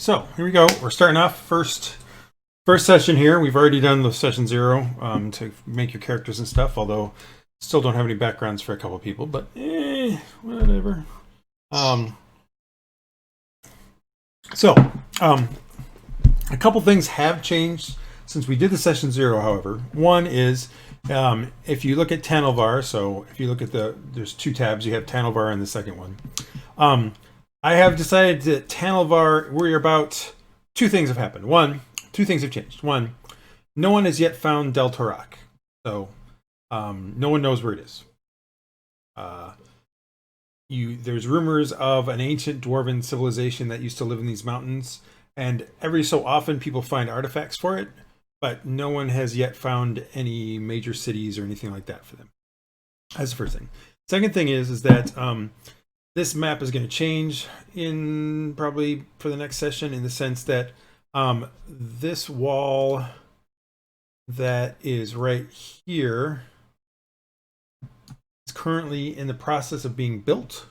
So here we go. We're starting off first session here. We've already done the session 0 to make your characters and stuff. Although still don't have any backgrounds for a couple of people, but whatever. A couple things have changed since we did the session 0. However, one is if you look at Tanylvar. So if you look at there's two tabs. You have Tanylvar and the second one. I have decided that Tanylvar, we're about two things have happened. Two things have changed. One, no one has yet found Del Torak. So no one knows where it is. There's rumors of an ancient dwarven civilization that used to live in these mountains, and every so often people find artifacts for it, but no one has yet found any major cities or anything like that for them. That's the first thing. Second thing is that this map is going to change in probably for the next session, in the sense that this wall that is right here is currently in the process of being built.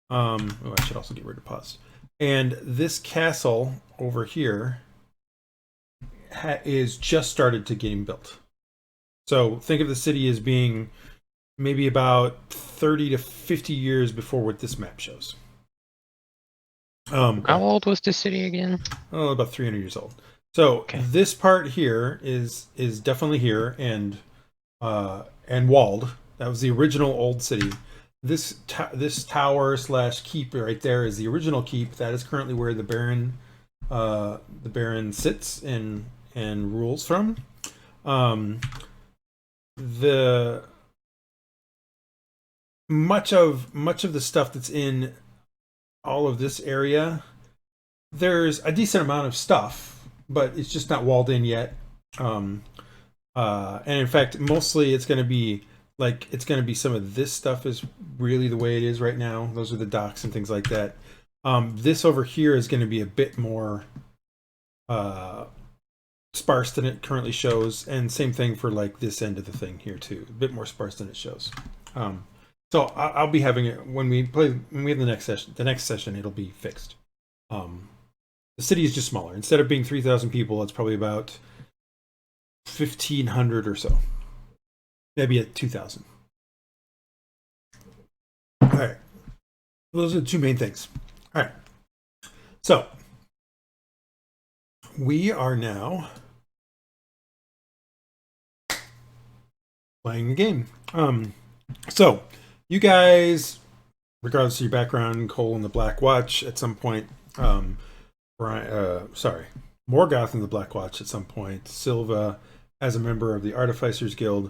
I should also get rid of pause. And this castle over here is just started to getting built. So think of the city as being maybe about 30 to 50 years before what this map shows. How old was this city again? Oh, about 300 years old. So okay. This part here is definitely here and walled. That was the original old city. This tower / keep right there is the original keep. That is currently where the Baron sits and rules from. Much of the stuff that's in all of this area, there's a decent amount of stuff, but it's just not walled in yet. And in fact, mostly it's going to be some of this stuff is really the way it is right now. Those are the docks and things like that. This over here is going to be a bit more sparse than it currently shows, and same thing for like this end of the thing here too, a bit more sparse than it shows. So I'll be having it when we have the next session. The next session it'll be fixed. The city is just smaller. Instead of being 3,000 people, it's probably about 1,500 or so. Maybe at 2,000. All right. Those are the two main things. All right. So we are now playing the game. So you guys, regardless of your background, Cole in the Black Watch at some point, Morgoth in the Black Watch at some point, Silva as a member of the Artificers Guild,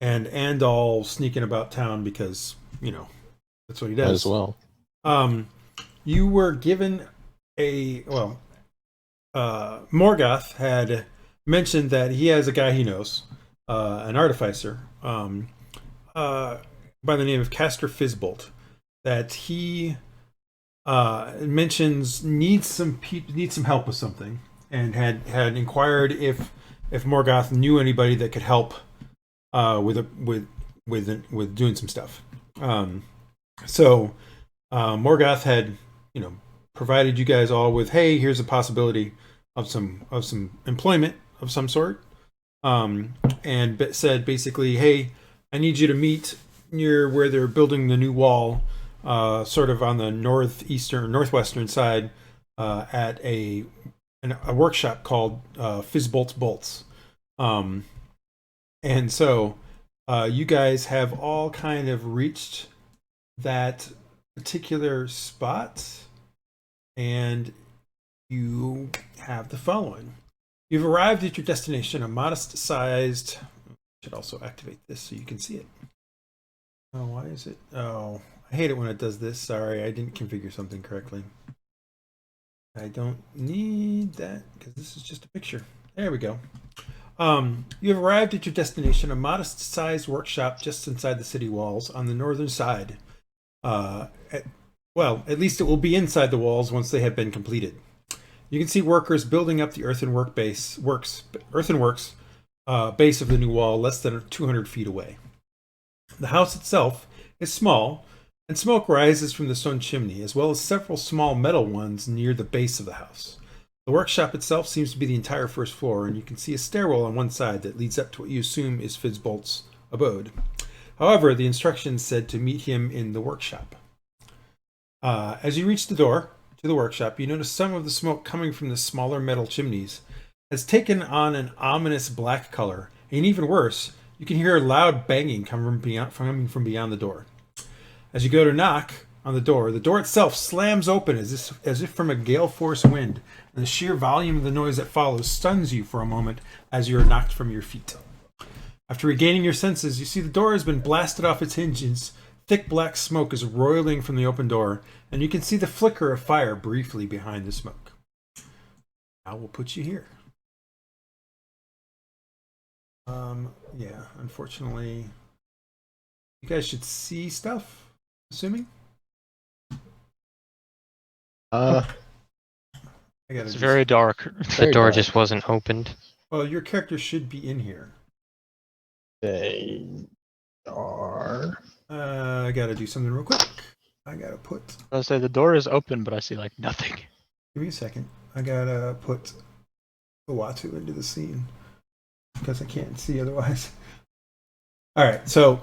and Andal sneaking about town because, that's what he does. As well. You were given Morgoth had mentioned that he has a guy he knows, an Artificer, by the name of Castor Fizzbolt, that he mentions needs some help with something, and had inquired if Morgoth knew anybody that could help with doing some stuff. So Morgoth had provided you guys all with, hey, here's a possibility of some employment of some sort, and said basically, hey, I need you to meet near where they're building the new wall, sort of on the northwestern side, at a workshop called Fizzbolt's Bolts. And so you guys have all kind of reached that particular spot, and you have the following. You've arrived at your destination, a modest-sized... should also activate this so you can see it. Oh, why is it? Oh, I hate it when it does this. Sorry, I didn't configure something correctly. I don't need that because this is just a picture. There we go. You have arrived at your destination, a modest-sized workshop just inside the city walls on the northern side. At least it will be inside the walls once they have been completed. You can see workers building up the earthenworks base of the new wall, less than 200 feet away. The house itself is small, and smoke rises from the stone chimney, as well as several small metal ones near the base of the house. The workshop itself seems to be the entire first floor, and you can see a stairwell on one side that leads up to what you assume is Fizzbolt's abode. However, the instructions said to meet him in the workshop. As you reach the door to the workshop, you notice some of the smoke coming from the smaller metal chimneys has taken on an ominous black color, and even worse, you can hear a loud banging coming from beyond the door. As you go to knock on the door itself slams open as if from a gale force wind, and the sheer volume of the noise that follows stuns you for a moment as you are knocked from your feet. After regaining your senses, you see the door has been blasted off its hinges. Thick black smoke is roiling from the open door, and you can see the flicker of fire briefly behind the smoke. I will put you here. Yeah, unfortunately, you guys should see stuff, assuming. It's very dark. The door just wasn't opened. Well, your character should be in here. They are. I gotta do something real quick. I gotta put. I was say the door is open, but I see like nothing. Give me a second. I gotta put the Watu into the scene because I can't see otherwise. All right, so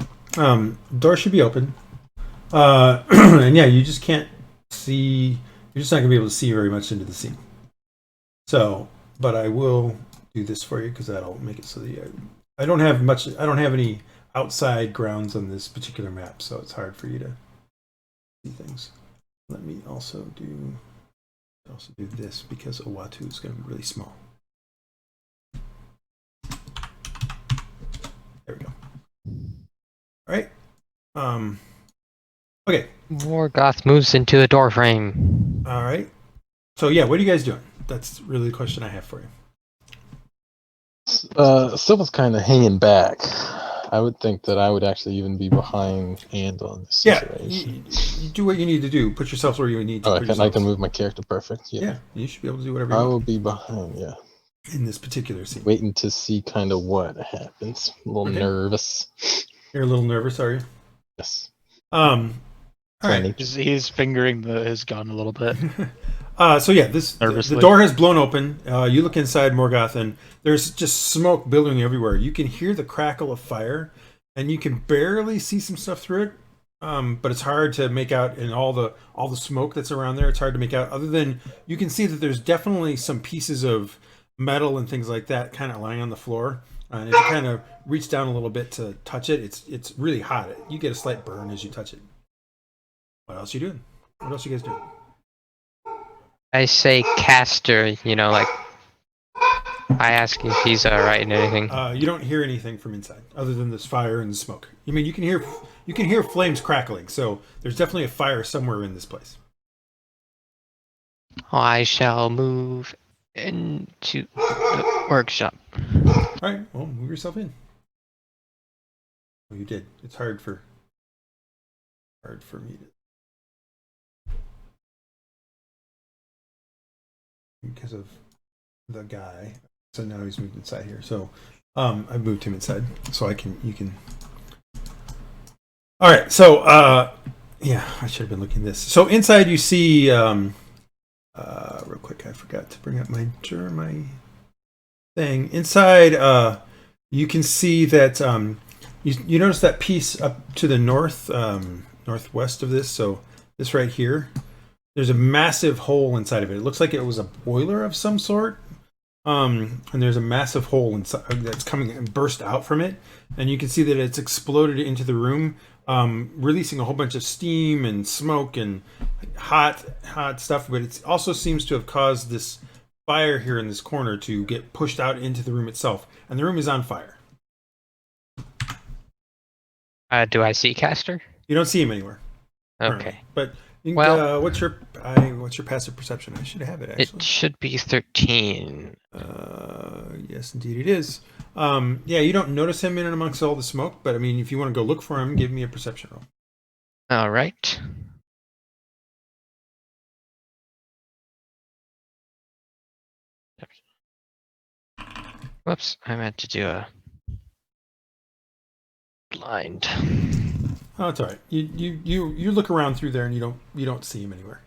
door should be open, and yeah, you just can't see. You're just not gonna be able to see very much into the scene. So, but I will do this for you because that'll make it so that I don't have much. I don't have any outside grounds on this particular map, so it's hard for you to see things. Let me also do this because Owatu is going to be really small. There we go. All right. Okay. Morgoth moves into the door frame. All right. So yeah, what are you guys doing? That's really the question I have for you. Silva's kind of hanging back. I would think that I would actually even be behind Andal in this situation. You do what you need to do. Put yourself where you need to. I can move my character perfect. Yeah, you should be able to do whatever you I want. will be behind, yeah. In this particular scene. Waiting to see kind of what happens. A little nervous. You're a little nervous, are you? Yes. All right. He's fingering his gun a little bit. So yeah, the door has blown open. You look inside Morgoth, and there's just smoke billowing everywhere. You can hear the crackle of fire, and you can barely see some stuff through it. But it's hard to make out in all the smoke that's around there. It's hard to make out. Other than you can see that there's definitely some pieces of metal and things like that kind of lying on the floor. And if you kind of reach down a little bit to touch it, it's really hot. You get a slight burn as you touch it. What else are you doing? What else are you guys doing? I say Castor, like, I ask if he's alright and anything. You don't hear anything from inside other than this fire and the smoke. I mean, you can hear flames crackling, so there's definitely a fire somewhere in this place. I shall move into the workshop. All right, well, move yourself in. Oh, you did. It's hard for me to. Because of the guy, so now he's moved inside here. So I've moved him inside, so you can. All right, so yeah, I should have been looking at this. So inside you see, real quick, I forgot to bring up my thing. Inside, you can see that you notice that piece up to the northwest of this. So this right here. There's a massive hole inside of it. It looks like it was a boiler of some sort. And there's a massive hole inside that's coming and burst out from it. And you can see that it's exploded into the room, releasing a whole bunch of steam and smoke and hot stuff. But it also seems to have caused this fire here in this corner to get pushed out into the room itself. And the room is on fire. Do I see Castor? You don't see him anywhere. Okay. But well, what's your passive perception? I should have it actually. It should be 13. Yes, indeed it is. Yeah, you don't notice him in and amongst all the smoke, but I mean, if you want to go look for him, give me a perception roll. All right. Whoops, I meant to do a blind. Oh, it's all right. You look around through there and you don't see him anywhere.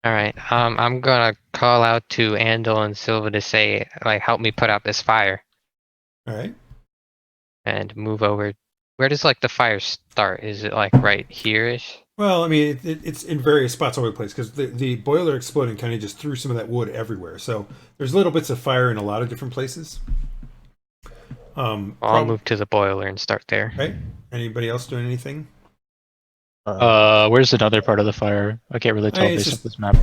All right. I'm gonna call out to Andal and Silva to say, like, help me put out this fire All right. and move over. Where does like the fire start? Is it like right here-ish? Well, I mean, it's in various spots all over the place because the boiler exploding kind of just threw some of that wood everywhere. So there's little bits of fire in a lot of different places. I'll move to the boiler and start there. Right. Anybody else doing anything? Where's another part of the fire? I can't really tell it's based just- off this map.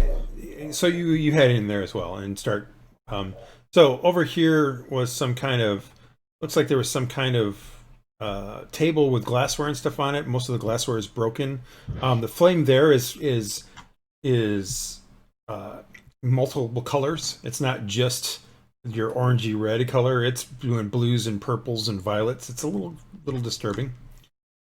So you head in there as well and start. So over here was some kind of, looks like there was some kind of table with glassware and stuff on it. Most of the glassware is broken. The flame there is multiple colors. It's not just your orangey red color. It's doing blues and purples and violets. It's a little disturbing.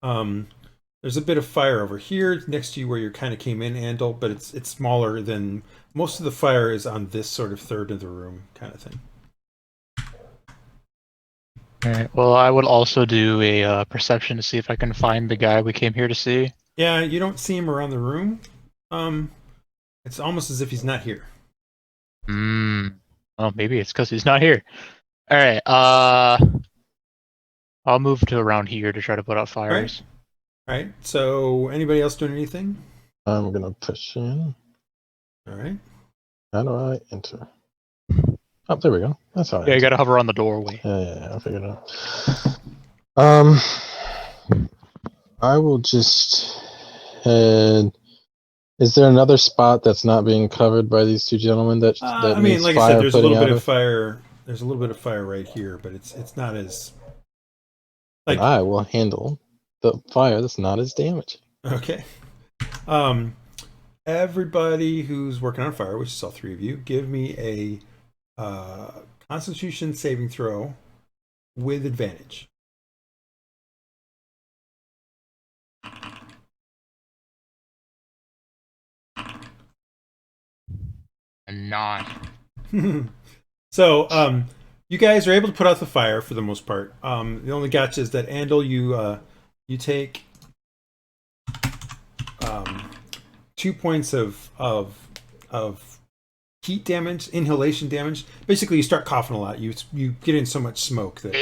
There's a bit of fire over here next to you where you kind of came in, Andal, but it's smaller than most of the fire is on this sort of third of the room kind of thing. Alright, well, I would also do a perception to see if I can find the guy we came here to see. Yeah, you don't see him around the room. It's almost as if he's not here. Oh, maybe it's because he's not here. Alright, I'll move to around here to try to put out fires. All right. So anybody else doing anything? I'm gonna push in. All right. How do I enter? Oh, there we go. That's how I Yeah, you enter. gotta hover on the doorway. Yeah, I figured it out. I will just head. Is there another spot that's not being covered by these two gentlemen that I mean, needs like I fire said, there's a putting little bit out of fire. There's a little bit of fire right here, but it's not as And like I will handle the fire that's not as damaging. okay. Everybody who's working on fire, which is all three of you, give me a Constitution saving throw with advantage. So, you guys are able to put out the fire for the most part. The only gotcha is that Andal, you take 2 points of heat damage, inhalation damage. Basically, you start coughing a lot. You get in so much smoke that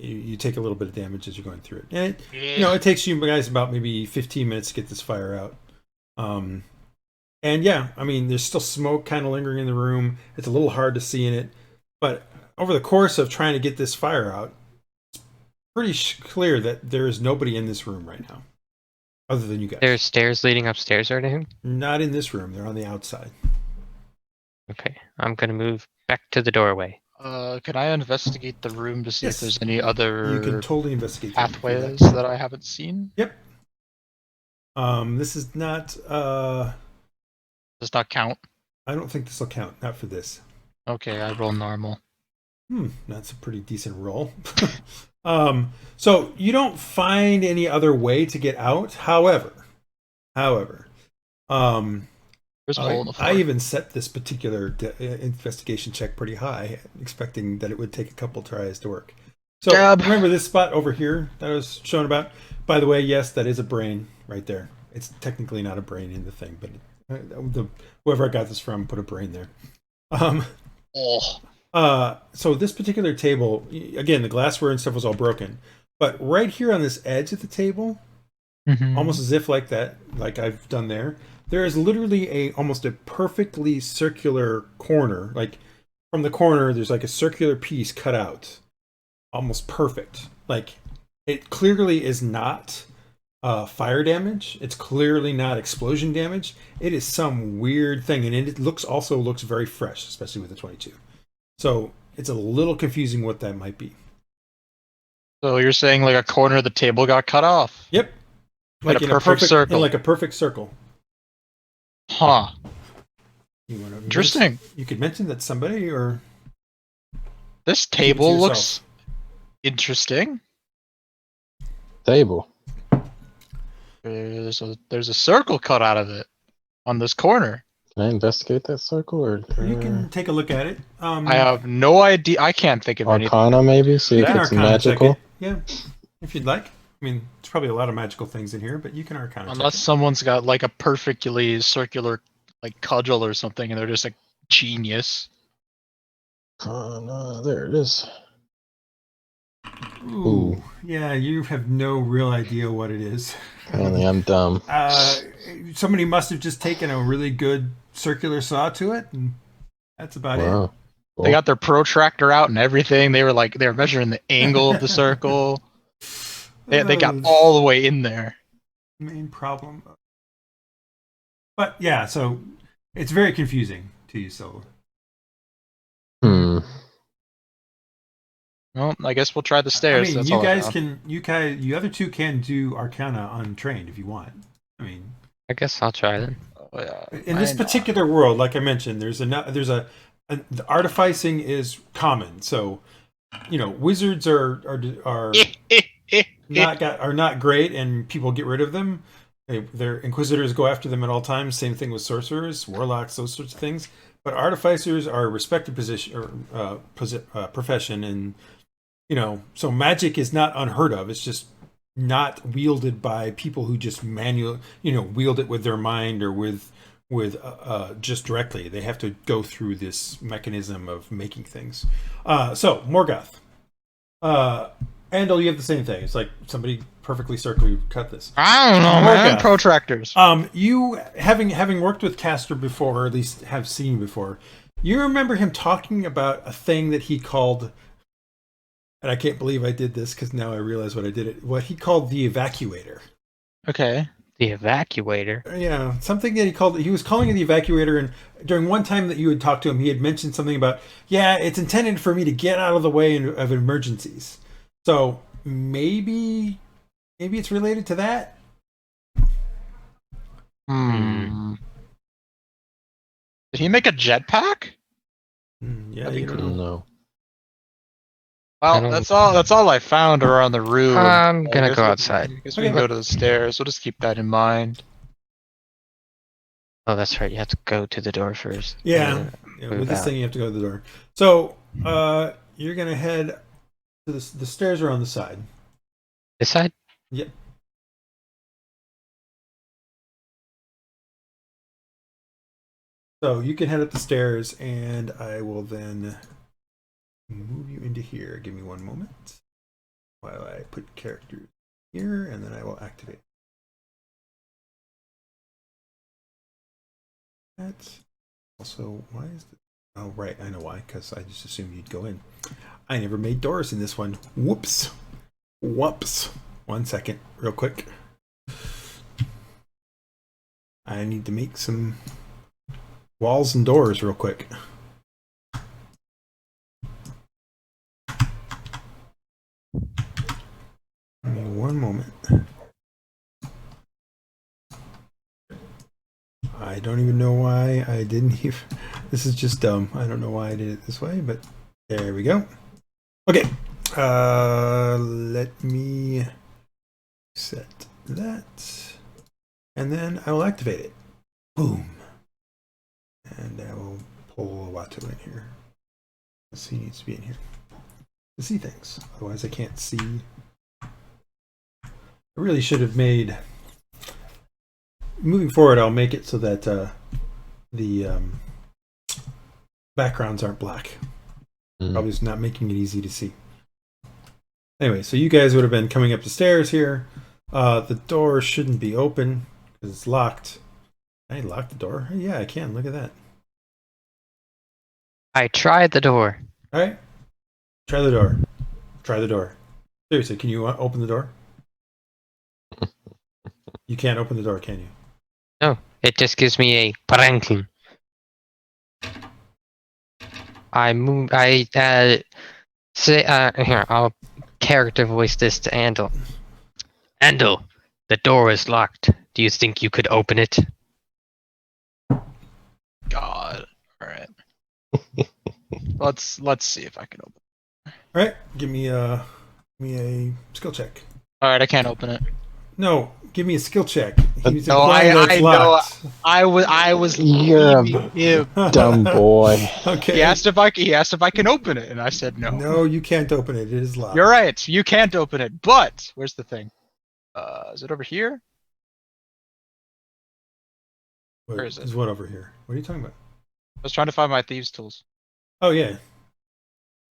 you take a little bit of damage as you're going through it. And it takes you guys about maybe 15 minutes to get this fire out. And yeah, I mean, there's still smoke kind of lingering in the room. It's a little hard to see in it, but over the course of trying to get this fire out, it's pretty clear that there is nobody in this room right now, other than you guys. There's stairs leading upstairs or anything? Not in this room. They're on the outside. Okay, I'm gonna move back to the doorway. Can I investigate the room to see Yes. if there's any other You can totally investigate that if you'd pathways like. that I haven't seen? This is not. Does not count. I don't think this will count. Not for this. Okay, I roll normal. That's a pretty decent roll. So you don't find any other way to get out. However, There's a hole in the floor. I even set this particular investigation check pretty high, expecting that it would take a couple tries to work. So remember this spot over here that I was showing about? By the way, yes, that is a brain right there. It's technically not a brain in the thing, but whoever I got this from put a brain there. So this particular table, again, the glassware and stuff was all broken, but right here on this edge of the table, almost as if like I've done there is literally almost a perfectly circular corner. Like from the corner, there's like a circular piece cut out, almost perfect. Like it clearly is not fire damage. It's clearly not explosion damage. It is some weird thing, and it also looks very fresh, especially with the 22. So it's a little confusing what that might be. So you're saying like a corner of the table got cut off? Yep. Like in a perfect circle. In like a perfect circle. Huh. Interesting. Interesting. You could mention that somebody or This keep it to table yourself. looks interesting. Table. There's a circle cut out of it on this corner. Can I investigate that circle or You can take a look at it. I have no idea. I can't think of anything. Arcana maybe? See You if can it's Arcana check magical. it. Yeah, if you'd like. I mean, there's probably a lot of magical things in here, but you can Arcana check Unless it. someone's got like a perfectly circular like cudgel or something, and they're just a genius. There it is. Ooh, yeah, you have no real idea what it is. Apparently I'm dumb. Somebody must have just taken a really good circular saw to it, and that's about it. Wow. They got their protractor out and everything. They were measuring the angle of the circle. They got all the way in there. Main problem. But yeah, so it's very confusing to you, Silva. Well, I guess we'll try the stairs. I mean, That's you all I guys found. can, you other two can do Arcana untrained if you want. I mean, I guess I'll try then. Oh, yeah. in this particular world, like I mentioned, the artificing is common. So, wizards are not great, and people get rid of them. Their inquisitors go after them at all times. Same thing with sorcerers, warlocks, those sorts of things. But artificers are a respected position or profession, and so magic is not unheard of. It's just not wielded by people who just wield it with their mind or with just directly. They have to go through this mechanism of making things. So Morgoth, Andal, you have the same thing. It's like somebody perfectly circularly cut this. I don't know, man. Morgoth. Protractors. You having worked with Castor before, or at least have seen before, you remember him talking about a thing that he called, and I can't believe I did this because now I realize what I did it. What he called the evacuator. Okay. The evacuator. Yeah, something that he was calling it the evacuator, and during one time that you had talked to him, he had mentioned something about, it's intended for me to get out of the way of emergencies. So maybe it's related to that. Did he make a jetpack? Yeah, That'd be you don't cool. know. No. Well, that's all I found around the room. I'm gonna I guess go we- outside. I guess we can go to the stairs. We'll just keep that in mind. Oh, that's right. You have to go to the door first. Yeah, with this thing you have to go to the door. So you're gonna head to the stairs are on the side. This side? Yep. So you can head up the stairs, and I will then move you into here. Give me one moment while I put characters here, and then I will activate that. Also, why is the... Oh, right, I know why, because I just assumed you'd go in. I never made doors in this one. Whoops. 1 second, real quick. I need to make some walls and doors real quick. Give me 1 moment. I don't even know why I didn't even... This is just dumb. I don't know why I did it this way, but there we go. Okay. Let me set that. And then I will activate it. Boom. And I will pull Watu in here. Let's see, he needs to be in here to see things. Otherwise I can't see. I really should have made... Moving forward, I'll make it so that the backgrounds aren't black. Probably just not making it easy to see. Anyway, so you guys would have been coming up the stairs here. The door shouldn't be open because it's locked. Can I lock the door? Yeah, I can. Look at that. I tried the door. All right. Try the door. Try the door. Seriously, can you open the door? You can't open the door, can you? No, it just gives me a pranking. Here, I'll character voice this to Andal. Andal, the door is locked. Do you think you could open it? God. All right. Let's see if I can open it. All right. Give me a skill check. All right, I can't open it. No, give me a skill check. He's No, implying that it's locked. I was You're leaving him. Dumb boy. Okay. He asked if I can open it, and I said no. No, you can't open it. It is locked. You're right. You can't open it. But where's the thing? Is it over here? Where is it? Is what over here? What are you talking about? I was trying to find my thieves' tools. Oh yeah,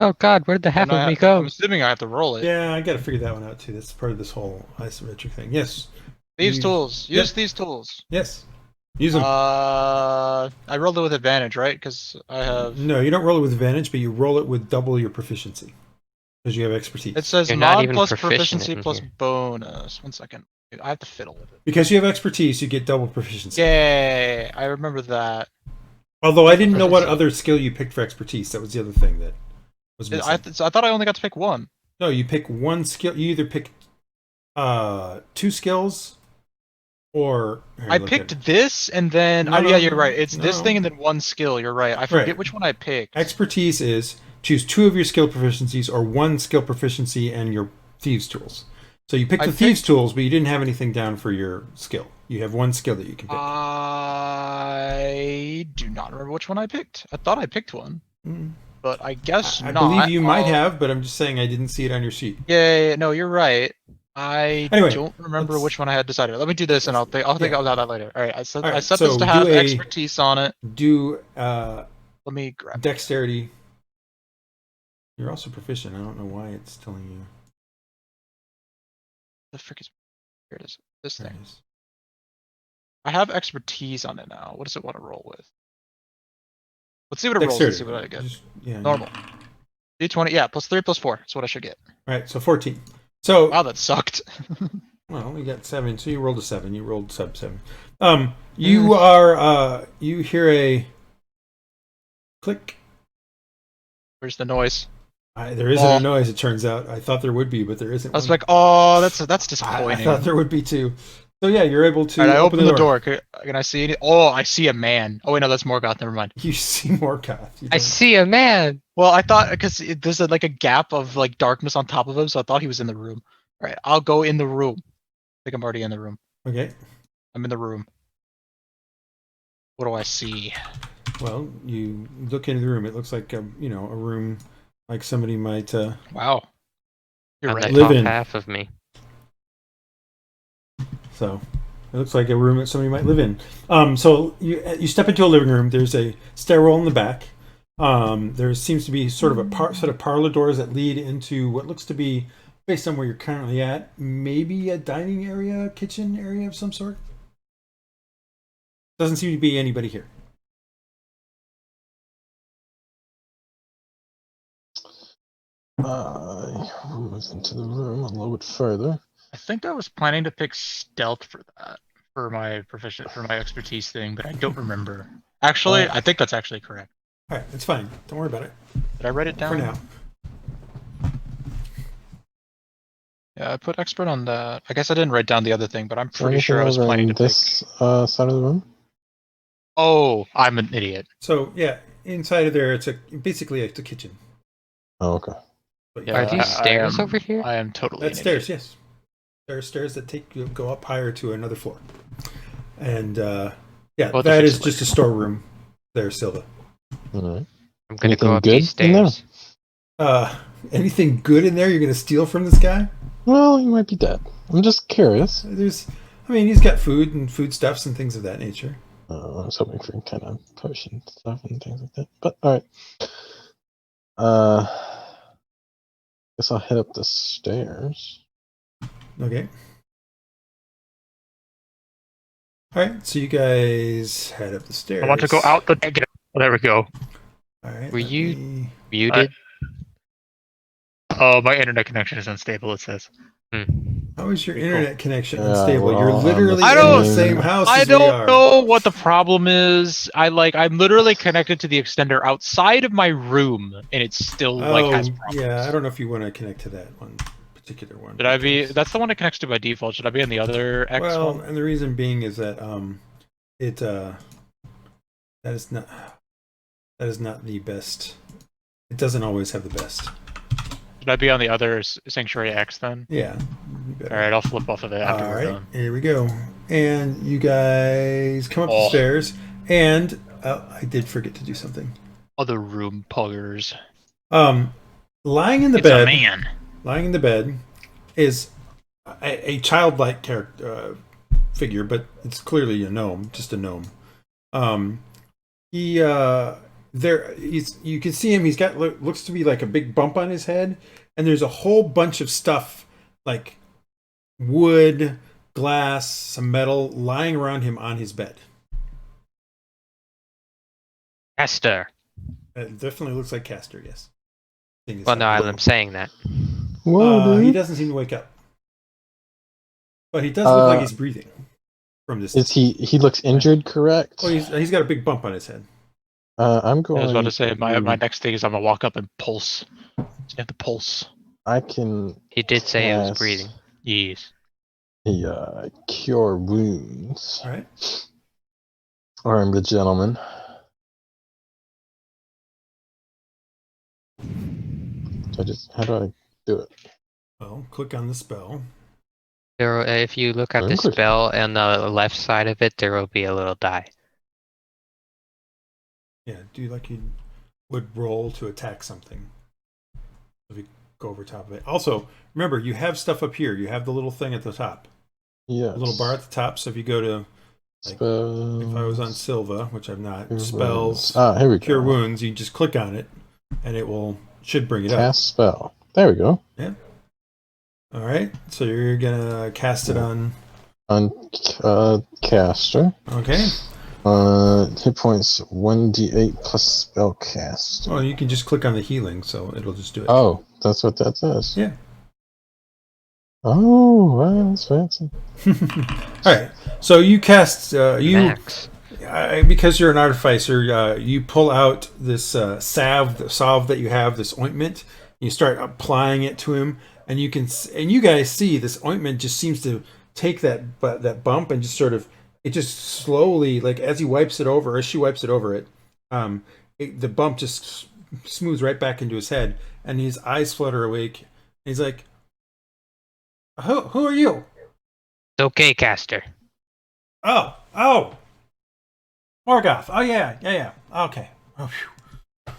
Oh God, where'd the half And of me I'm go? assuming I have to roll it. yeah. I got to figure that one out too. That's part of this whole isometric thing. Yes. Thieves' You- tools. Use these tools. Yes. Use them. I rolled it with advantage, right? Because I have. No, you don't roll it with advantage, but you roll it with double your proficiency because you have expertise. It says You're not mod even plus proficient proficiency in plus here. bonus. 1 second. I have to fiddle with it. Because you have expertise, you get double proficiency. Yay! I remember that. Although I didn't know what Proficiency. other skill you picked for expertise. That was the other thing that was missing. I thought I only got to pick one. No, you pick one skill. You either pick 2 skills or here, I look picked at it. this and then. No, yeah, no, you're right. It's this no. thing and then one skill. You're right. I forget Right. which one I picked. Expertise is choose 2 of your skill proficiencies or 1 skill proficiency and your thieves tools. So you picked I the thieves picked- tools, but you didn't have anything down for your skill. You have 1 skill that you can pick. I do not remember which one I picked. I thought I picked one, Mm. but I guess I not. believe you might I'll- have, but I'm just saying I didn't see it on your sheet. Yeah, no, you're right. I Anyway, don't remember let's- which one I had decided. Let me do this, and I'll think Yeah. about that later. All right, I set All right, I set so this to do have a- expertise on it. Do Let me grab. dexterity. You're also proficient. I don't know why it's telling you. The frick is here? It is this There it thing. is. I have expertise on it now. What does it want to roll with? Let's see what it rolls. Dexterity. Let's see what I get. Just- yeah. Normal. D20. Yeah, +3 +4. That's what I should get. All right, so 14. So Wow, that sucked. well, we got 7. So you rolled a 7. You rolled sub 7. You are you hear a click. Where's the noise? There isn't a noise. It turns out. I thought there would be, but there isn't. I was one. like, oh, that's I disappointing. thought there would be too. So yeah, you're able to All right, I open open the door. Can I see any? Oh, I see a man. Oh wait, no, that's Morgoth. Never mind. You see Morgoth. You I don't- see a man. Well, I thought because there's like a gap of like darkness on top of him, so I thought he was in the room. All right, I'll go in the room. I think I'm already in the room. Okay. I'm in the room. What do I see? Well, you look into the room. It looks like a room like somebody might. Wow. You're On right. the Live top in. half of me. So it looks like a room that somebody might live in. So you step into a living room. There's a stairwell in the back. There seems to be sort of a set of parlor doors that lead into what looks to be, based on where you're currently at, maybe a dining area, kitchen area of some sort. Doesn't seem to be anybody here. I move into the room a little bit further. I think I was planning to pick stealth for that, for my expertise thing, but I don't remember. Actually, I think that's actually correct. All right, it's fine. Don't worry about it Did I write it down? for now. Yeah, I put expert on that. I guess I didn't write down the other thing, but I'm Is there pretty sure I was anything over planning in to pick. this side of the room. Oh, I'm an idiot. So yeah, inside of there, it's basically it's a kitchen. Oh, okay. But Yeah, Are these stairs am- over here? I am totally. That's an stairs, idiot. yes. There are stairs that go up higher to another floor. And yeah, Both that are is fixed just a storeroom there, Silva. All right. I'm gonna Anything go up good these in there? stairs. Anything good in there you're going to steal from this guy? Well, he might be dead. I'm just curious. He's got food and foodstuffs and things of that nature. I was hoping for kind of potion stuff and things like that. But all right. Guess I'll head up the stairs. Okay. All right, so you guys head up the stairs. I want to go out the. Oh, there we go. All right. Were let you- me- Muted. Oh, my internet connection is unstable. It says. How is your internet connection Yeah, unstable? we're You're all on literally the in the same- same house I as we don't are. know what the problem is. I'm literally connected to the extender outside of my room, and it's still has problems. yeah, I don't know if you want to connect to that one particular one. Should I be? because- That's the one that connects to by default. Should I be on the other X well, one? and the reason being is that that is not the best. It doesn't always have the best. Should I be on the other Sanctuary X then? Yeah. you better. All right, I'll flip off of it after All we're right, done. here we go. And you guys come up the Oh. stairs, and I did forget to do something. Other room puggers. Lying in the It's a bed, man. lying in the bed, is a childlike character figure, but it's clearly a gnome, just a gnome. He you can see him. He's got looks to be like a big bump on his head, and there's a whole bunch of stuff like wood, glass, some metal lying around him on his bed. Castor. It definitely looks like Castor. Yes. Well, no, I'm saying that. Whoa, He dude. doesn't seem to wake up, but he does look like he's breathing from this. Is he looks injured, correct? Oh, he's got a big bump on his head. I'm I going. was about to say my next thing is I'm gonna walk up and pulse. So you have to pulse. I can. He did say it was cast breathing. Yes. The cure wounds. All right. I'm the gentleman. How do I do it? Well, click on the spell. There, if you look at the Interesting. spell on the left side of it, there will be a little die. Yeah, do like you would roll to attack something. If you go over top of it. Also, remember you have stuff up here. You have the little thing at the top, Yes. a little bar at the top. So if you go to, like, Spells. if I was on Silva, which I'm not, Cure spells, wounds. Here we cure go. wounds, you just click on it, and it should bring it up. Cast spell. There we go. All right, so you're gonna cast it on. On caster. Okay. Hit points 1d8 plus spell cast. Well, you can just click on the healing, so it'll just do it. Oh, that's what that does. Yeah. Oh, wow, that's fancy. All right, so you cast Max. because you're an artificer, you pull out this salve that you have, this ointment. You start applying it to him, and you guys see this ointment just seems to take that bump and just sort of it just slowly, like as he wipes it over, as she wipes it over the bump just smooths right back into his head, and his eyes flutter awake. He's like, "Who are you?" It's okay, Castor. Oh, Morgoth. Oh yeah. Okay. Oh, phew.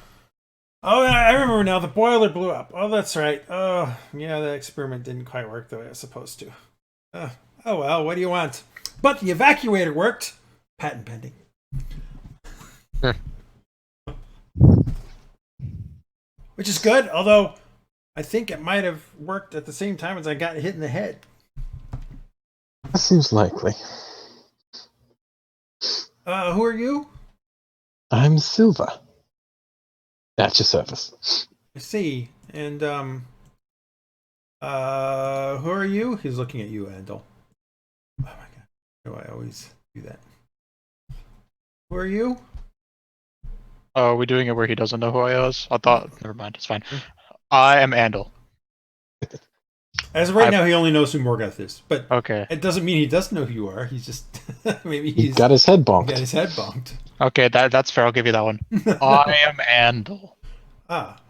Oh, I remember now. The boiler blew up. Oh, that's right. Oh, yeah. The experiment didn't quite work the way it was supposed to. Oh well. What do you want? But the evacuator worked. Patent pending. Huh. Which is good. Although, I think it might have worked at the same time as I got hit in the head. That seems likely. Who are you? I'm Silva. At your service. I see. And who are you? He's looking at you, Andal. Oh my god. Why do I always do that? Who are you? Oh, are we doing it where he doesn't know who I was? I thought. Never mind. It's fine. I am Andal. As of right now, he only knows who Morgoth is, but Okay. it doesn't mean he doesn't know who you are. He's just maybe He he's got his head bonked. got his head bonked. Okay, that's fair. I'll give you that one. I am Andal.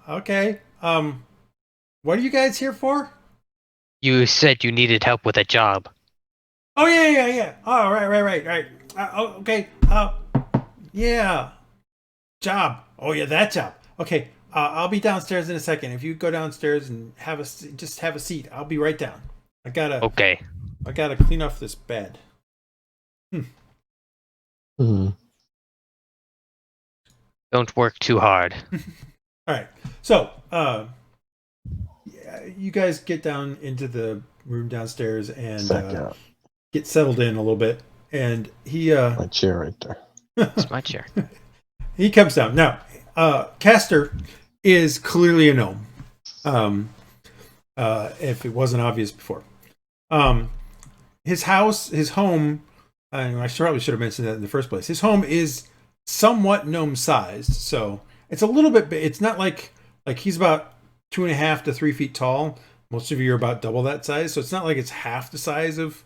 Okay. What are you guys here for? You said you needed help with a job. Oh yeah. Oh right. Okay. Yeah. Job. Oh yeah, that job. Okay. I'll be downstairs in a second. If you go downstairs and have a seat, I'll be right down. I gotta clean off this bed. Hmm. Don't work too hard. All right. So, you guys get down into the room downstairs and Back out. get settled in a little bit. And he My chair right there. It's my chair. he comes down. Now, Castor is clearly a gnome. If it wasn't obvious before. His home, I probably should have mentioned that in the first place. His home is somewhat gnome-sized, so it's a little bit. It's not like he's about 2.5 to 3 feet tall. Most of you are about double that size, so it's not like it's half the size of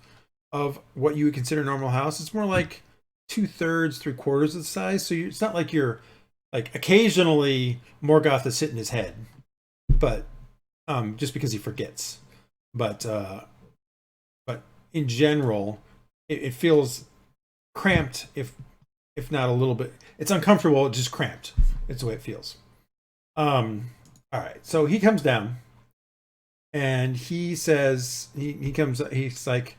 what you would consider a normal house. It's more like 2/3, 3/4 of the size. So it's not like you're like occasionally Morgoth is hitting his head, but just because he forgets. But in general, it feels cramped, if not a little bit. It's uncomfortable, just cramped. It's the way it feels. All right, so he comes down, and he says he comes. He's like,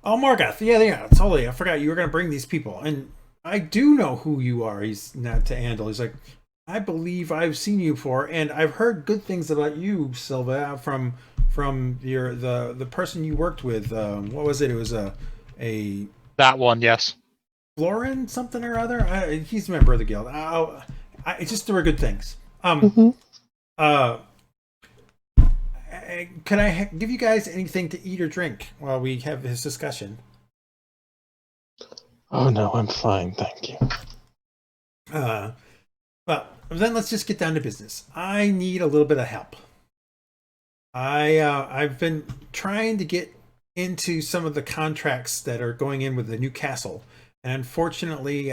"Oh, Morgoth, yeah, totally. I forgot you were gonna bring these people, and I do know who you are." He's not to Andal. He's like, "I believe I've seen you before, and I've heard good things about you, Silva, from your the person you worked with. What was it? It was a That one, yes. Florin something or other. He's a member of the guild. It's just there were good things. Mhm. Can I give you guys anything to eat or drink while we have this discussion? Oh no, I'm fine, thank you. Well, then let's just get down to business. I need a little bit of help. I've been trying to get into some of the contracts that are going in with the new castle, and unfortunately,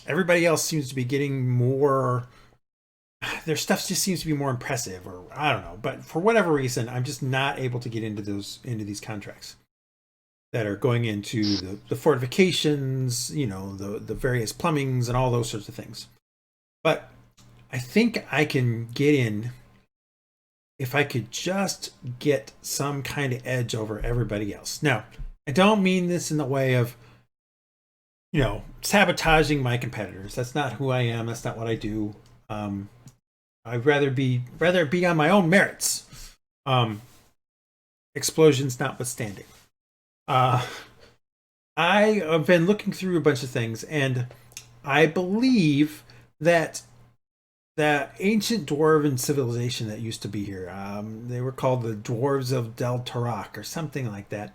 everybody else seems to be getting more. Their stuff just seems to be more impressive, or I don't know. But for whatever reason, I'm just not able to get into these contracts that are going into the fortifications, the various plumbings and all those sorts of things. But I think I can get in if I could just get some kind of edge over everybody else. Now, I don't mean this in the way of, sabotaging my competitors. That's not who I am. That's not what I do. I'd rather be on my own merits. Explosions notwithstanding. I have been looking through a bunch of things, and I believe that ancient dwarven civilization that used to be here, they were called the Dwarves of Del Tarak or something like that.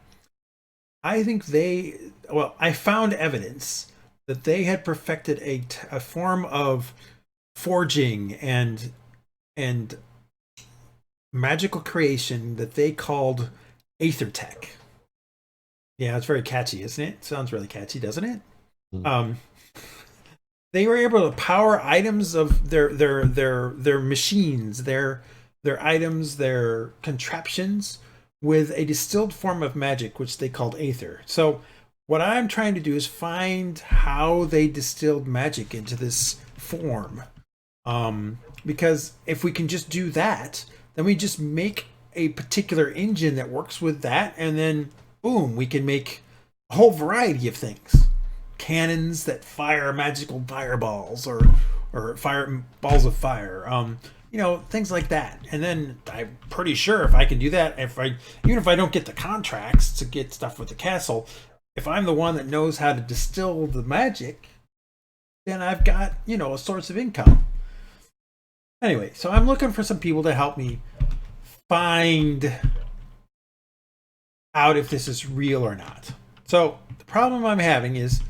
I think I found evidence that they had perfected a form of forging and magical creation that they called Aethyr tech. Yeah, it's very catchy, isn't it? Sounds really catchy, doesn't it? They were able to power items of their machines, their items, their contraptions with a distilled form of magic, which they called Aethyr. So what I'm trying to do is find how they distilled magic into this form. Because if we can just do that, then we just make a particular engine that works with that, and then boom, we can make a whole variety of things. Cannons that fire magical fireballs or fire balls of fire. Things like that. And then I'm pretty sure if I can do that, even if I don't get the contracts to get stuff with the castle, if I'm the one that knows how to distill the magic, then I've got, a source of income. Anyway, so I'm looking for some people to help me find out if this is real or not. So the problem I'm having is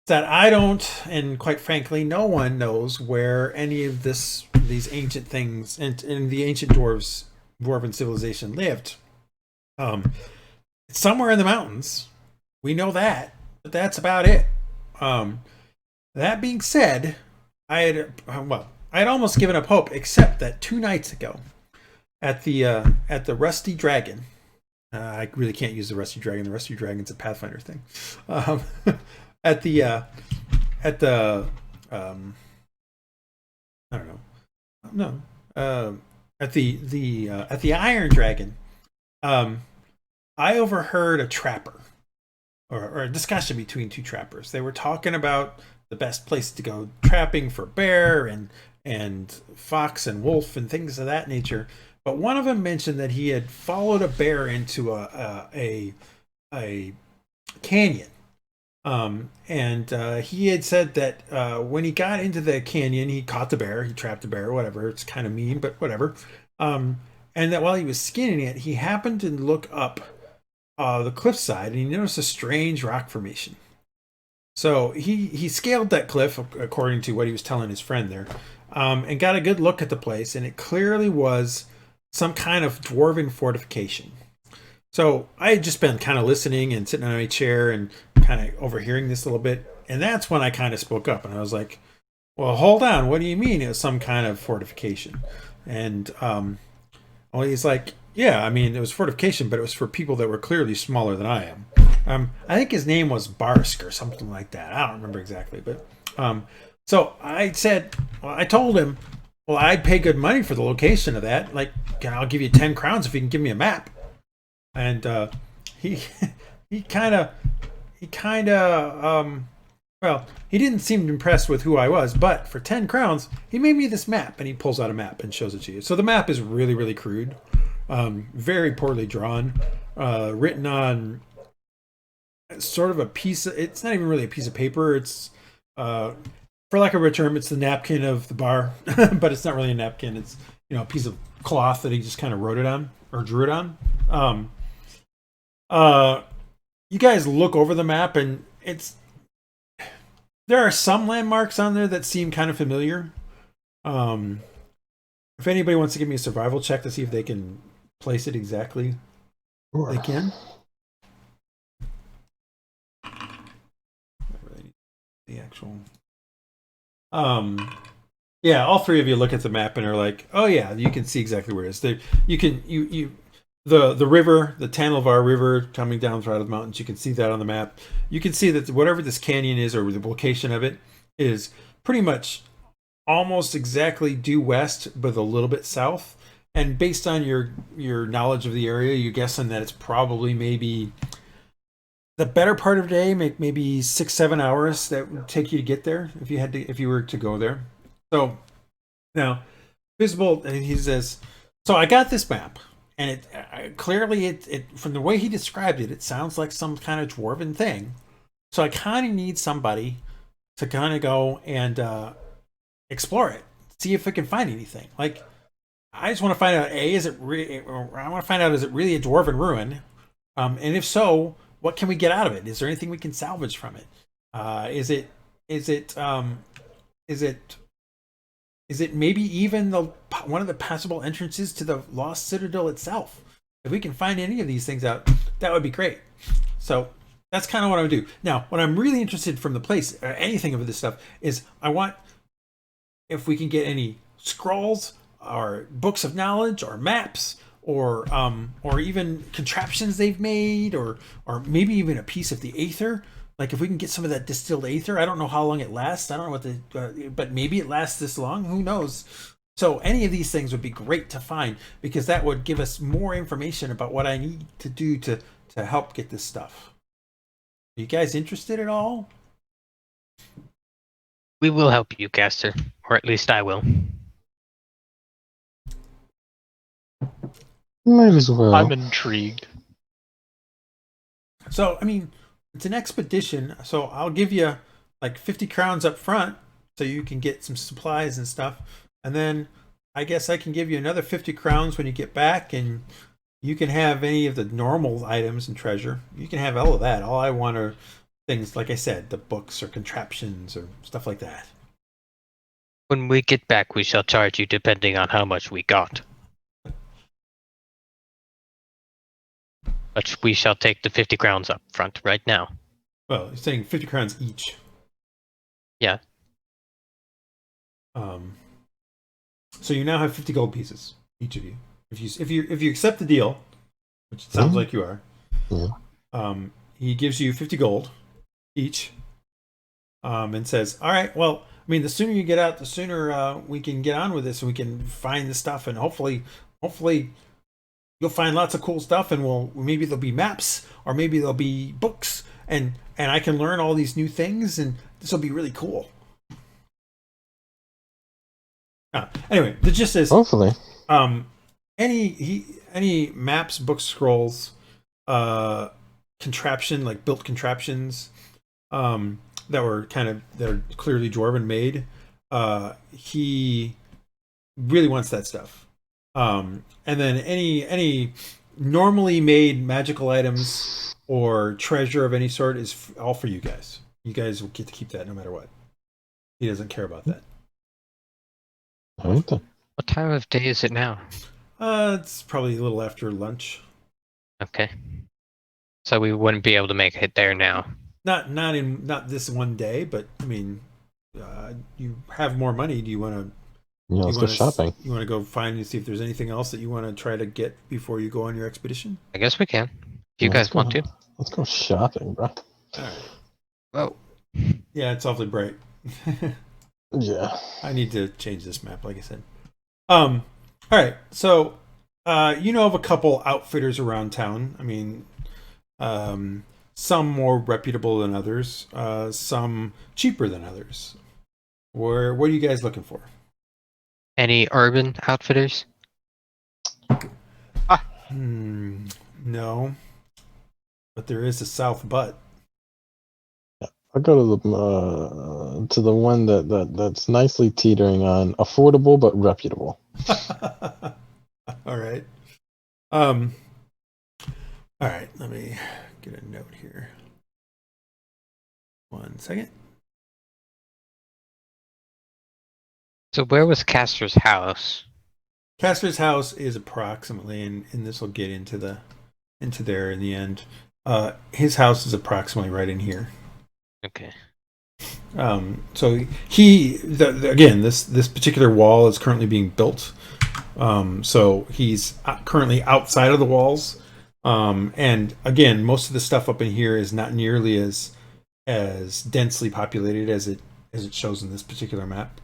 that I don't, and quite frankly, no one knows where any of these ancient things and the ancient dwarven civilization lived. It's somewhere in the mountains. We know that, but that's about it. That being said, I'd almost given up hope, except that 2 nights ago, at the Rusty Dragon. I really can't use the Rusty Dragon. The Rusty Dragon's a Pathfinder thing. At the I don't know. No. At the Iron Dragon, I overheard a trapper or a discussion between 2 trappers. They were talking about the best place to go trapping for bear and fox and wolf and things of that nature. But one of them mentioned that he had followed a bear into a canyon. He had said that when he got into the canyon, he caught the bear, he trapped the bear, whatever. It's kind of mean, but whatever. And that while he was skinning it, he happened to look up the cliffside and he noticed a strange rock formation. So he scaled that cliff, according to what he was telling his friend there, and got a good look at the place, and it clearly was some kind of dwarven fortification. So I had just been kind of listening and sitting on my chair and kind of overhearing this a little bit. And that's when I kind of spoke up and I was like, well, hold on. What do you mean it was some kind of fortification? And he's like, yeah, I mean, it was fortification, but it was for people that were clearly smaller than I am. I think his name was Barsk or something like that. I don't remember exactly. But so I told him, well, I'd pay good money for the location of that. Like, I'll give you 10 crowns if you can give me a map. And he he kind of well, he didn't seem impressed with who I was, but for 10 crowns, he made me this map, and he pulls out a map and shows it to you. So the map is really, really crude, very poorly drawn, written on sort of a piece of, it's not even really a piece of paper. It's, for lack of a term, it's the napkin of the bar, but it's not really a napkin. It's, a piece of cloth that he just kind of wrote it on or drew it on. You guys look over the map, and there are some landmarks on there that seem kind of familiar. If anybody wants to give me a survival check to see if they can place it exactly, Sure. they can. The actual. Yeah, all three of you look at the map and are like, "Oh yeah, you can see exactly where it is." The river, the Tanylvar River coming down throughout the mountains. You can see that on the map. You can see that whatever this canyon is, or the location of it, is pretty much almost exactly due west, but a little bit south. And based on your knowledge of the area, you're guessing that it's probably maybe the better part of the day, maybe 6-7 hours that would take you to get there if you were to go there. So now, Fizzbolt, and he says, "So I got this map." And it clearly, from the way he described it, it sounds like some kind of dwarven thing. So I kind of need somebody to kind of go and explore it, see if we can find anything. Like, I just want to find out: I want to find out, is it really a dwarven ruin? And if so, what can we get out of it? Is there anything we can salvage from it? Is it maybe even one of the passable entrances to the Lost Citadel itself? If we can find any of these things out, that would be great. So that's kind of what I would do. Now, what I'm really interested from the place, or anything of this stuff, is I want, if we can get any scrolls or books of knowledge or maps or even contraptions they've made, or maybe even a piece of the Aethyr. Like, if we can get some of that distilled Aethyr, I don't know how long it lasts. I don't know what but maybe it lasts this long. Who knows? So any of these things would be great to find, because that would give us more information about what I need to do to help get this stuff. Are you guys interested at all? We will help you, Castor, or at least I will. Might as well. I'm intrigued. So, I mean, it's an expedition, so I'll give you like 50 crowns up front so you can get some supplies and stuff. And then I guess I can give you another 50 crowns when you get back, and you can have any of the normal items and treasure. You can have all of that. All I want are things, like I said, the books or contraptions or stuff like that. When we get back, we shall charge you depending on how much we got. But we shall take the 50 crowns up front right now. Well, you're saying 50 crowns each. Yeah. So you now have 50 gold pieces, each of you. If you accept the deal, which it sounds like you are, he gives you 50 gold each, and says, "All right, well, I mean, the sooner you get out, the sooner we can get on with this, and we can find the stuff, and hopefully you'll find lots of cool stuff, and maybe there'll be maps, or maybe there'll be books, and I can learn all these new things, and this will be really cool." Anyway, the gist is, Hopefully. Any maps, books, scrolls, contraption, like built contraptions, that are clearly dwarven made, he really wants that stuff. And then any normally made magical items or treasure of any sort is all for you guys. You guys will get to keep that no matter what. He doesn't care about that. All right then. What time of day is it now? It's probably a little after lunch. Okay. So we wouldn't be able to make it there now. Not this one day, but I mean, you have more money. Do you want to? Yeah, let's go shopping. You want to go find and see if there's anything else that you want to try to get before you go on your expedition? I guess we can. If you guys want to. Let's go shopping, bro. All right. Whoa. Yeah, it's awfully bright. Yeah. I need to change this map, like I said. All right. So, you know of a couple outfitters around town. I mean, some more reputable than others. Some cheaper than others. What are you guys looking for? Any urban outfitters? No, but there is a South Butt. I'll go to the one that's nicely teetering on affordable but reputable. All right. All right. Let me get a note here. 1 second. So where was Castor's house? Castor's house is approximately, and this will get into there in the end. His house is approximately right in here. Okay. So again, this particular wall is currently being built. So he's currently outside of the walls. And again, most of the stuff up in here is not nearly as densely populated as it shows in this particular map.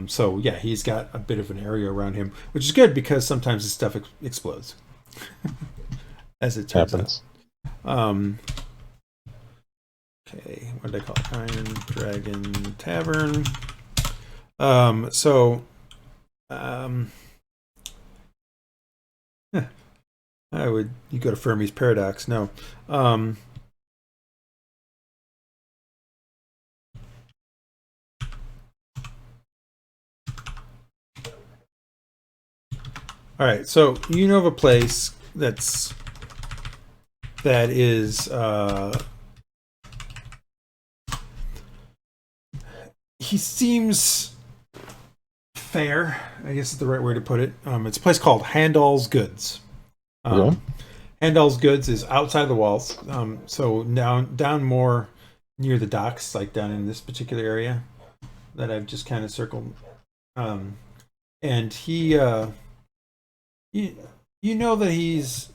So yeah, he's got a bit of an area around him, which is good because sometimes this stuff explodes, as it turns Happens. out. Okay, what did I call it? Iron Dragon Tavern. You go to Fermi's Paradox? No. All right, so you know of a place that is he seems fair, I guess is the right way to put it. It's a place called Andal's Goods. Yeah. Andal's Goods is outside the walls, so down more near the docks, like down in this particular area that I've just kind of circled. And he, you know that he's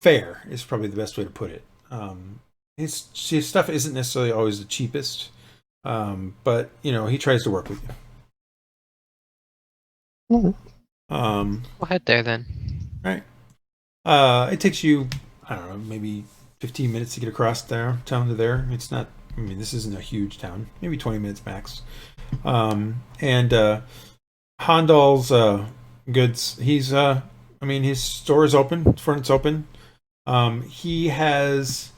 fair is probably the best way to put it. His stuff isn't necessarily always the cheapest, but he tries to work with you. Mm-hmm. Go ahead there then. Right. It takes you, I don't know, maybe 15 minutes to get across town to there. It's not. I mean, this isn't a huge town. Maybe 20 minutes max. And Handal's Goods. His store is open. Front's open. He has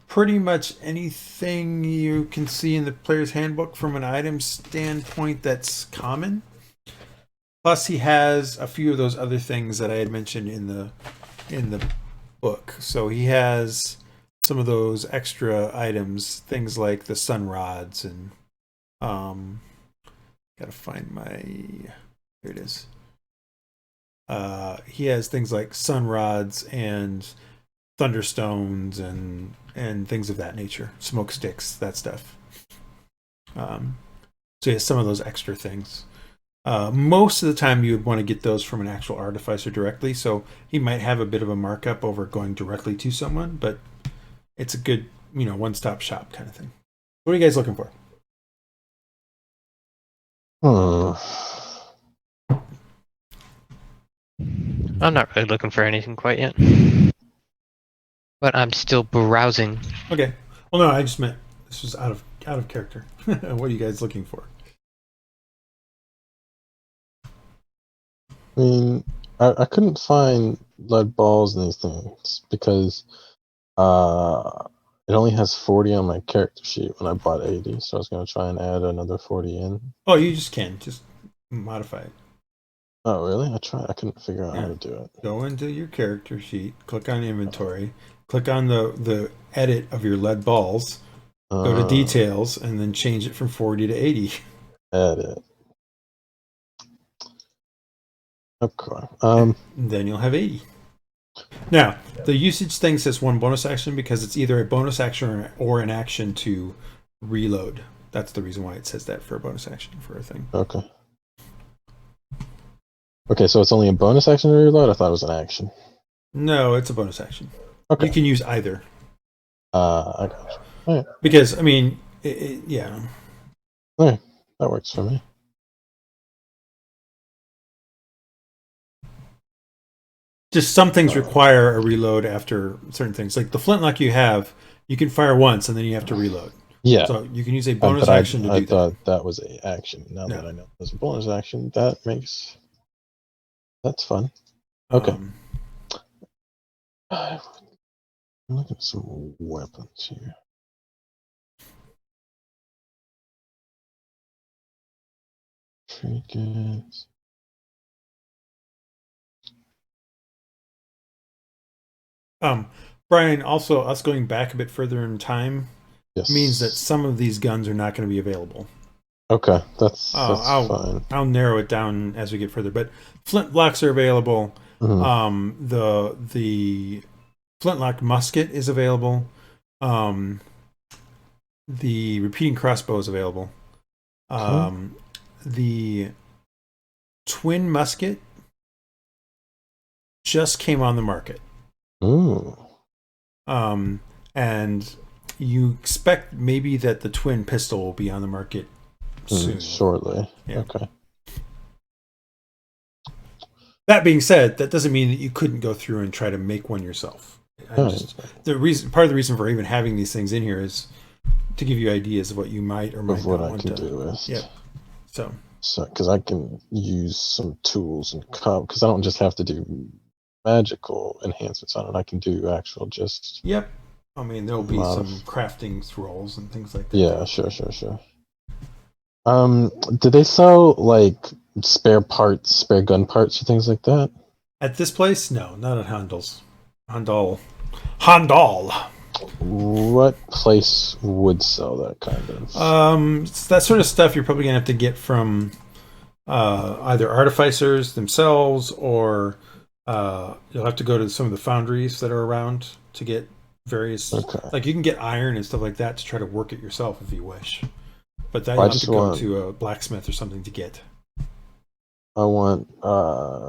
pretty much anything you can see in the player's handbook from an item standpoint that's common. Plus, he has a few of those other things that I had mentioned in the book. So he has some of those extra items, things like the sun rods and gotta find here it is. He has things like sun rods and thunderstones and things of that nature, smoke sticks, that stuff. So he has some of those extra things. Most of the time you would want to get those from an actual artificer directly, so he might have a bit of a markup over going directly to someone, but it's a good, one-stop shop kind of thing. What are you guys looking for? I'm not really looking for anything quite yet. But I'm still browsing. Okay. Well, no, I just meant this was out of character. What are you guys looking for? I mean, I couldn't find lead balls in these things because it only has 40 on my character sheet when I bought 80, so I was going to try and add another 40 in. Oh, you just can. Just modify it. Oh, really? I couldn't figure out how to do it. Go into your character sheet, click on inventory, click on the edit of your lead balls, go to details, and then change it from 40 to 80. Edit. Okay. Then you'll have 80. Now, the usage thing says one bonus action because it's either a bonus action or an action to reload. That's the reason why it says that for a bonus action for a thing. Okay. Okay, so it's only a bonus action to reload? I thought it was an action. No, it's a bonus action. Okay. You can use either. I got you. All right. Because, I mean, yeah. All right. that works for me. Just some things require a reload after certain things. Like the flintlock you have, you can fire once and then you have to reload. Yeah. So you can use a bonus But action to do I that. thought that was a action. Now No. that I know there's a bonus action, that's fun. Okay. I'm looking at some weapons here. Trinkets. Brian, also us going back a bit further in time Yes. means that some of these guns are not going to be available. Okay, that's fine. I'll narrow it down as we get further, but flintlocks are available. Mhm. The flintlock musket is available. The repeating crossbow is available. The twin musket just came on the market. Ooh. And you expect maybe that the twin pistol will be on the market soon. Shortly. Yeah. Okay. That being said, that doesn't mean that you couldn't go through and try to make one yourself. Part of the reason for even having these things in here is to give you ideas of what you might or might not want to do with. Yeah. So because I can use some tools and because I don't just have to do magical enhancements on it. I can do actual just. Yep. I mean, there'll be some crafting rolls and things like that. Yeah, sure. Do they sell like spare gun parts or things like that? At this place? No, not at Handal. What place would sell that kind of? That sort of stuff you're probably gonna have to get from either artificers themselves, or you'll have to go to some of the foundries that are around to get various. Okay. Like you can get iron and stuff like that to try to work it yourself if you wish, but that you'll have to go to a blacksmith or something to get. I want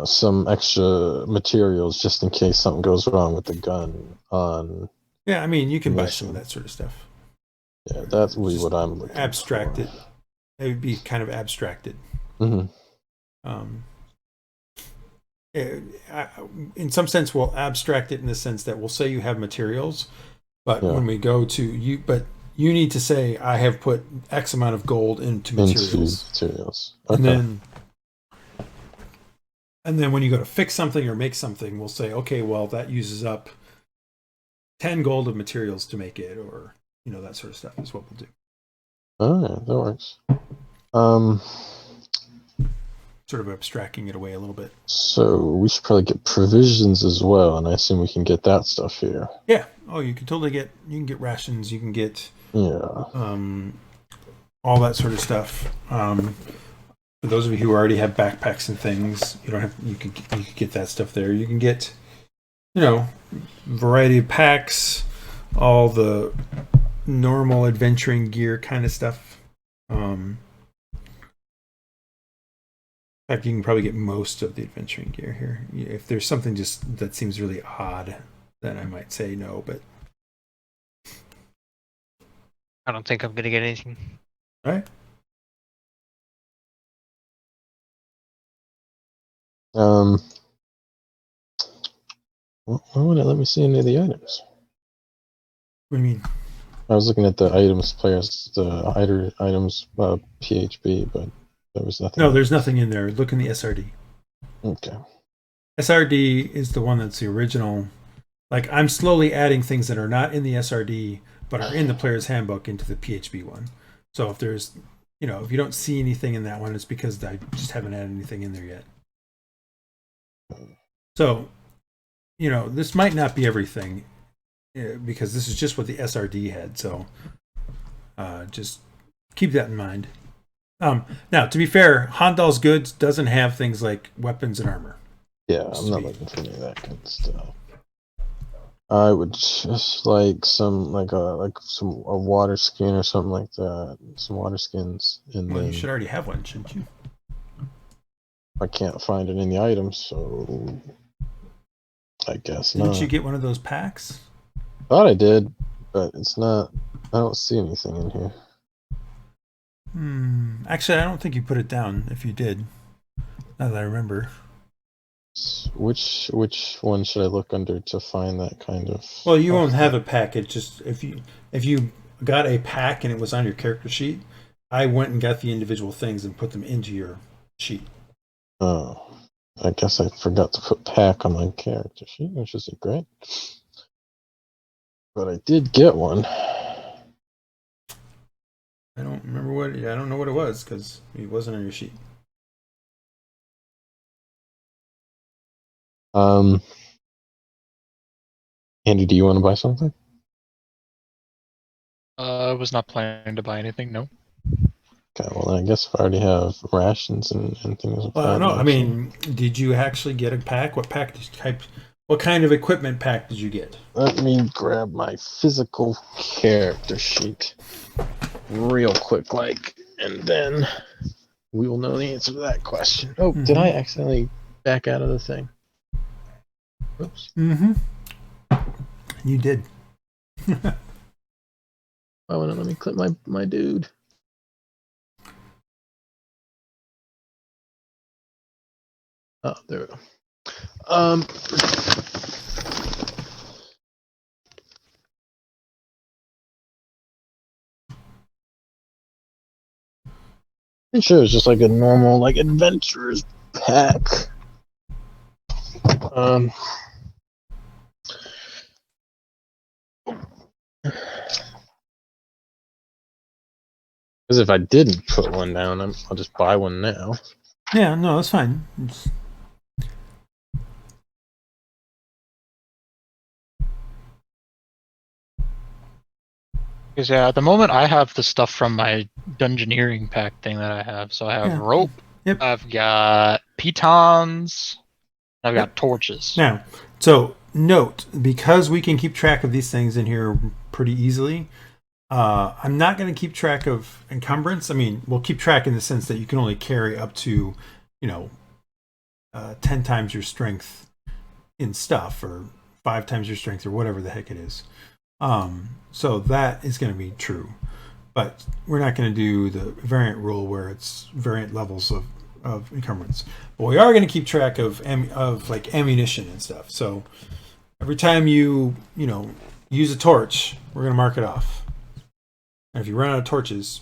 some extra materials just in case something goes wrong with the gun on. Yeah, I mean, you can buy some of that sort of stuff. Yeah, that's really what I'm looking abstracted. for. It would be kind of abstracted. Mm-hmm. In some sense, we'll abstract it in the sense that we'll say you have materials, but when we go to you, you need to say I have put X amount of gold into materials. Okay. And then when you go to fix something or make something, we'll say, okay, well, that uses up 10 gold of materials to make it, or that sort of stuff is what we'll do. Oh, yeah, that works. Sort of abstracting it away a little bit. So we should probably get provisions as well, and I assume we can get that stuff here. Yeah. Oh, you can totally get rations. You can get all that sort of stuff. For those of you who already have backpacks and things, you can get that stuff there. You can get variety of packs, all the normal adventuring gear kind of stuff. In fact, you can probably get most of the adventuring gear here. If there's something just that seems really odd, then I might say no, but I don't think I'm gonna get anything. All right. Why wouldn't it let me see any of the items? What do you mean? I was looking at the items items PHB, but there was nothing. No, there's nothing in there. Look in the SRD. Okay. SRD is the one that's the original. Like, I'm slowly adding things that are not in the SRD but are in the player's handbook into the PHB one. So if there's, if you don't see anything in that one, it's because I just haven't added anything in there yet. So, this might not be everything because this is just what the SRD had. So just keep that in mind. Now, to be fair, Handal's Goods doesn't have things like weapons and armor. Yeah, I'm not looking for any of that good stuff. I would just like a water skin or something like that. Some water skins, and Well, then you should already have one, shouldn't you? I can't find it in the items, so I guess not. Didn't you get one of those packs? Thought I did, but it's not. I don't see anything in here. Actually, I don't think you put it down. If you did, now that I remember. Which one should I look under to find that kind of? Well, you won't have a pack. It just if you got a pack and it was on your character sheet, I went and got the individual things and put them into your sheet. Oh, I guess I forgot to put pack on my character sheet, which isn't great. But I did get one. I don't remember what. I don't know what it was because it wasn't on your sheet. Andy, do you want to buy something? I was not planning to buy anything. No. Okay, well then I guess if I already have rations and things like Well, that. no. I mean, did you actually get a pack? What pack type? What kind of equipment pack did you get? Let me grab my physical character sheet real quick, and then we will know the answer to that question. Oh, did I accidentally back out of the thing? Oops. You did. Oh, no, let me clip my dude. Oh, there we go. Pretty sure it's just like a normal adventurer's pack. Because if I didn't put one down, I'll just buy one now. Yeah, no, that's fine. Because yeah, at the moment I have the stuff from my dungeoneering pack thing that I have. So I have rope. Yep. I've got pitons. I've got torches. Now, so note, because we can keep track of these things in here pretty easily, I'm not going to keep track of encumbrance. I mean, we'll keep track in the sense that you can only carry up to, 10 times your strength in stuff, or 5 times your strength, or whatever the heck it is. So that is going to be true. But we're not going to do the variant rule where it's variant levels of encumbrance. But we are going to keep track of ammunition and stuff. So every time you use a torch, we're going to mark it off. And if you run out of torches,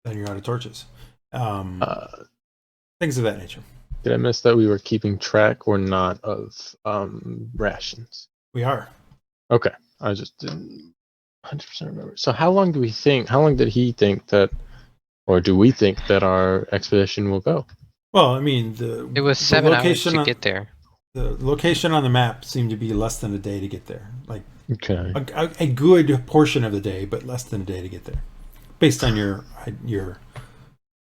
then you're out of torches. Things of that nature. Did I miss that we were keeping track or not of rations? We are. Okay, I just didn't 100% remember. So how long did he think that, or do we think that our expedition will go? Well, I mean, It was 7 hours to get there. The location on the map seemed to be less than a day to get there. Okay. A good portion of the day, but less than a day to get there, based on your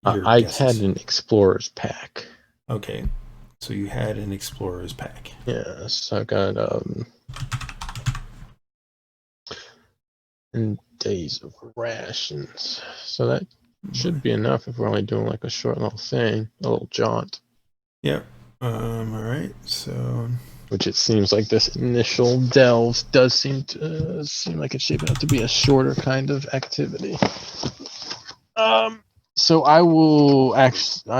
I guesses. had an explorer's pack. Okay, so you had an explorer's pack. Yes, I got and days of rations. So that should be enough if we're only doing a short little thing, a little jaunt. Yep. All right. So. Which it seems like this initial delve does seem like it's shaping up to be a shorter kind of activity. So I will I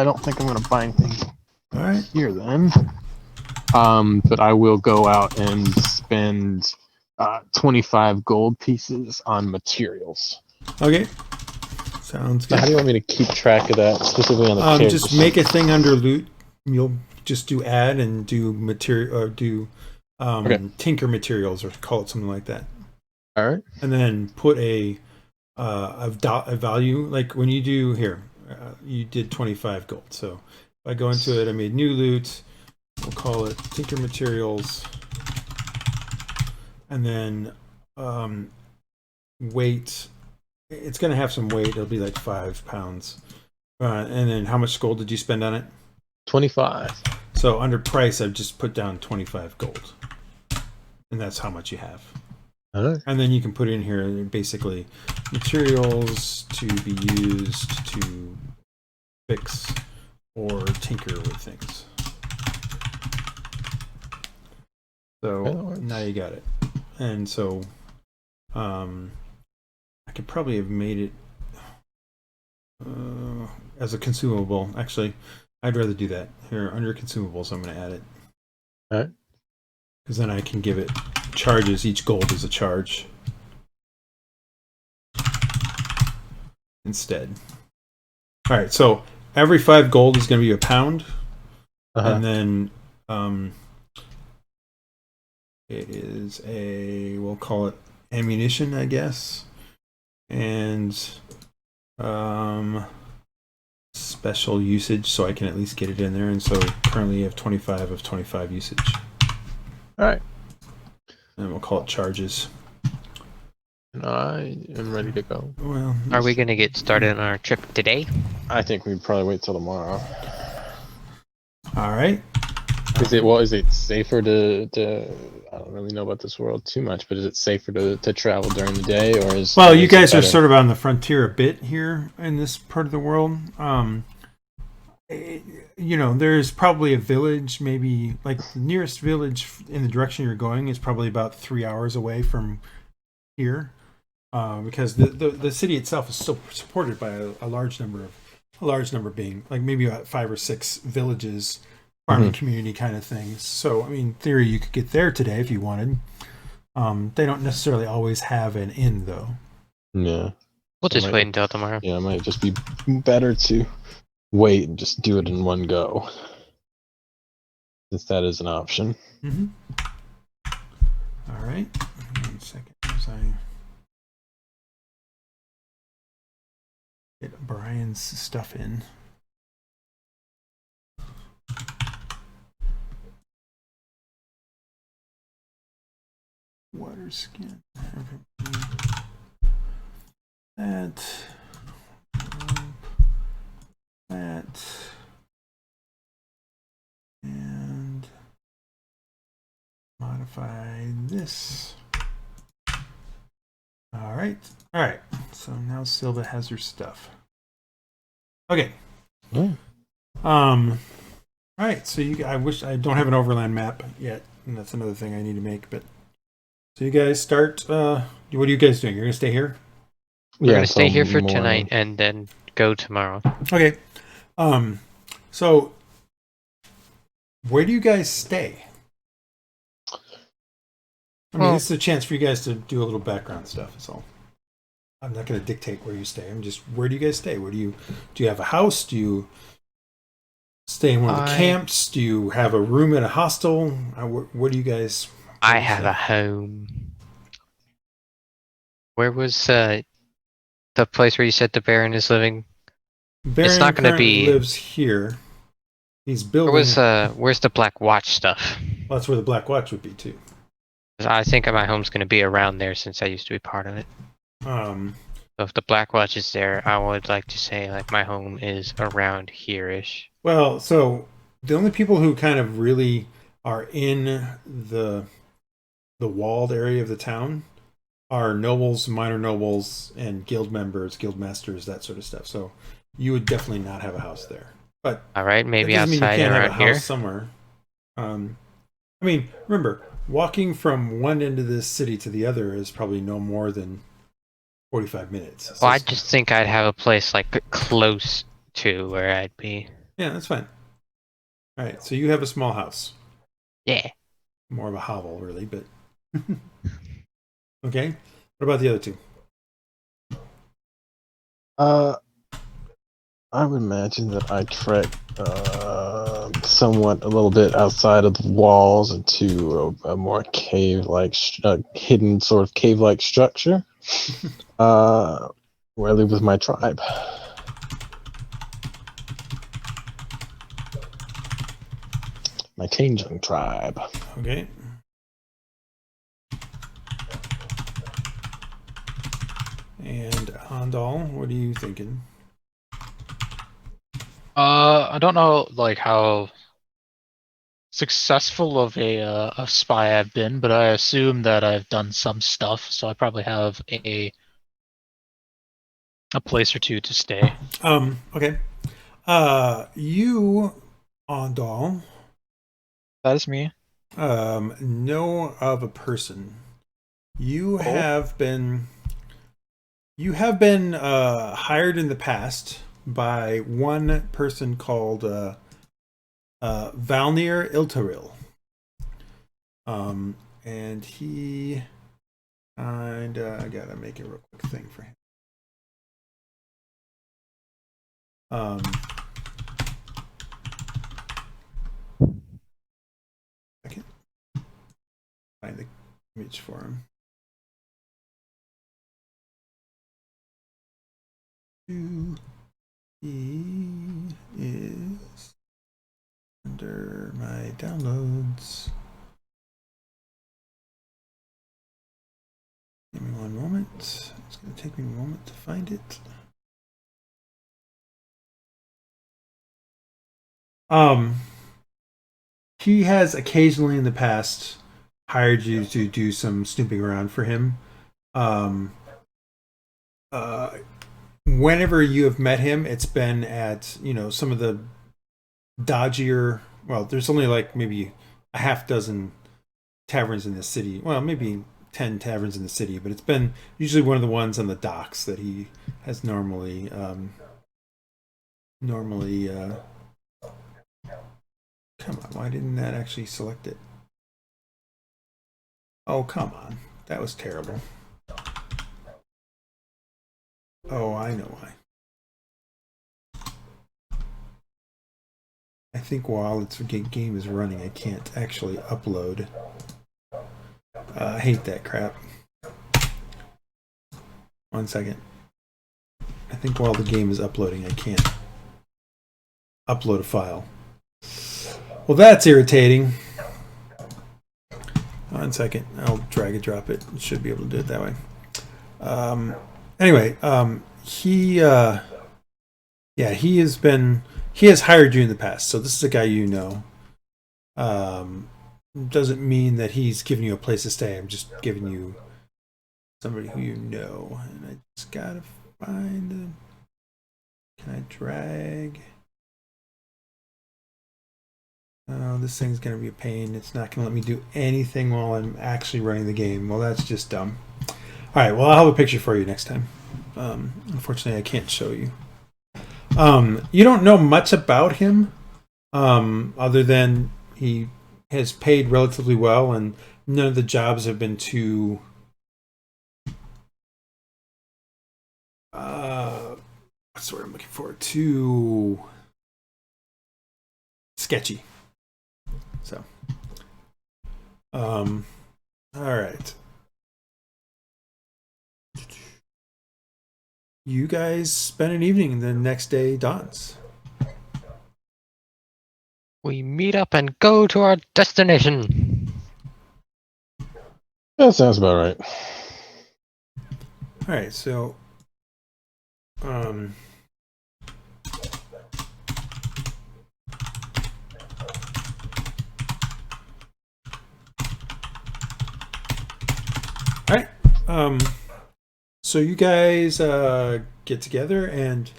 don't think I'm going to buy anything here then. But I will go out and spend 25 gold pieces on materials. Okay. Sounds good. How do you want me to keep track of that specifically on the character? Just make a thing under loot. You'll just do add and do material, or do tinker materials, or call it something like that. All right. And then put a value, like when you do here, you did 25 gold. So if I go into it, I made new loot. We'll call it tinker materials, and then weight. It's going to have some weight. It'll be like 5 pounds. And then how much gold did you spend on it? 25. So under price, I've just put down 25 gold. And that's how much you have. All right. And then you can put in here basically materials to be used to fix or tinker with things. So now you got it. And so I could probably have made it. as a consumable. Actually, I'd rather do that. Here, under consumables, I'm going to add it. Alright. Because then I can give it charges. Each gold is a charge. Instead. Alright, so every 5 gold is going to be a pound. And then it is we'll call it ammunition, I guess. And special usage, so I can at least get it in there. And so currently you have 25 of 25 usage. Alright. And we'll call it charges. And I am ready to go. Well, Are we gonna get started on our trip today? I think we'd probably wait till tomorrow. all right. Is it safer to I don't really know about this world too much, but is it safer to travel during the day, or is Well, you is it guys are better? sort of on the frontier a bit here in this part of the world. You know, there's probably a village, maybe like the nearest village in the direction you're going is probably about 3 hours away from here, because the city itself is still supported by a large number being like maybe about 5 or 6 villages, farming community kind of things. So I mean, in theory, you could get there today if you wanted. They don't necessarily always have an inn, though. Yeah. We'll just might- wait until tomorrow. Yeah, it might just be better to wait and just do it in one go, since that is an option. Mm-hmm. All right. 1 second as I get Brian's stuff in. Water skin. That. And modify this. All right. So now Silva has her stuff. Okay. Mm. All right. So I wish I don't have an overland map yet, and that's another thing I need to make. But so you guys start. What are you guys doing? You're gonna stay here? We're gonna stay until here for morning. tonight and then go tomorrow. Okay. So where do you guys stay? I mean, Well- this is a chance for you guys to do a little background stuff. That's all. I'm not going to dictate where you stay. I'm just, where do you guys stay? Do you have a house? Do you stay in one of the camps? Do you have a room at a hostel? Where do you guys? I have a home. Where was the place where you said the Baron is living? Baron not gonna currently be- lives here. He's building. Where's the Black Watch stuff? Well, that's where the Black Watch would be too. 'Cause I think my home's gonna be around there since I used to be part of it. So if the Black Watch is there, I would like to say like my home is around here-ish. Well, so the only people who kind of really are in the walled area of the town are nobles, minor nobles, and guild members, guild masters, that sort of stuff. So you would definitely not have a house there. But All right, maybe that doesn't mean you outside can't have around a here. house somewhere. I mean, remember, walking from one end of this city to the other is probably no more than 45 minutes. So Well, I just think I'd have a place like close to where I'd be. yeah, that's fine. All right, so you have a small house. Yeah. More of a hovel, really, but okay. What about the other two? I would imagine that I trek somewhat a little bit outside of the walls into a more cave-like, hidden sort of cave-like structure, where I live with my tribe. My Changeling tribe. Okay. And Andal, what are you thinking? I don't know like how successful of a spy I've been, but I assume that I've done some stuff, so I probably have a place or two to stay. Okay. You, Andal, That is me. know of a person. You have been hired in the past by one person called Valnir Iltaril. And he I gotta make a real quick thing for him. I can find the image for him. He is under my downloads. Give me one moment. It's going to take me a moment to find it. He has occasionally in the past hired you to do some snooping around for him. Whenever you have met him, it's been at, some of the dodgier, well, there's only like maybe a half dozen taverns in the city. Well, maybe 10 taverns in the city, but it's been usually one of the ones on the docks that he has normally come on, why didn't that actually select it? Oh, come on. That was terrible. Oh, I know why. I think while its game is running, I can't actually upload. I hate that crap. 1 second. I think while the game is uploading, I can't upload a file. Well, that's irritating. 1 second. I'll drag and drop it. Should be able to do it that way. Anyway, he has hired you in the past, so this is a guy you know. Doesn't mean that he's giving you a place to stay. I'm just giving you somebody who you know, and I just gotta find him. Can I drag? Oh, this thing's gonna be a pain. It's not gonna let me do anything while I'm actually running the game. Well, that's just dumb. All right, well, I'll have a picture for you next time. Unfortunately, I can't show you. You don't know much about him, other than he has paid relatively well, and none of the jobs have been too what's the word I'm looking for? Too sketchy. So, all right. You guys spend an evening, and the next day dawns. We meet up and go to our destination. That sounds about right. All right, so all right. So you guys get together and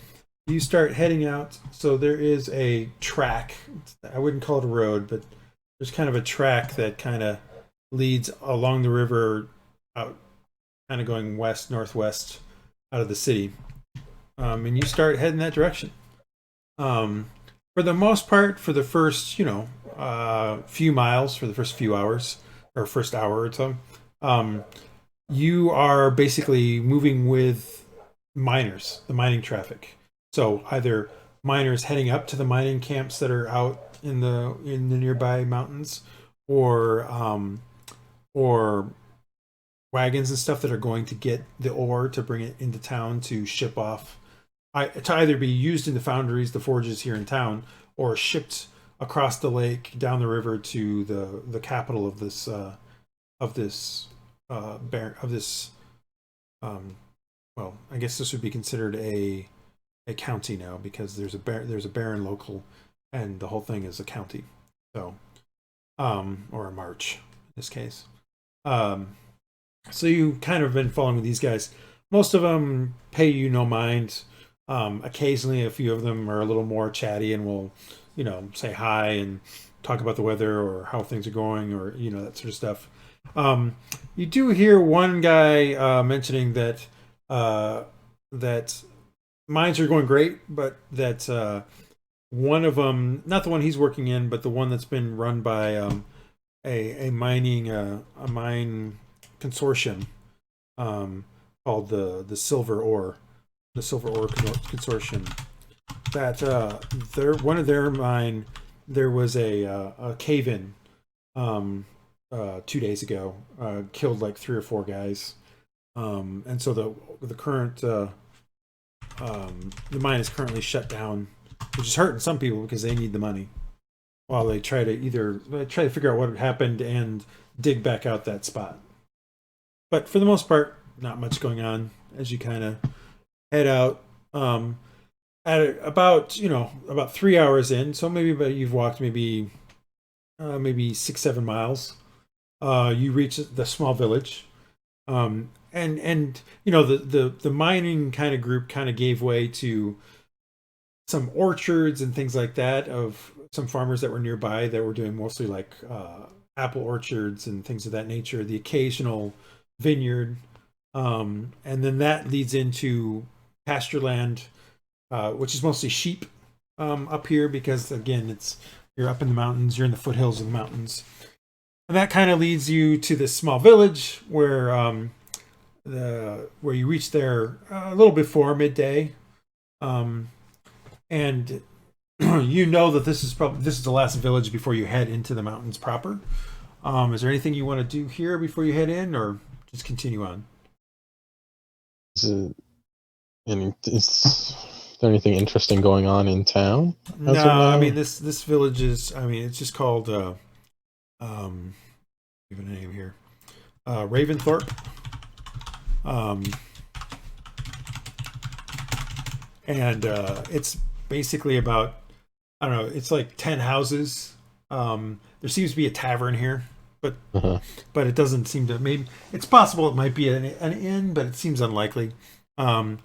you start heading out. So there is a track. I wouldn't call it a road, but there's kind of a track that kind of leads along the river out, kind of going west, northwest out of the city. And you start heading that direction. For the most part, for the first, few miles, for the first few hours, or first hour or so, you are basically moving with miners, the mining traffic. So either miners heading up to the mining camps that are out in the nearby mountains, or wagons and stuff that are going to get the ore to bring it into town to ship off, to either be used in the foundries, the forges here in town, or shipped across the lake down the river to the capital of this well, I guess this would be considered a county now, because there's a baron local, and the whole thing is a county. So, or a march in this case. So you kind of been following with these guys. Most of them pay you no mind. Occasionally, a few of them are a little more chatty and will, say hi and talk about the weather or how things are going, or that sort of stuff. You do hear one guy mentioning that mines are going great, but that one of them, not the one he's working in, but the one that's been run by a mine consortium called the Silver Ore, Consortium. That their one of their mine, there was a cave in 2 days ago, killed like 3 or 4 guys, and so the current the mine is currently shut down, which is hurting some people because they need the money while they try to figure out what happened and dig back out that spot. But for the most part, not much going on as you kind of head out. At about 3 hours in, so maybe you've walked maybe 6-7 miles. You reach the small village, and the mining kind of group kind of gave way to some orchards and things like that of some farmers that were nearby that were doing mostly like apple orchards and things of that nature. The occasional vineyard, and then that leads into pasture land, which is mostly sheep up here because again you're up in the mountains, you're in the foothills of the mountains, and that kind of leads you to this small village where you reach there a little before midday, and you know that this is the last village before you head into the mountains proper. Is there anything you want to do here before you head in, or just continue on? Is there anything interesting going on in town? No, I mean this village is. I mean it's just called. Give it a name here. Raventhorpe. And it's basically about, I don't know, it's like 10 houses. There seems to be a tavern here, but it doesn't seem to. Maybe it's possible it might be an inn, but it seems unlikely. And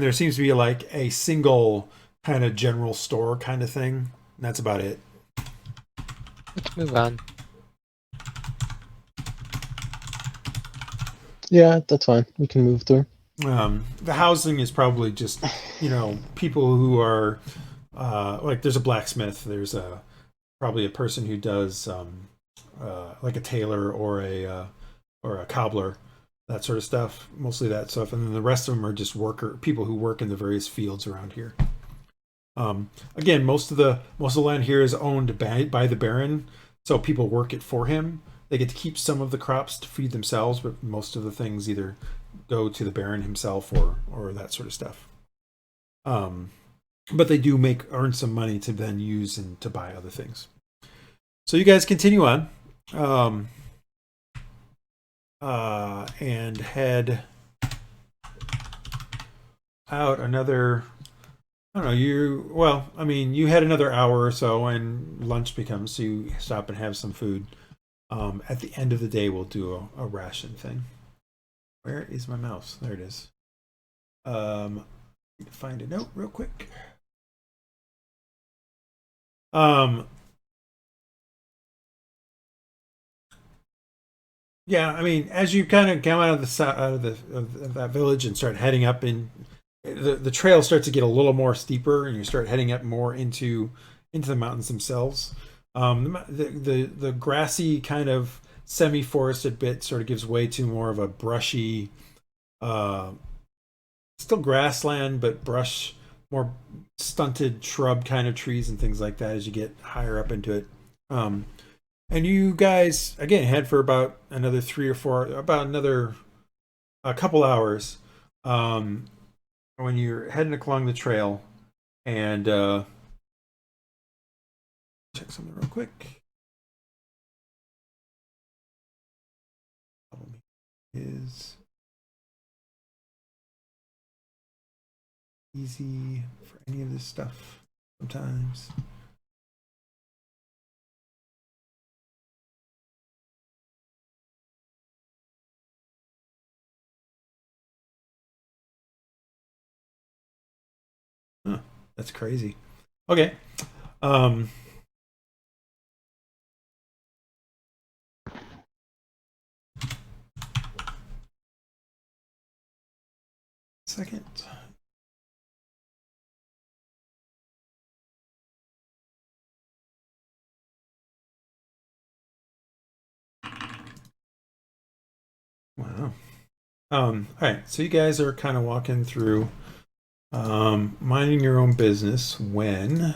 there seems to be like a single kind of general store kind of thing. And that's about it. Let's move on. Yeah, that's fine. We can move through. The housing is probably just, people who are like there's a blacksmith, there's probably a person who does like a tailor or a cobbler, that sort of stuff, mostly that stuff, and then the rest of them are just people who work in the various fields around here. Again, most of the land here is owned by the Baron, so people work it for him. They get to keep some of the crops to feed themselves, but most of the things either go to the Baron himself or that sort of stuff. But they do earn some money to then use and to buy other things. So you guys continue on, and head out another. I don't know. You had another hour or so, and lunch becomes. So you stop and have some food. At the end of the day, we'll do a ration thing. Where is my mouse? There it is. Need to find a note real quick. Yeah, I mean, as you kind of come out of that village and start heading up, in the trail starts to get a little more steeper, and you start heading up more into the mountains themselves. The grassy kind of semi-forested bit sort of gives way to more of a brushy, still grassland, but more stunted shrub kind of trees and things like that as you get higher up into it. And you guys again head for about another a couple hours, when you're heading along the trail, and check something real quick. Is easy for any of this stuff sometimes. Huh, that's crazy. Okay. Second. Wow. All right. So you guys are kind of walking through, minding your own business when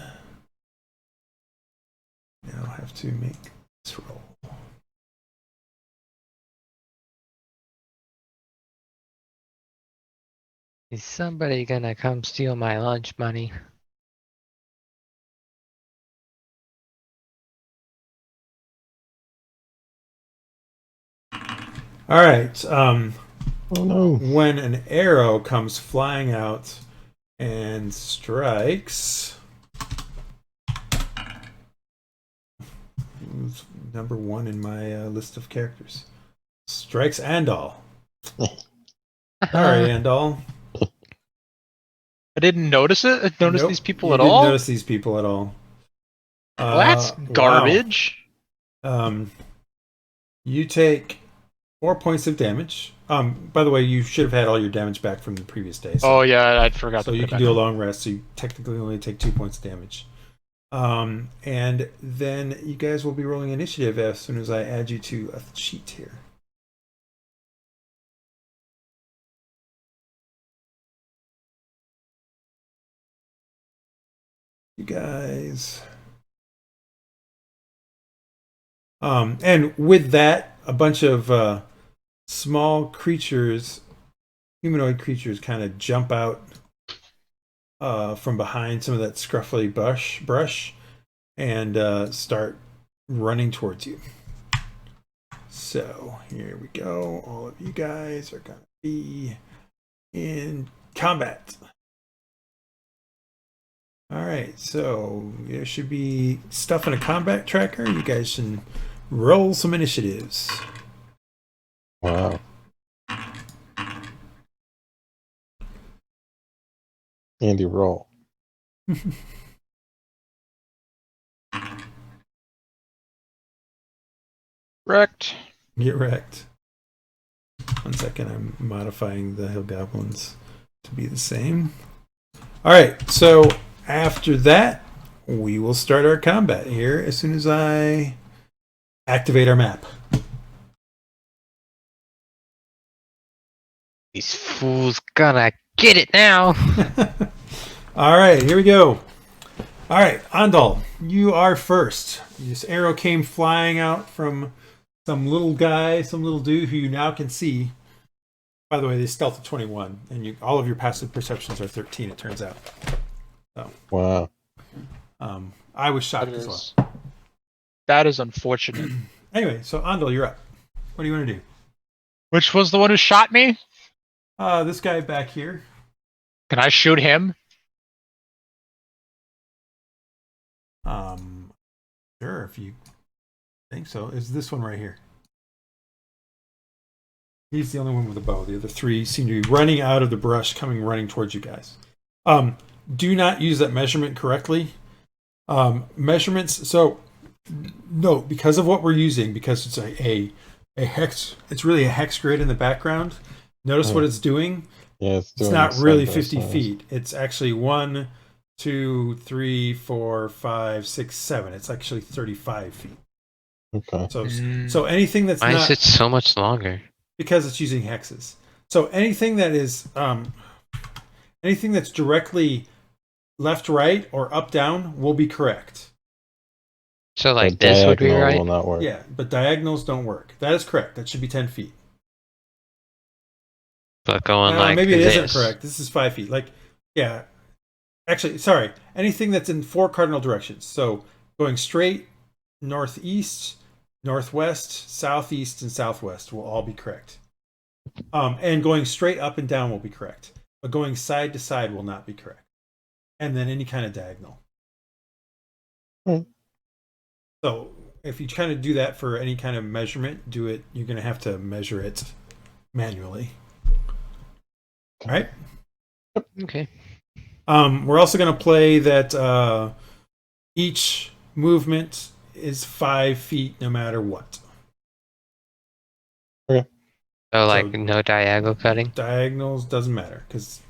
I'll have to make this roll. Is somebody gonna come steal my lunch money? All right. Oh no. When an arrow comes flying out and strikes, who's number one in my list of characters, strikes Andal. Sorry, Andal. I didn't notice it. I noticed Nope, these people you at didn't all. notice these people at all. Well, that's Wow. garbage. You take 4 points of damage. By the way, you should have had all your damage back from the previous day. Oh yeah, I forgot. So to you put can it do a back. long rest. So you technically only take 2 points of damage. And then you guys will be rolling initiative as soon as I add you to a sheet here. You guys. And with that, a bunch of small creatures, humanoid creatures, kind of jump out from behind some of that scruffy brush and start running towards you. So here we go. All of you guys are going to be in combat. All right, so there should be stuff in a combat tracker. You guys can roll some initiatives. Wow. Andy, roll. Wrecked. Get wrecked. 1 second, I'm modifying the hill goblins to be the same. All right, so after that, we will start our combat here as soon as I activate our map. These fools gonna get it now. All right, here we go. All right, Andal, you are first. This arrow came flying out from some little guy, some little dude who you now can see. By the way, they stealth at 21, and all of your passive perceptions are 13, it turns out. So, Wow. I was shocked That as well. is, that is unfortunate. Anyway, so Andal, you're up. What do you want to do? Which was the one who shot me? This guy back here. Can I shoot him? Sure, if you think so. Is this one right here? He's the only one with a bow. The other three seem to be running out of the brush, running towards you guys. Do not use that measurement correctly. Measurements. So, no, because of what we're using, because it's a hex. It's really a hex grid in the background. Notice what it's doing. Yeah, It's not really 50 feet. It's actually 1, 2, 3, 4, 5, 6, 7. It's actually 35 feet. Okay. So anything that's Why not is it so much longer? because it's using hexes. So anything that is anything that's directly left, right, or up, down will be correct. So like But this would be diagonal right. will not work. Yeah, but diagonals don't work. That is correct. That should be 10 feet. But going like Maybe it this. isn't correct. This is 5 feet. Like, yeah. Actually, sorry. Anything that's in 4 cardinal directions. So going straight, northeast, northwest, southeast, and southwest will all be correct. And going straight up and down will be correct. But going side to side will not be correct. And then any kind of diagonal. So if you kind of do that for any kind of measurement, you're going to have to measure it manually. All right? Okay. We're also going to play that each movement is 5 feet no matter what. So like So- no diagonal cutting. Diagonals doesn't matter because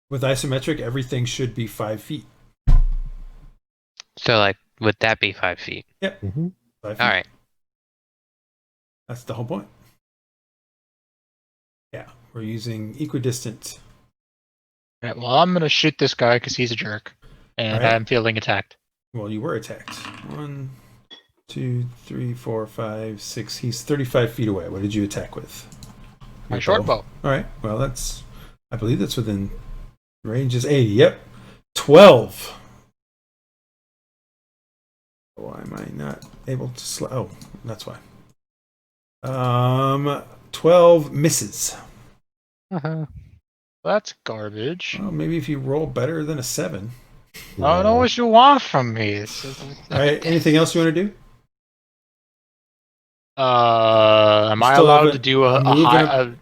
with isometric, everything should be 5 feet. So like would that be 5 feet? Yep. 5 feet. All right. That's the whole point. We're using equidistant. Right, well, I'm gonna shoot this guy because he's a jerk, and Alright. I'm feeling attacked. Well, you were attacked. 1, 2, 3, 4, 5, 6. He's 35 feet away. What did you attack with? My short bow. All right. Well, I believe that's within range is 80. Yep. 12. Why am I not able to oh, that's why. 12 misses. That's garbage. Well, maybe if you roll better than a 7. I know what you want from me. All right. Anything else you want to do? Am I allowed to do a high?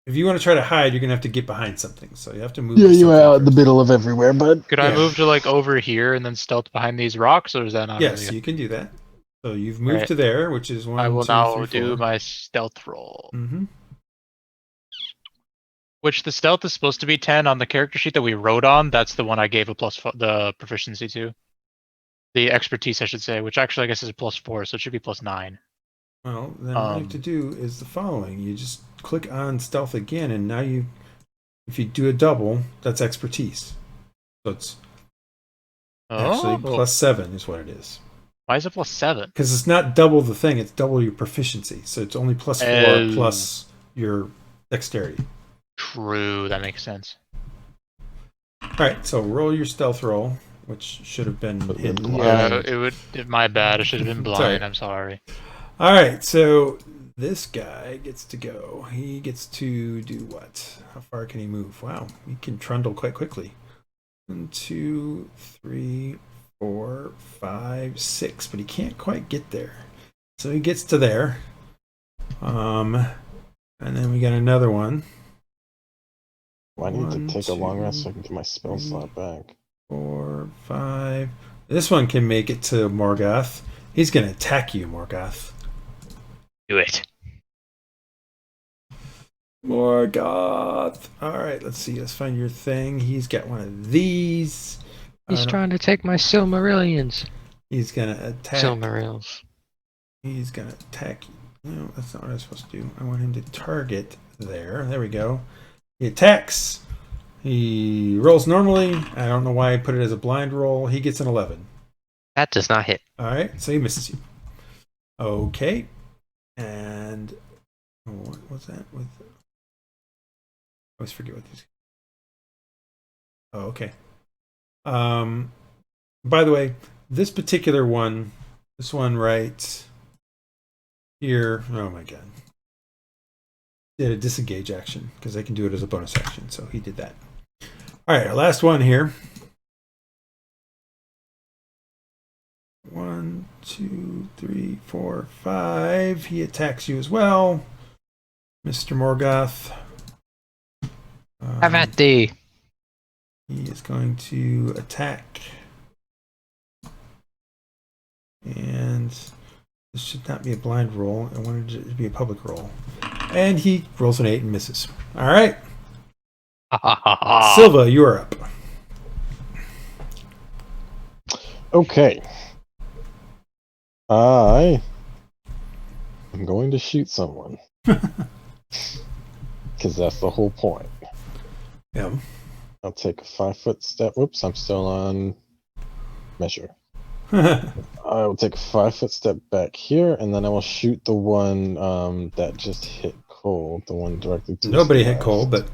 If you want to try to hide, you're gonna have to get behind something. So you have to move. Yeah, you are out in the middle of everywhere, bud. Could I move to like over here and then stealth behind these rocks, or is that not? Yes, really you can do that. So you've moved to there, which is 1. I will 2, now 3, 4. do my stealth roll. Mm-hmm. Which the stealth is supposed to be 10 on the character sheet that we wrote on. That's the one I gave the proficiency to. The expertise, I should say, which actually I guess is a +4, so it should be +9. Well, then what you have to do is the following. You just click on stealth again, and now if you do a double, that's expertise. So it's actually +7 is what it is. Why is it +7? Because it's not double the thing, it's double your proficiency. So it's only +4 plus your dexterity. True, that makes sense. Alright, so roll your stealth roll, which should have been hidden. Yeah, my bad. It should have been blind. I'm sorry. Alright, so this guy gets to go. He gets to do what? How far can he move? Wow, he can trundle quite quickly. 1, 2, 3, 4, 5, 6, but he can't quite get there. So he gets to there. And then we got another one. I need to take a long rest so I can get my spell slot back. 4, 5. This one can make it to Morgoth. He's going to attack you, Morgoth. Do it. Morgoth. All right, let's see. Let's find your thing. He's got one of these. He's trying to take my Silmarillions. He's going to attack. Silmarils. He's going to attack. No, that's not what I'm supposed to do. I want him to target there. There we go. He attacks. He rolls normally. I don't know why I put it as a blind roll. He gets an 11. That does not hit. All right, so he misses you. Okay. And what was that with? I always forget what these. Oh, okay. By the way, this particular one, this one right here. Oh my god. Did a disengage action because I can do it as a bonus action. So he did that. All right, our last one here. 1, 2, 3, 4, 5. He attacks you as well, Mr. Morgoth. Have at thee. He is going to attack. And this should not be a blind roll. I wanted it to be a public roll. And he rolls an 8 and misses. All right. Silva, you are up. Okay. I am going to shoot someone. Because that's the whole point. Yeah. I'll take a 5-foot step. Whoops, I'm still on measure. I will take a 5-foot step back here, and then I will shoot the one that just hit Cole. The one directly to Nobody hit Cole, but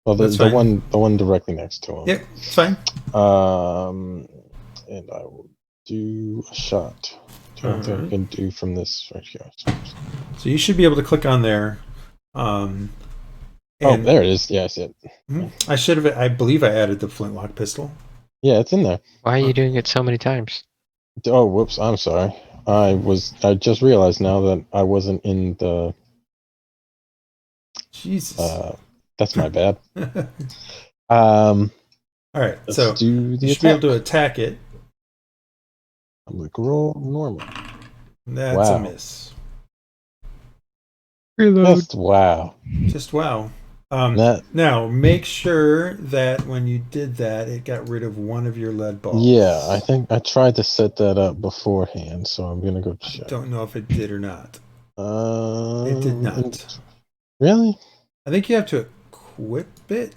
the one directly next to him. Yep, it's fine. And I will do a shot. I can do from this right here. So you should be able to click on there. There it is. Yeah, I see it. I should have. I believe I added the flintlock pistol. Yeah, it's in there. Why are you doing it so many times? Oh, whoops! I'm sorry. I just realized now that I wasn't in the. Jesus. That's my bad. All right, so do the you should be able to attack it. I'm like roll normal. That's a miss. Reload. Just wow. Just wow. Now make sure that when you did that, it got rid of one of your lead balls. Yeah, I think I tried to set that up beforehand, so I'm gonna go check. Don't know if it did or not. It did not. Really? I think you have to equip it.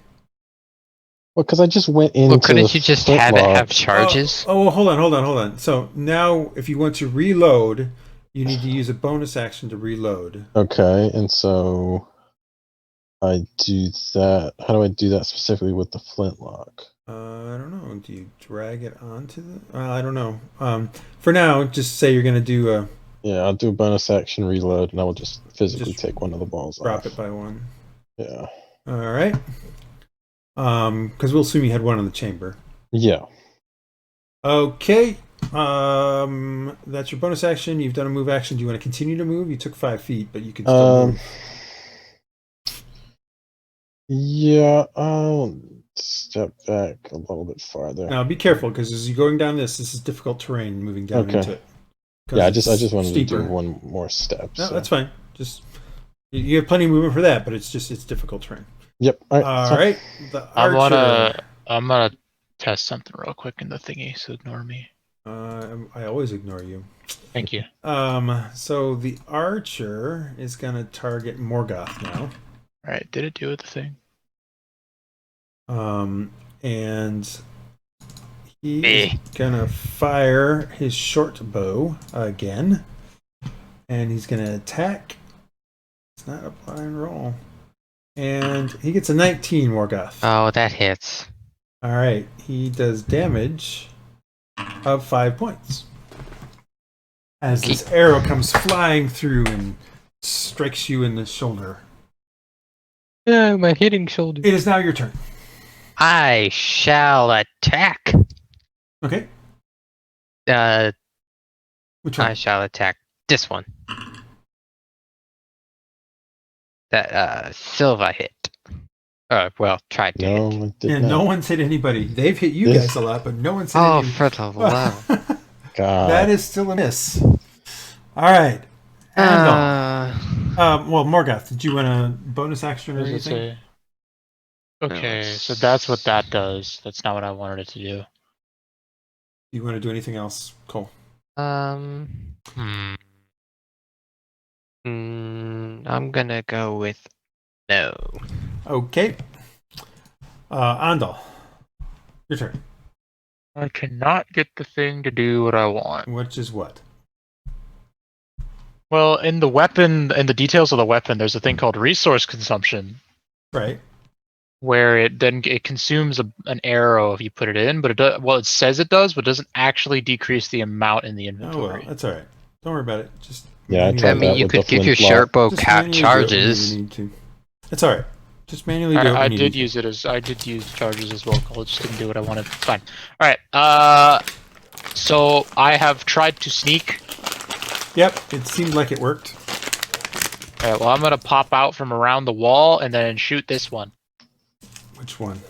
Well, because I just went into Well, couldn't the you just have it flintlock. have charges? Oh, well, hold on. So now, if you want to reload, you need to use a bonus action to reload. Okay, and so I do that. How do I do that specifically with the flintlock? I don't know. Do you drag it onto the? I don't know. For now, just say you're going to do a Yeah, I'll do a bonus action reload, and I will just physically Just take one of the balls drop off. it by one. Yeah. All right. Because we'll assume you had one in the chamber. Yeah. Okay. That's your bonus action. You've done a move action. Do you want to continue to move? You took 5 feet, but you can still move. Yeah, I'll step back a little bit farther. Now be careful because as you're going down this is difficult terrain moving down Okay. into it. 'Cause Yeah, I it's just wanted steeper. to do one more step. No, so. that's fine. Just you have plenty of movement for that, but it's difficult terrain. Yep. All right. All right. The I'm archer. gonna test something real quick in the thingy, so ignore me. I always ignore you. Thank you. So the archer is gonna target Morgoth now. Alright, did it do the thing? And he's gonna fire his short bow again, and he's gonna attack. It's not a blind roll, and he gets a 19. Morgoth. Oh, that hits. All right, he does damage of 5 points as this arrow comes flying through and strikes you in the shoulder. Yeah, my hitting shoulder. It is now your turn. I shall attack. Okay. Which one? I shall attack this one. That Silva hit. Well, tried to No, hit. it did And not. no one's hit anybody. They've hit you This- guys a lot, but no one's hit Oh, anybody. for the love. God. That is still a miss. All right. Andal. Well, Morgoth, did you want a bonus action or What does it anything? say? Okay, so that's what that does. That's not what I wanted it to do. You want to do anything else, Cole? I'm gonna go with no. Okay. Andal, your turn. I cannot get the thing to do what I want. Which is what? Well, in the weapon, in the details of the weapon, there's a thing called resource consumption, Right. where it consumes an arrow if you put it in, but it does, well, it says it does, but it doesn't actually decrease the amount in the Oh, well, inventory. that's all right. Don't worry about it. Just Yeah, I manually tried I do mean, it. you with the could give your flintlock. short bow Just manually do it when charges. you need to. It's all right. Just manually do it. I when you did need use it as I did use charges as well. Cole just didn't do what I wanted. It's fine. All right. So I have tried to sneak. to. Yep. It seemed like it worked. All right. Well, I'm gonna pop out from around the wall and then shoot this one. Which one?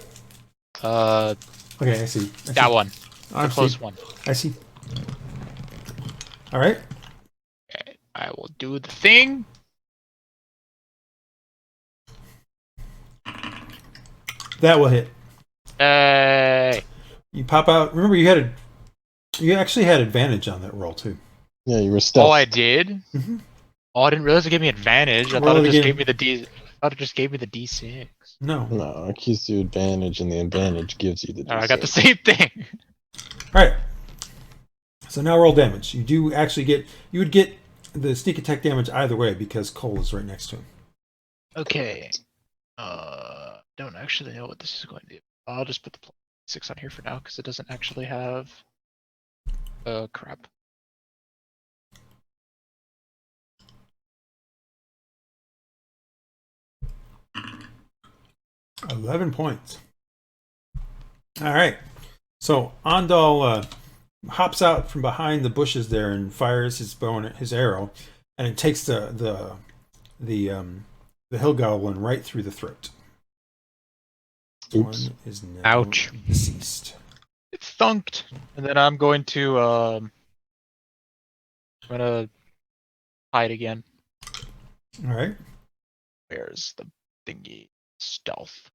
Okay, Okay, I see. that one, I the close see. one. I see. All right. Okay, I will do the thing. That will hit. Hey. You pop out. Remember, you actually had advantage on that roll too. Yeah, you were stealth. Oh, I did. Mhm. Oh, I didn't realize it gave me advantage. I Roll thought it it just again. gave me the D. I thought it just gave me the D6. No. No, it gives you advantage, and the advantage gives you the. Oh, I got the D6. same thing. All right. So now roll damage. You do actually get. You would get the sneak attack damage either way because Cole is right next to him. Okay. Don't actually know what this is going to do. I'll just put the +6 on here for now because it doesn't actually have. Crap. $11 points. All right. So Andal hops out from behind the bushes there and fires his bow and his arrow, and it takes the hill goblin right through the throat. Oops. One is now Ouch. deceased. It thunked. And then I'm going to I'm gonna hide again. All right. Where's the thingy? Stealth.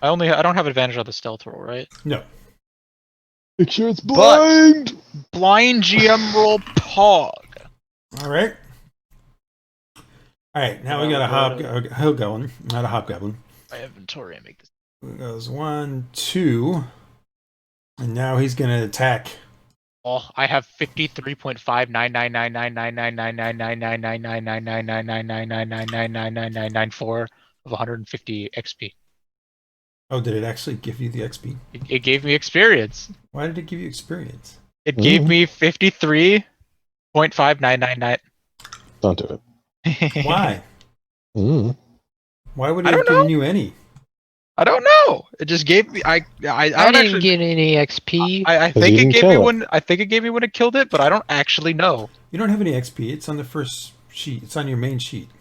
I don't have advantage on the stealth roll, right? No. Make sure it's blind. Blind GM roll Pog. All right. All right, now we got a hobgoblin, not a hobgoblin. My inventory, I make this. It goes 1, 2, and now he's gonna attack. Oh, I have 53.59999999999999999999999999999 of 150 XP. Oh, did it actually give you the XP? It gave me experience. Why did it give you experience? It gave me 53.5999. Don't do it. Why? Why would it have given you any? I don't know. It just gave me. I didn't actually get any XP. I think it gave me when I think it gave me when it killed it, but I don't actually know. You don't have any XP. It's on the first sheet. It's on your main sheet.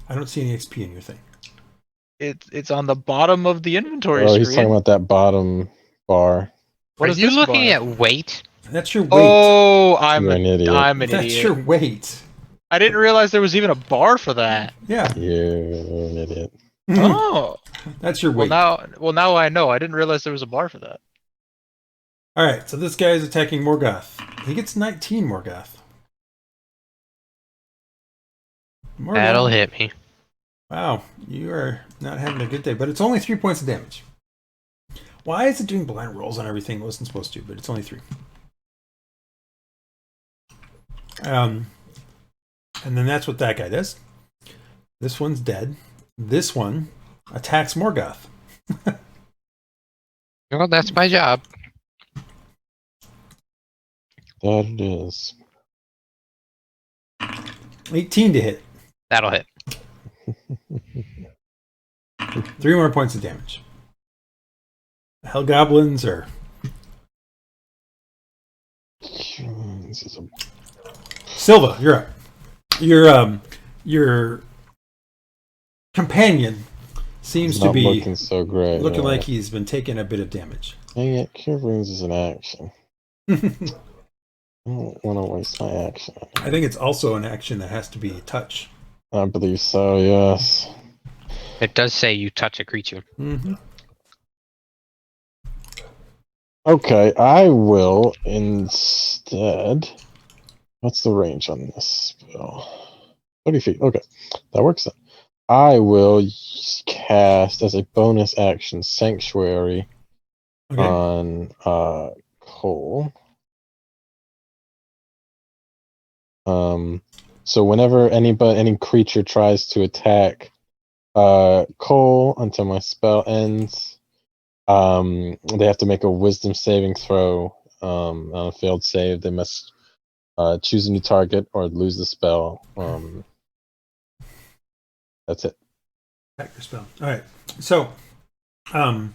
I don't see any XP in your thing. It's on the bottom of the inventory Oh, screen. he's talking about that bottom bar. What Are is you this looking bar? at weight? That's your weight. Oh, I'm You're an idiot. I'm an That's idiot. your weight. I didn't realize there was even a bar for that. Yeah. You're an idiot. Oh, That's your weight. well now I know. I didn't realize there was a bar for that. All right, so this guy is attacking Morgoth. He gets 19 Morgoth. That'll hit me. Wow, you are not having a good day, but it's only 3 points of damage. Why is it doing blind rolls on everything it wasn't supposed to, but it's only 3. And then that's what that guy does. This one's dead. This one attacks Morgoth. Well, that's my job. That it is. 18 to hit. That'll hit. 3 more points of damage. The Hellgoblins are... This is a... Silva, you're up. Your companion seems to not be looking so great. looking like he's been taking a bit of damage. Dang it, Cure Wounds is an action. I don't want to waste my action. I think it's also an action that has to be a touch. I believe so, yes. It does say you touch a creature. Mm-hmm. Okay, I will instead... What's the range on this spell? 30 feet. Okay, that works then. I will cast as a bonus action Sanctuary on Cole. So whenever any creature tries to attack Cole until my spell ends, they have to make a Wisdom saving throw. On a failed save, they must choose a new target or lose the spell. That's it. Attack your spell. All right. So, all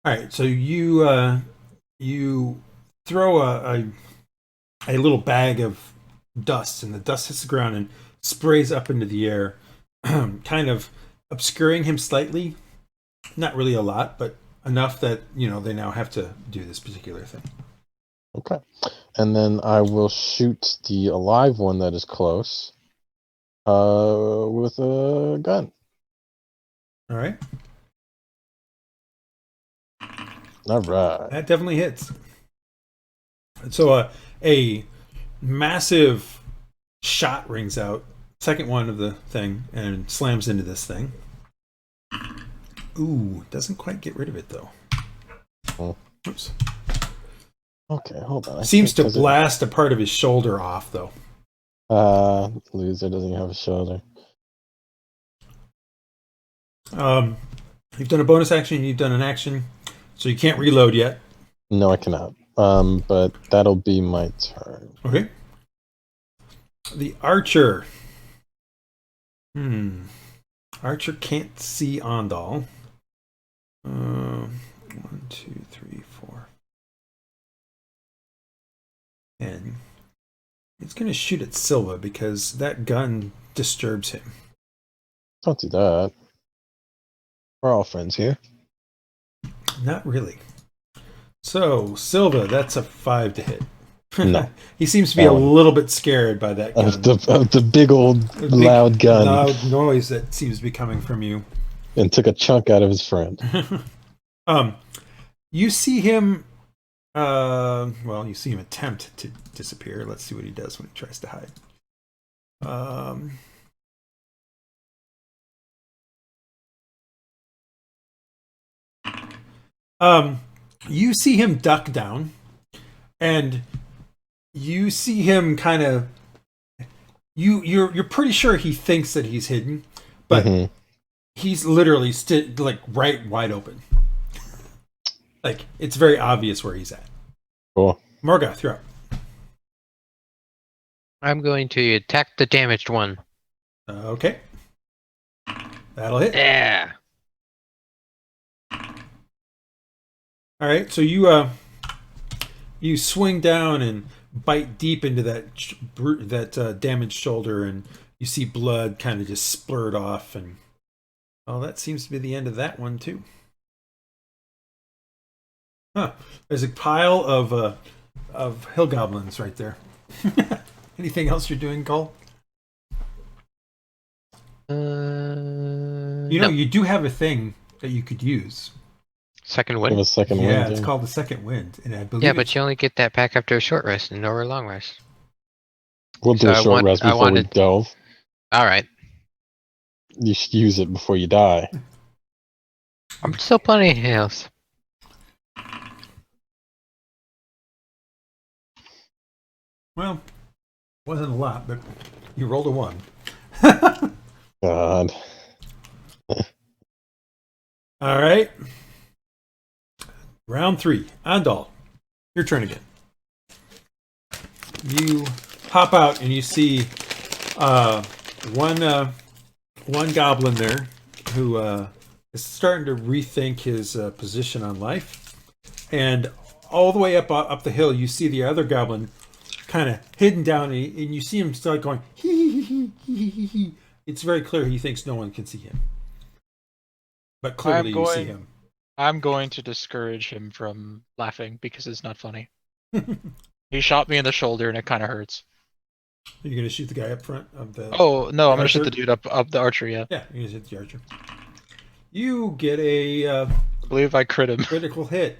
right. So you throw a little bag of dust, and the dust hits the ground and sprays up into the air, kind of obscuring him slightly. Not really a lot, but enough that they now have to do this particular thing. Okay. And then I will shoot the alive one that is close with a gun. All right. All right. That definitely hits. So a massive shot rings out, second one of the thing, and slams into this thing. Ooh, doesn't quite get rid of it though. Oh. Oops. Okay, hold on. Seems to blast a part of his shoulder off though. Loser doesn't even have a shoulder. You've done a bonus action, you've done an action, so you can't reload yet. No, I cannot. But that'll be my turn. Okay. The archer. Archer can't see Andal. 1, 2, 3, 4. And he's going to shoot at Silva because that gun disturbs him. Don't do that. We're all friends here. Not really. So, Silva, that's a 5 to hit. No. He seems to be a little bit scared by that gun. Of the big old loud gun. Loud noise that seems to be coming from you. And took a chunk out of his friend. You see him you see him attempt to disappear. Let's see what he does when he tries to hide. You see him duck down, and you see him kind of. You're pretty sure he thinks that he's hidden, but he's literally like right wide open. Like it's very obvious where he's at. Cool. Morgoth, you're up. I'm going to attack the damaged one. Okay. That'll hit. Yeah. All right, so you swing down and bite deep into that damaged shoulder, and you see blood kind of just splurt off, and that seems to be the end of that one too. Huh? There's a pile of hill goblins right there. Anything else you're doing, Cole? No. You do have a thing that you could use. Second Give wind. a second wind. Yeah, it's called the second wind, and I believe. Yeah, but you only get that back after a short rest and over a long rest. We'll do So a short rest before we delve. All right. You should use it before you die. I'm still plenty of heals. Well, wasn't a lot, but you rolled a 1. God. All right. Round 3. Andal, your turn again. You hop out and you see one goblin there who is starting to rethink his position on life. And all the way up the hill, you see the other goblin kind of hidden down, and you see him start going, hee. It's very clear he thinks no one can see him. But clearly you see him. I'm going to discourage him from laughing because it's not funny. He shot me in the shoulder and it kind of hurts. Are you going to shoot the guy up front of the... Oh, no, I'm going to archer? shoot the dude up the archery, yeah. Yeah, you're going to hit the archer. You get a I believe I crit him. critical hit,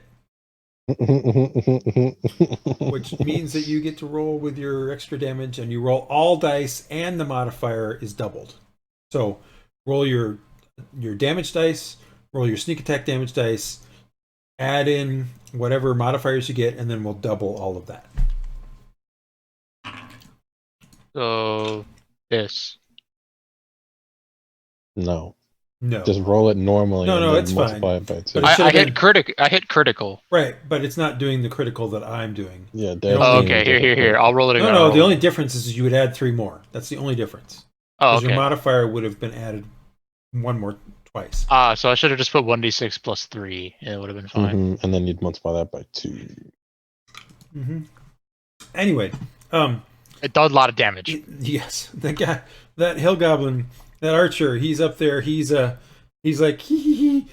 which means that you get to roll with your extra damage, and you roll all dice, and the modifier is doubled. So roll your damage dice, roll your sneak attack damage dice, add in whatever modifiers you get, and then we'll double all of that. So, this. No. No. Just roll it normally. No, and no, then it's multiply fine. it by 2. But I hit critical. Right, but it's not doing the critical that I'm doing. Yeah, Oh, okay, here. I'll roll it again. No, the only difference is you would add 3 more. That's the only difference. Oh, Because okay. your modifier would have been added 1 more twice. So I should have just put 1d6 plus 3, and it would have been fine. And then you'd multiply that by 2. Mm-hmm. Anyway, It does a lot of damage. yes, that guy, that hill goblin, that archer, he's up there. He's like hee,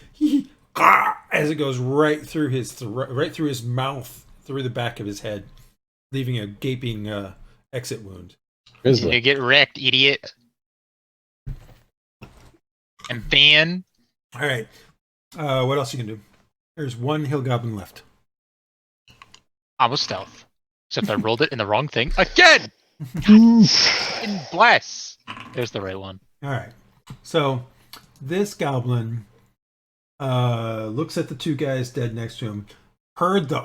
as it goes right through his mouth, through the back of his head, leaving a gaping exit wound. You get wrecked, idiot. And then All right, what else you can do? There's 1 hill goblin left. I'm a stealth. Except I rolled it in the wrong thing again. In bless. There's the right one. All right, so this goblin looks at the 2 guys dead next to him, heard the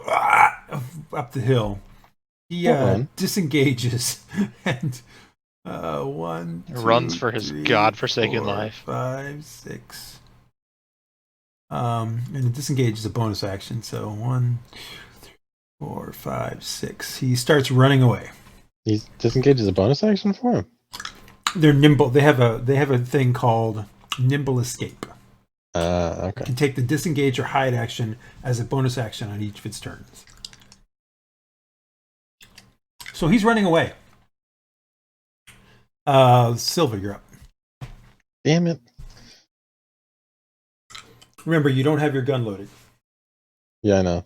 up the hill. He disengages and 1, 2, Runs for his 3, godforsaken 4, life. 5, 6. And disengage is a bonus action. So 1, 2, 3, 4, 5, 6. He starts running away. He disengages a bonus action for him. They're nimble. They have a thing called nimble escape. Okay. You can take the disengage or hide action as a bonus action on each of its turns. So he's running away. Silva, you're up. Damn it. Remember, you don't have your gun loaded. Yeah, I know.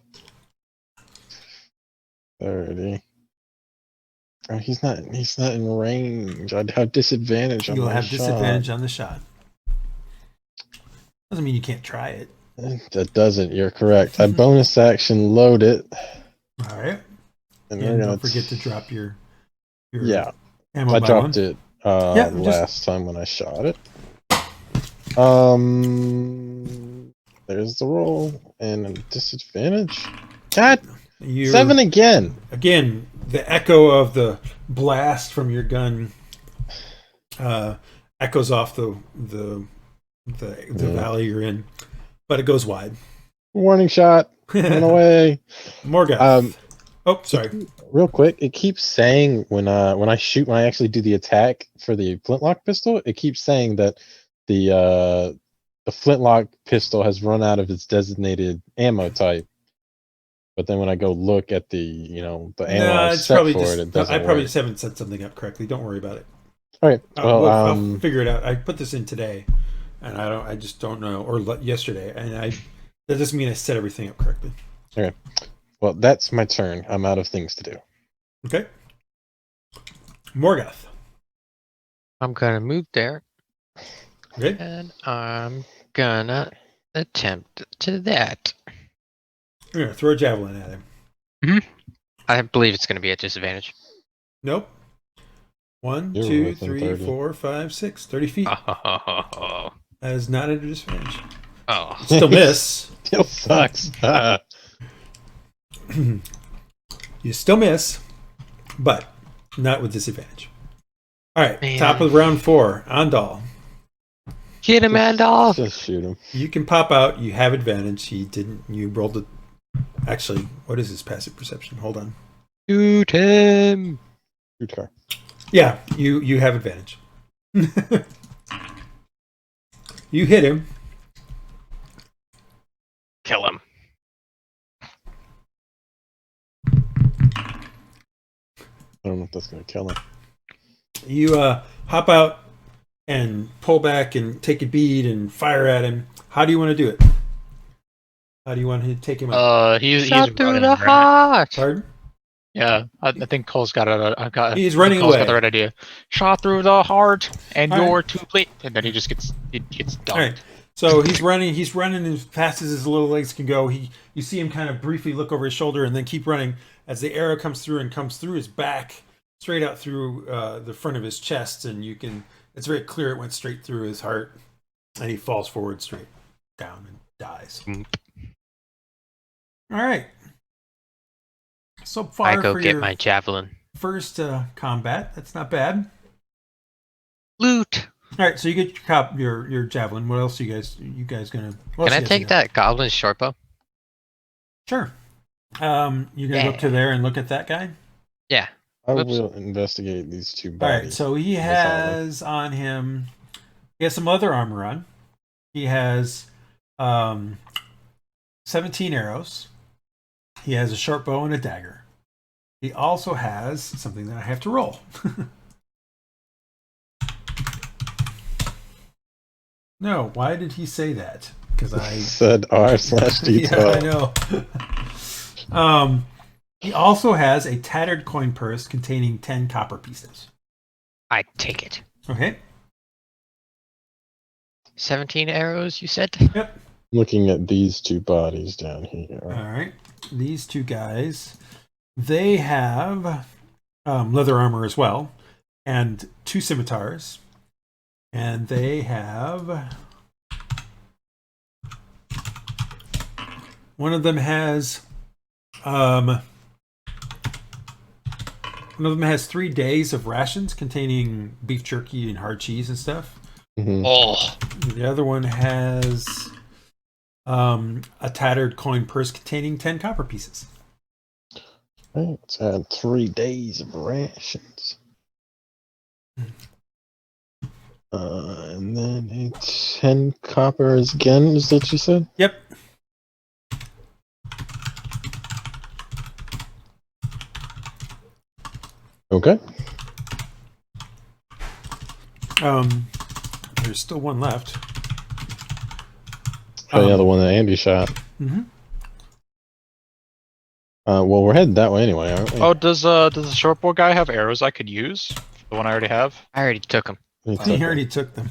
30. Oh, he's not in range. I'd have disadvantage on You'll my have shot. disadvantage on the shot. Doesn't mean you can't try it. That doesn't. You're correct. I bonus action load it. All right. And And don't forget to drop your Yeah. ammo I by dropped 1. it Yeah, last time when I shot it. There's the roll. and a disadvantage. God, You 7 again. again. The echo of the blast from your gun echoes off the valley you're in, but it goes wide. Warning shot. Run away. Morgoth. Oh, sorry. Real quick, it keeps saying when I shoot, when I actually do the attack for the flintlock pistol, it keeps saying that the flintlock pistol has run out of its designated ammo type. But then when I go look at the the ammo I it's set probably for just. it doesn't I probably work. just haven't set something up correctly. Don't worry about it. All right. Well, I'll figure it out. I put this in today, and I just don't know, or yesterday, and that doesn't mean I set everything up correctly. okay. Well, that's my turn. I'm out of things to do. Okay. Morgoth. I'm gonna move there, Okay. and I'm gonna attempt to that. You're gonna throw a javelin at him. I believe it's gonna be at disadvantage. Nope. 1, You're 2, within 3, 30. 4, 5, 6. 30 feet. Oh, That is not at a disadvantage. oh. Still miss. Still sucks. You still miss, but not with disadvantage. All right. Man. Top of round 4. Andal. Get him, Andal. Just shoot him. You can pop out. You have advantage. He didn't. You rolled it. Actually, what is his passive perception? Hold on. Shoot him. Shoot her. Yeah, you have advantage. You hit him. Kill him. I don't know if that's gonna kill him. You hop out and pull back and take a bead and fire at him. How do you want to do it? How do you want to take him out? He's Shot through running, the right? heart. Pardon? Yeah, I think Cole's got it. He's running Cole's away. got the right idea. Shot through the heart, and All right. you're too late. And then he gets dumped. All right. So he's running as fast as his little legs can go. You see him kind of briefly look over his shoulder and then keep running as the arrow comes through and comes through his back, straight out through the front of his chest, and it's very clear it went straight through his heart, and he falls forward straight down and dies. All right. So far I go for get your my javelin. first combat. That's not bad. Loot. All right, so you get your javelin. What else you guys gonna? Can I take that goblin's shortbow? Sure. You're gonna go up to there and look at that guy. Yeah. I Oops. will investigate these two All bodies. right, so he has on him. He has some other armor on. He has 17 arrows. He has a short bow and a dagger. He also has something that I have to roll. No, why did he say that? Because I said R/D12. Yeah, I know. He also has a tattered coin purse containing 10 copper pieces. I take it. Okay. 17 arrows, you said? Yep. Looking at these two bodies down here. All right. These two guys, they have leather armor as well, and 2 scimitars, and they have. One of them has 3 days of rations containing beef jerky and hard cheese and stuff. Mhm. Oh. The other one has a tattered coin purse containing 10 copper pieces. Right, let's add 3 days of rations. And then a 10 coppers again, is that what you said? Yep. Okay. There's still one left. Oh, yeah, the one that Andy shot. Mm-hmm. Well, we're headed that way anyway, aren't we? Oh, does the shortbow guy have arrows I could use? The one I already have. I already took them. He already took them.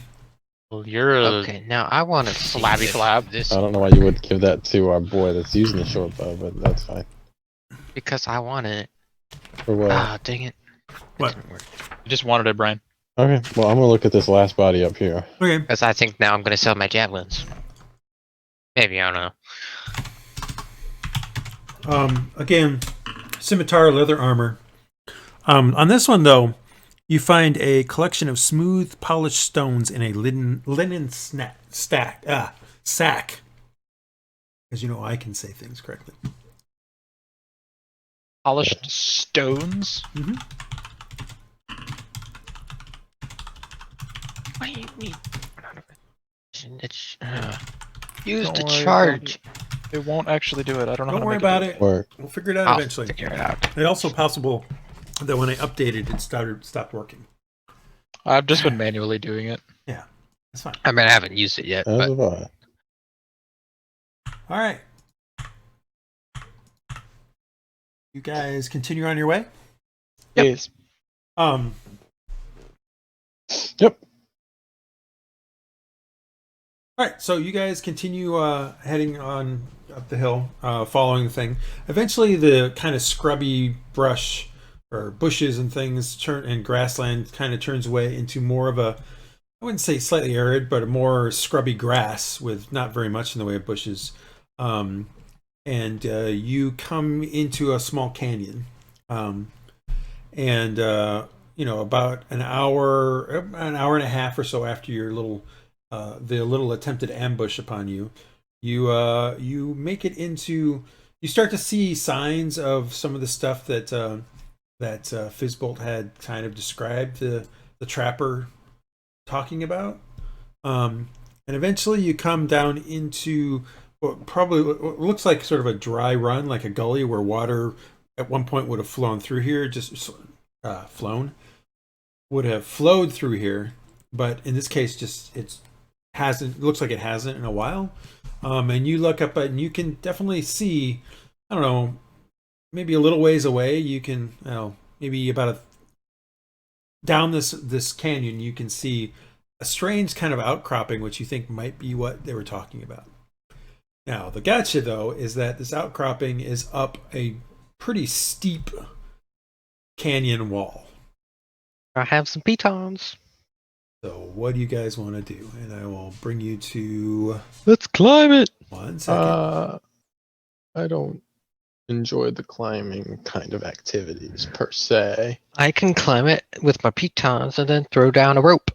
Well, you're a Okay, now I want to see flabby if flab. this I don't know why you would give that to our boy that's using the short bow, but that's fine. because I wanted it. For what? Ah, dang it. What? I just wanted it, Brian. Okay, well, I'm gonna look at this last body up here. Okay. Because I think now I'm going to sell my javelins. Maybe, I don't know. Again, scimitar, leather armor. On this one, though, you find a collection of smooth, polished stones in a linen sack. As you know, I can say things correctly. Polished stones? Mm-hmm. What do you mean? Use the Don't worry, charge. It won't actually do it. I don't know Don't how to worry make about do it. Work. We'll figure it out I'll eventually. figure it out. It's also possible that when I updated, it stopped working. I've just been manually doing it. Yeah, that's fine. I mean, I haven't used it yet, As but have I. All right. You guys continue on your way. Yep. Yes. Yep. All right, so you guys continue heading on up the hill, following the thing. Eventually, the kind of scrubby brush or bushes and things and grassland kind of turns away into more of a, I wouldn't say slightly arid, but a more scrubby grass with not very much in the way of bushes. And you come into a small canyon. About an hour and a half or so after your the little attempted ambush upon you, you make it into. You start to see signs of some of the stuff that Fizzbolt had kind of described the trapper talking about, and eventually you come down into what looks like sort of a dry run, like a gully where water at one point would have flown through here, would have flowed through here, but in this case, it looks like it hasn't in a while. And you look up and you can definitely see, I don't know, maybe a little ways away, you can, maybe about down this canyon, you can see a strange kind of outcropping, which you think might be what they were talking about. Now, the gotcha, though, is that this outcropping is up a pretty steep canyon wall. I have some pitons. So what do you guys want to do? And I will bring you to... Let's climb it. 1 second. I don't enjoy the climbing kind of activities per se. I can climb it with my pitons and then throw down a rope.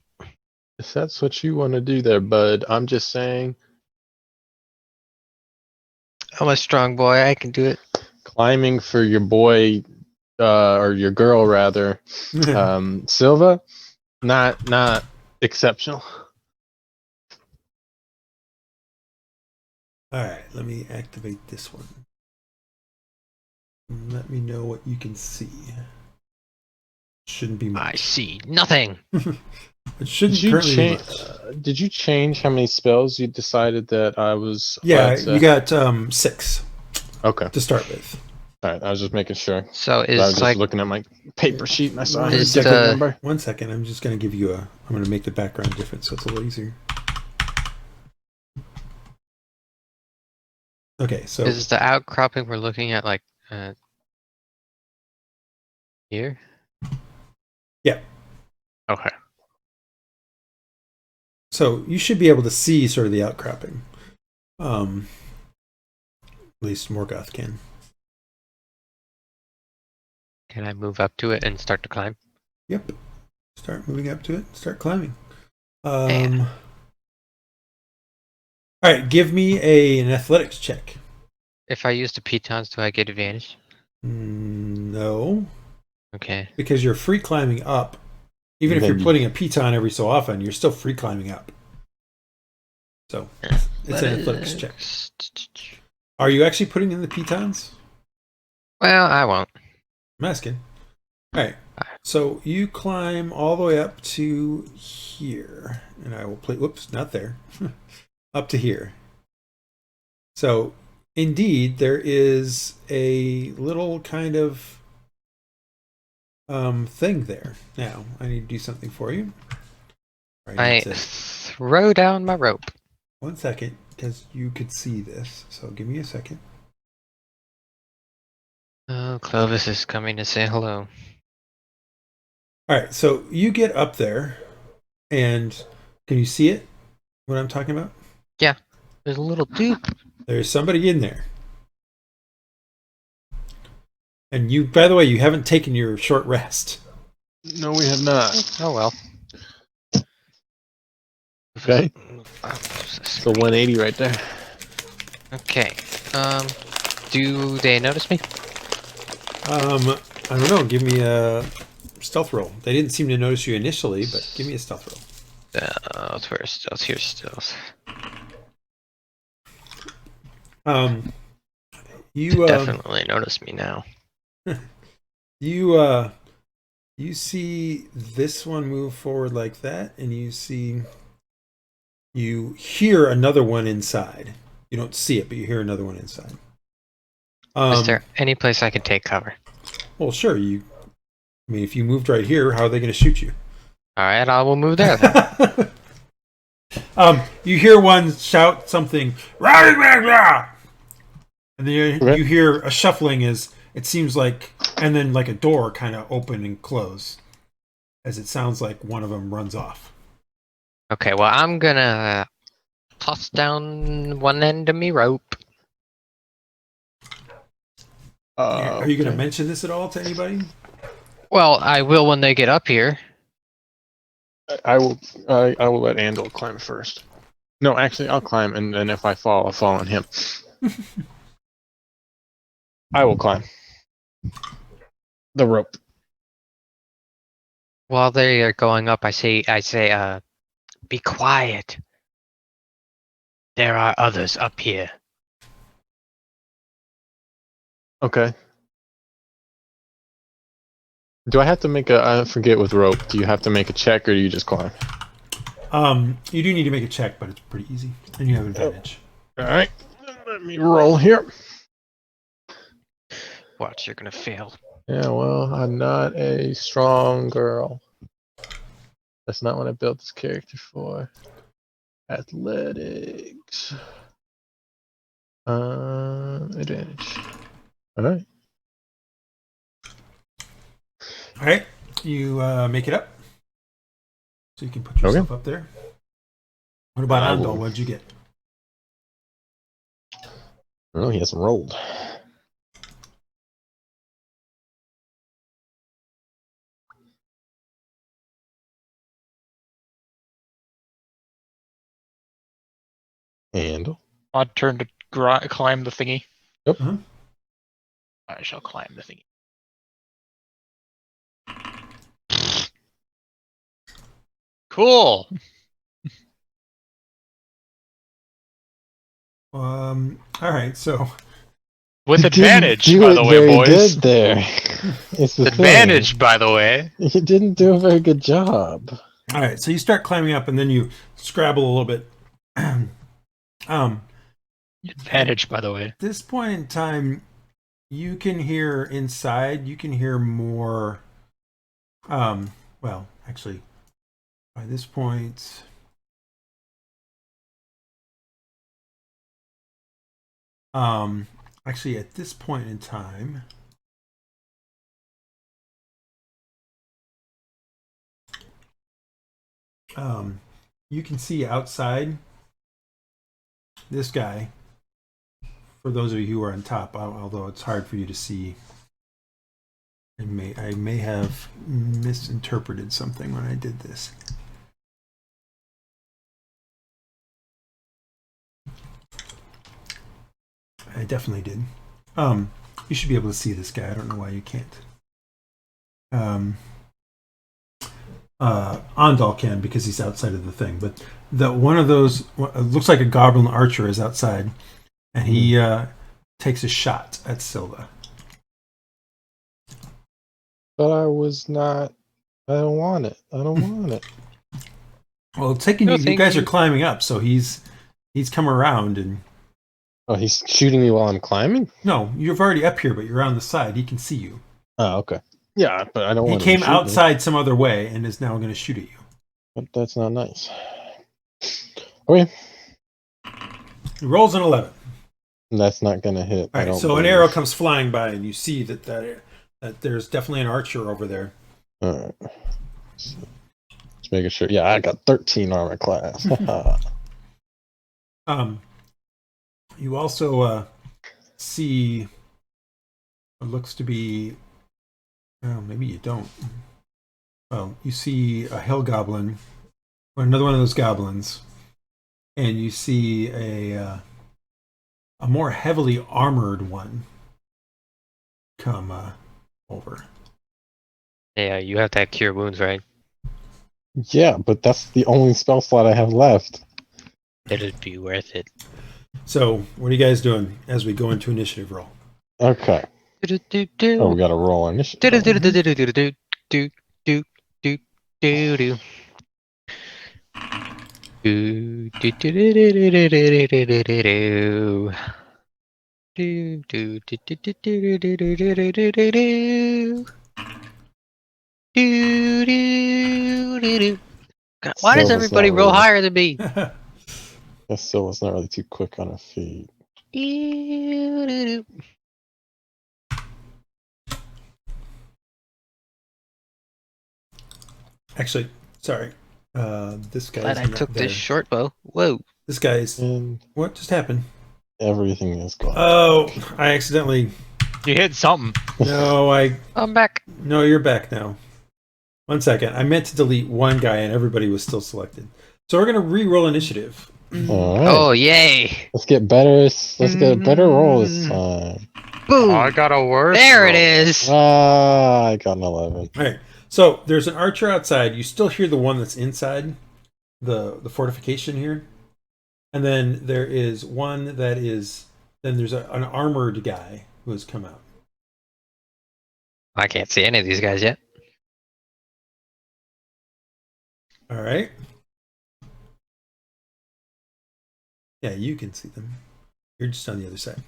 If that's what you want to do there, bud, I'm just saying. I'm a strong boy. I can do it. Climbing for your boy, or your girl rather, Silva, not exceptional. All right, let me activate this one. Let me know what you can see. Shouldn't be much. I see nothing. It shouldn't Did you, currently be change, much. did you change how many spells you decided that I was? Yeah, allowed to- you got 6 Okay. to start with. All right. I was just making sure. So I was is just like looking at my paper sheet and I saw Is his second the- number. 1 second, I'm just going to give you I'm going to make the background different so it's a little easier. Okay, so is the outcropping we're looking at like here? Yeah. Okay. So you should be able to see sort of the outcropping. At least Morgoth can. Can I move up to it and start to climb? Yep. Start moving up to it. Start climbing. Yeah. All right, give me an athletics check. If I use the pitons, do I get advantage? No, Okay. because you're free climbing up. Even if Then you're you- putting a piton every so often, you're still free climbing up. So it's an athletics check. Are you actually putting in the pitons? Well, I won't. I'm asking. All right. So you climb all the way up to here, and I will play. Whoops, not there. Up to here. So indeed, there is a little kind of thing there. Now I need to do something for you. I throw down my rope. 1 second, because you could see this. So give me a second. Oh, Clovis is coming to say hello. All right, so you get up there, and can you see it? What I'm talking about? There's a little dupe. There's somebody in there. And you, by the way, you haven't taken your short rest. No, we have not. Oh well. Okay. So 180 right there. Okay. Do they notice me? I don't know. Give me a stealth roll. They didn't seem to notice you initially, but give me a stealth roll. Where's stealth? Here's stealth. You Definitely notice me now. you see this one move forward like that, and you hear another one inside. You don't see it, but you hear another one inside. Is there any place I could take cover? Well, sure. I mean, if you moved right here, how are they going to shoot you? All right, I will move there then. You hear one shout something, and then you hear a shuffling as it seems like, and then like a door kind of open and close, as it sounds like one of them runs off. Okay, well, I'm gonna toss down one end of me rope. Are you going to mention this at all to anybody? Well, I will when they get up here. I will let Andal climb first. No, actually, I'll climb, and then if I fall, I'll fall on him. I will climb the rope. While they are going up, I say, be quiet. There are others up here. Okay. Do I have to make I forget with rope, do you have to make a check or do you just climb? You do need to make a check, but it's pretty easy, and you have advantage. Alright, let me roll here. Watch, you're gonna fail. Yeah, well, I'm not a strong girl. That's not what I built this character for. Athletics. Advantage. Alright. Alright, you make it up. So you can put yourself up there. What about Andal? What'd you get? Oh, he hasn't rolled. And Odd turn to climb the thingy. Yep. I shall climb the thingy. Cool. All right, so With advantage, do by it the way, very boys. good there. It's the Advantage, by the way. thing. You didn't do a very good job. all right, so you start climbing up, and then you scrabble a little bit. Advantage, by the way. At this point in time, you can hear inside. You can hear more. Well, actually, by this point, actually, at this point in time, you can see outside this guy. For those of you who are on top, although it's hard for you to see, I may have misinterpreted something when I did this. I definitely did. You should be able to see this guy. I don't know why you can't. Andal can because he's outside of the thing, but one of those it looks like a goblin archer is outside, and he takes a shot at Silva. But I was not. I don't want it. I don't want it. Well, taking No, you thank guys you. are climbing up, so he's come around and. Oh, he's shooting me while I'm climbing? No, you're already up here, but you're on the side. He can see you. Oh, okay. Yeah, but I don't He want came him to shoot me. outside some other way and is now going to shoot at you. But that's not nice. Okay. He rolls an 11. That's not going to hit. All I right, don't so an believe. arrow comes flying by, and you see that there's definitely an archer over there. All right. Just making sure. Yeah, I got 13 armor class. You also see what looks to be. Oh, maybe you don't. Well, you see a hell goblin, or another one of those goblins, and you see a more heavily armored one come over. Yeah, you have to have cure wounds, right? Yeah, but that's the only spell slot I have left. It'd be worth it. So, what are you guys doing as we go into initiative roll? Okay. Oh, we got to roll initiative. God, why does Silva's everybody not roll really- higher than me? Guess Silva's not really too quick on her feet. Actually, sorry. This guy's Glad I not took there. this short bow. Whoa. This guy's. And What just happened? everything is gone. Oh, I accidentally. You hit something. No, I'm back. No, you're back now. 1 second. I meant to delete one guy and everybody was still selected. So we're going to re-roll initiative. All right. Oh, yay. Let's get better. Let's get a better roll this time. Boom. Oh, I got a worse. There it roll. is. Ah, I got an 11. All right. So there's an archer outside. You still hear the one that's inside the fortification here. And then there is one that is... Then there's an armored guy who has come out. I can't see any of these guys yet. All right. Yeah, you can see them. You're just on the other side.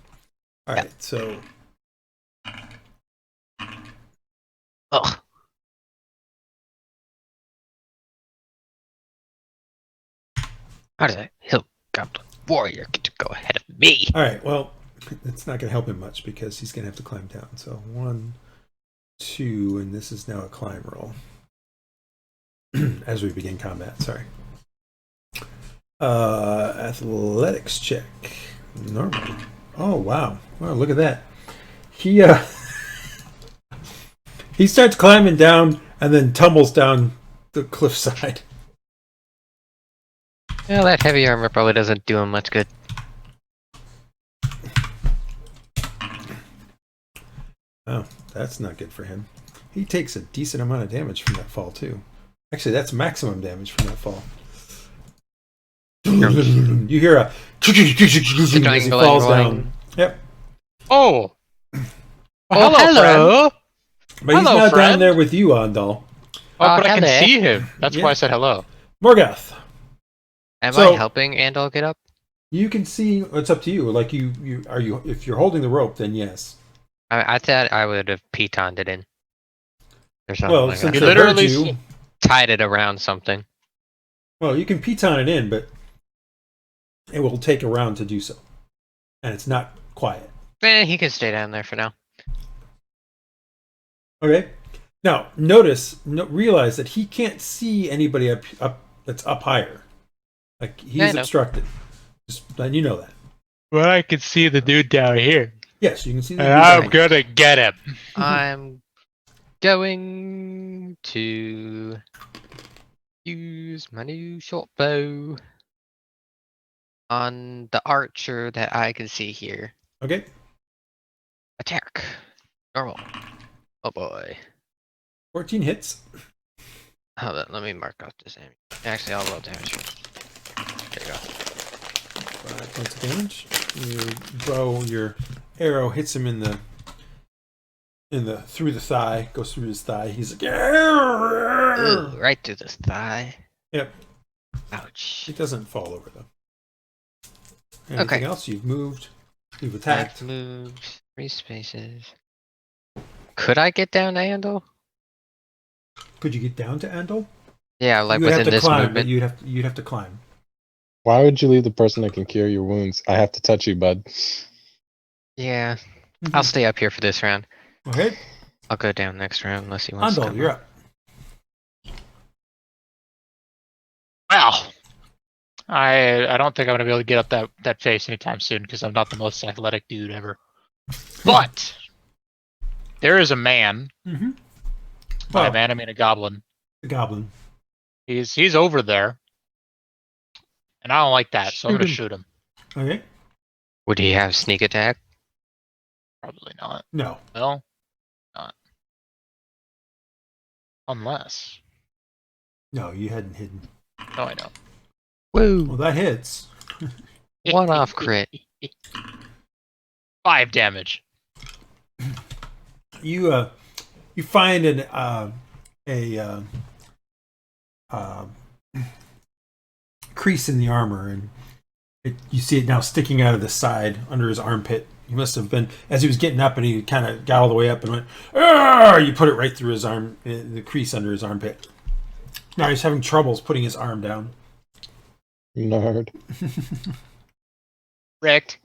All right, so Ugh. How does a hill goblin warrior get to go ahead of me? all right. Well, it's not going to help him much because he's going to have to climb down. So 1, 2, and this is now a climb roll as we begin combat. Sorry. Athletics check. Normal. Oh wow! Wow, look at that. He he starts climbing down and then tumbles down the cliffside. Well, that heavy armor probably doesn't do him much good. Oh, that's not good for him. He takes a decent amount of damage from that fall too. Actually, that's maximum damage from that fall. You hear a as he falls down. Yep. Oh. Oh, hello. But he's Hello, now down friend. there with you, Andal. Oh, Oh, but I hello. can see him. That's Yeah. why I said hello. Morgoth. Am So- I helping Andal get up? You can see. It's up to you. Like you are you. If you're holding the rope, then yes. I thought I would have pitoned it in. Or something Well, like since that. You I heard literally you, Tied it around something. well, you can piton it in, but it will take a round to do so, and it's not quiet. He can stay down there for now. Okay. Now, realize that he can't see anybody up that's up higher. Like he's Yeah, I know. obstructed. Just letting you know that. Well, I can see the dude down here. Yes, you can see. And I'm gonna get him. I'm going to use my new short bow on the archer that I can see here. Okay. Attack. Normal. Oh boy. 14 hits. Hold on, let me mark off this damage. Actually, I'll roll damage first. There you go. 5 points of damage. Your arrow hits him in the through the thigh. Goes through his thigh. He's like, Ooh, right through this thigh. Yep. Ouch. It doesn't fall over though. Anything Okay. else? You've moved. You've I've attacked. moved 3 spaces. Could I get down to Andal? Could you get down to Andal? Yeah, like you would have within to this climb, movement. but you'd have to climb. Why would you leave the person that can cure your wounds? I have to touch you, bud. Yeah, I'll stay up here for this round. Okay. I'll go down next round unless he wants to Andal, come you're up. up. Well, I don't think I'm gonna be able to get up that face anytime soon because I'm not the most athletic dude ever. But there is a man. Mm-hmm. By Well, a man, I mean a goblin. the goblin. He's over there, and I don't like that, so I'm gonna Shoot shoot him. Okay. Would he have sneak attack? Probably not. No. Well, not unless. No, you hadn't hidden. No, I know. Woo! Well, that hits. One off crit. 5 damage. You find crease in the armor, and you see it now sticking out of the side under his armpit. He must have been, as he was getting up, and he kind of got all the way up and went, "Arr!" You put it right through his arm, the crease under his armpit. Now he's having troubles putting his arm down. Nerd. Wrecked.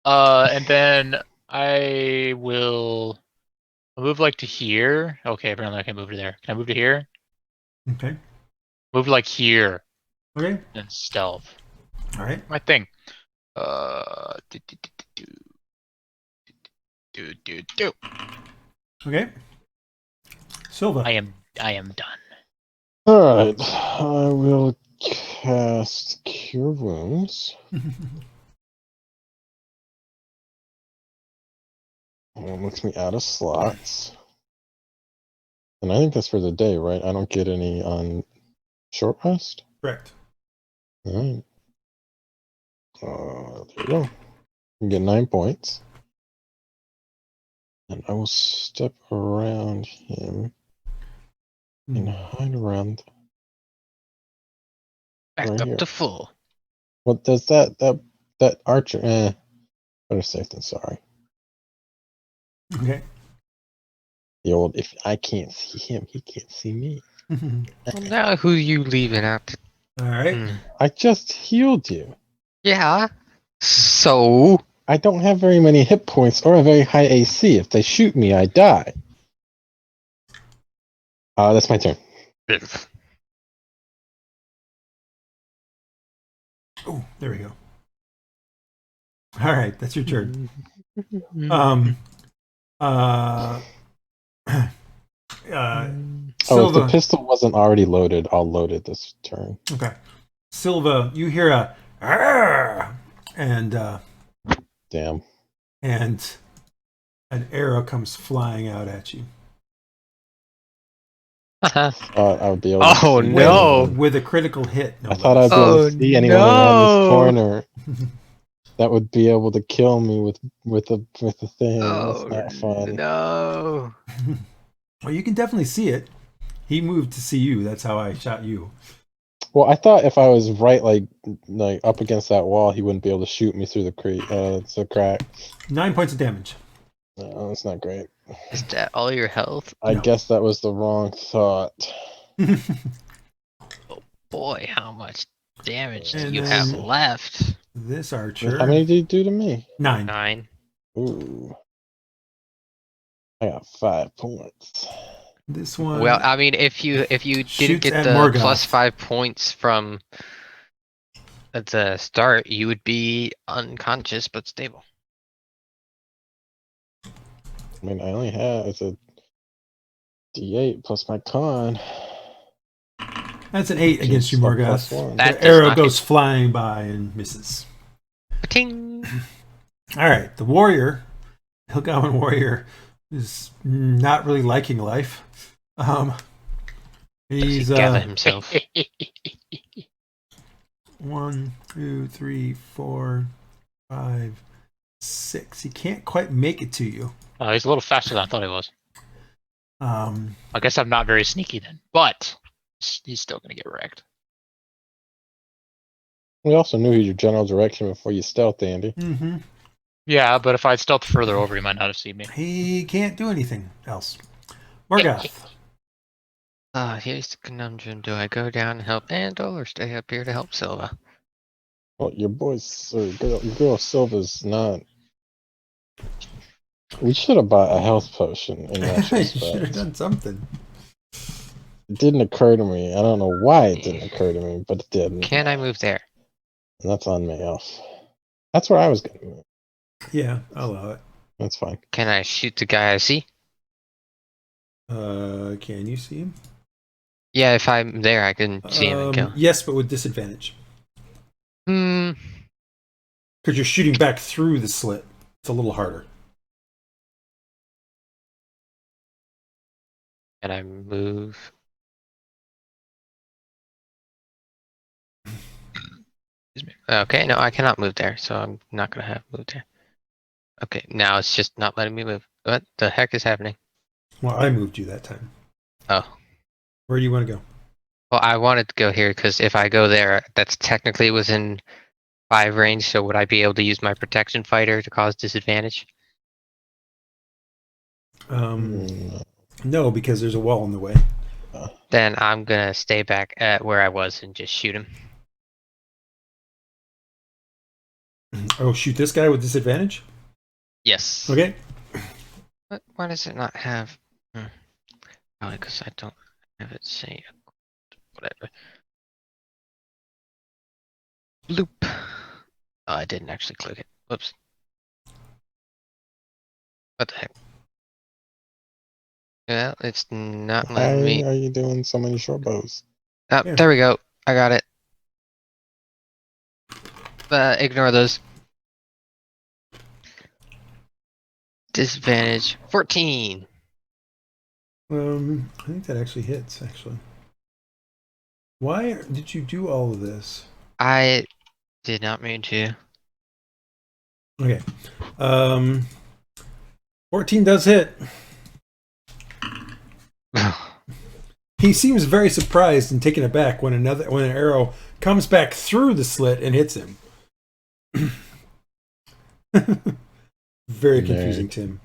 And then I will move like to here. Okay, apparently I can move to there. Can I move to here? Okay. Move like here Okay. and stealth. All right. My thing. Do. Okay. Silva. I am done. Alright, I will cast Cure Wounds. It looks me out of slots. And I think that's for the day, right? I don't get any on short rest? Correct. Alright. There you go. You get 9 points. And I will step around him and hide around. Back Right up here. to full. What does that archer? Better safe than sorry. Okay. The old, if I can't see him, he can't see me. Well, now who you leaving out? All right. Hmm. I just healed you. Yeah. So. I don't have very many hit points or a very high AC. If they shoot me, I die. That's my turn. Oh, there we go. All right, that's your turn. Oh, if Silva. the pistol wasn't already loaded, I'll load it this turn. Okay. Silva, you hear a "Arr!" and Damn. an arrow comes flying out at you. I would be able Oh, to see no. anyone. With a critical hit. No I thought I'd be able Oh, to see anyone around this no. corner that would be able to kill me with a thing. Oh, That's not fun. no. Well, you can definitely see it. He moved to see you. That's how I shot you. Well, I thought if I was right, like up against that wall, he wouldn't be able to shoot me through the crack. 9 points of damage. No, that's not great. Is that all your health? I No. guess that was the wrong thought. Boy, how much damage do And you have then- left? This archer. How many did he do to me? 9. 9. Ooh. I got 5 points. This one. Well, I mean, if you didn't Shoots get at the Morgoth. plus 5 points from at the start, you would be unconscious but stable. I mean, I only have it's a D8 plus my con. That's an 8 against you, Plus Morgoth. one. That The does arrow not goes flying by and misses. Ting. All right, the warrior, Hillgoblin warrior, is not really liking life. He's Gather himself. 1, 2, 3, 4, 5, 6. He can't quite make it to you. He's a little faster than I thought he was. I guess I'm not very sneaky then, but he's still gonna get wrecked. We also knew your general direction before you stealth, Andy. Mm-hmm. Yeah, but if I'd stealthed further over, he might not have seen me. He can't do anything else. Morgoth. Here's the conundrum. Do I go down and help Andal or stay up here to help Silva? Well, your girl Silva's not. We should have bought a health potion in You should have retrospect. done something. It didn't occur to me. I don't know why it didn't occur to me, but it didn't. Can I move there? And that's on me off. That's where I was going to move. Yeah, I'll allow it. That's fine. Can I shoot the guy I see? Can you see him? Yeah, if I'm there, I can see him and kill. Yes, but with disadvantage. Hmm. Because you're shooting back through the slit. It's a little harder. Can I move? Okay, no, I cannot move there, so I'm not gonna have moved there. Okay, now it's just not letting me move. What the heck is happening? Well, I moved you that time. Oh. Where do you want to go? Well, I wanted to go here because if I go there, that's technically within 5 range, so would I be able to use my protection fighter to cause disadvantage? No, because there's a wall in the way. Then I'm gonna stay back at where I was and just shoot him. Oh, shoot this guy with disadvantage? Yes. Okay. Why does it not have... Probably because I don't have it say... Whatever. Loop. Oh, I didn't actually click it. Whoops. What the heck? Well, it's not letting Why me... are you doing so many short bows? Oh, Yeah. there we go. I got it. Ignore those. Disadvantage 14. I think that actually hits, actually. Why did you do all of this? I did not mean to. Okay. 14 does hit. He seems very surprised and taken aback when an arrow comes back through the slit and hits him. Very confusing, Tim.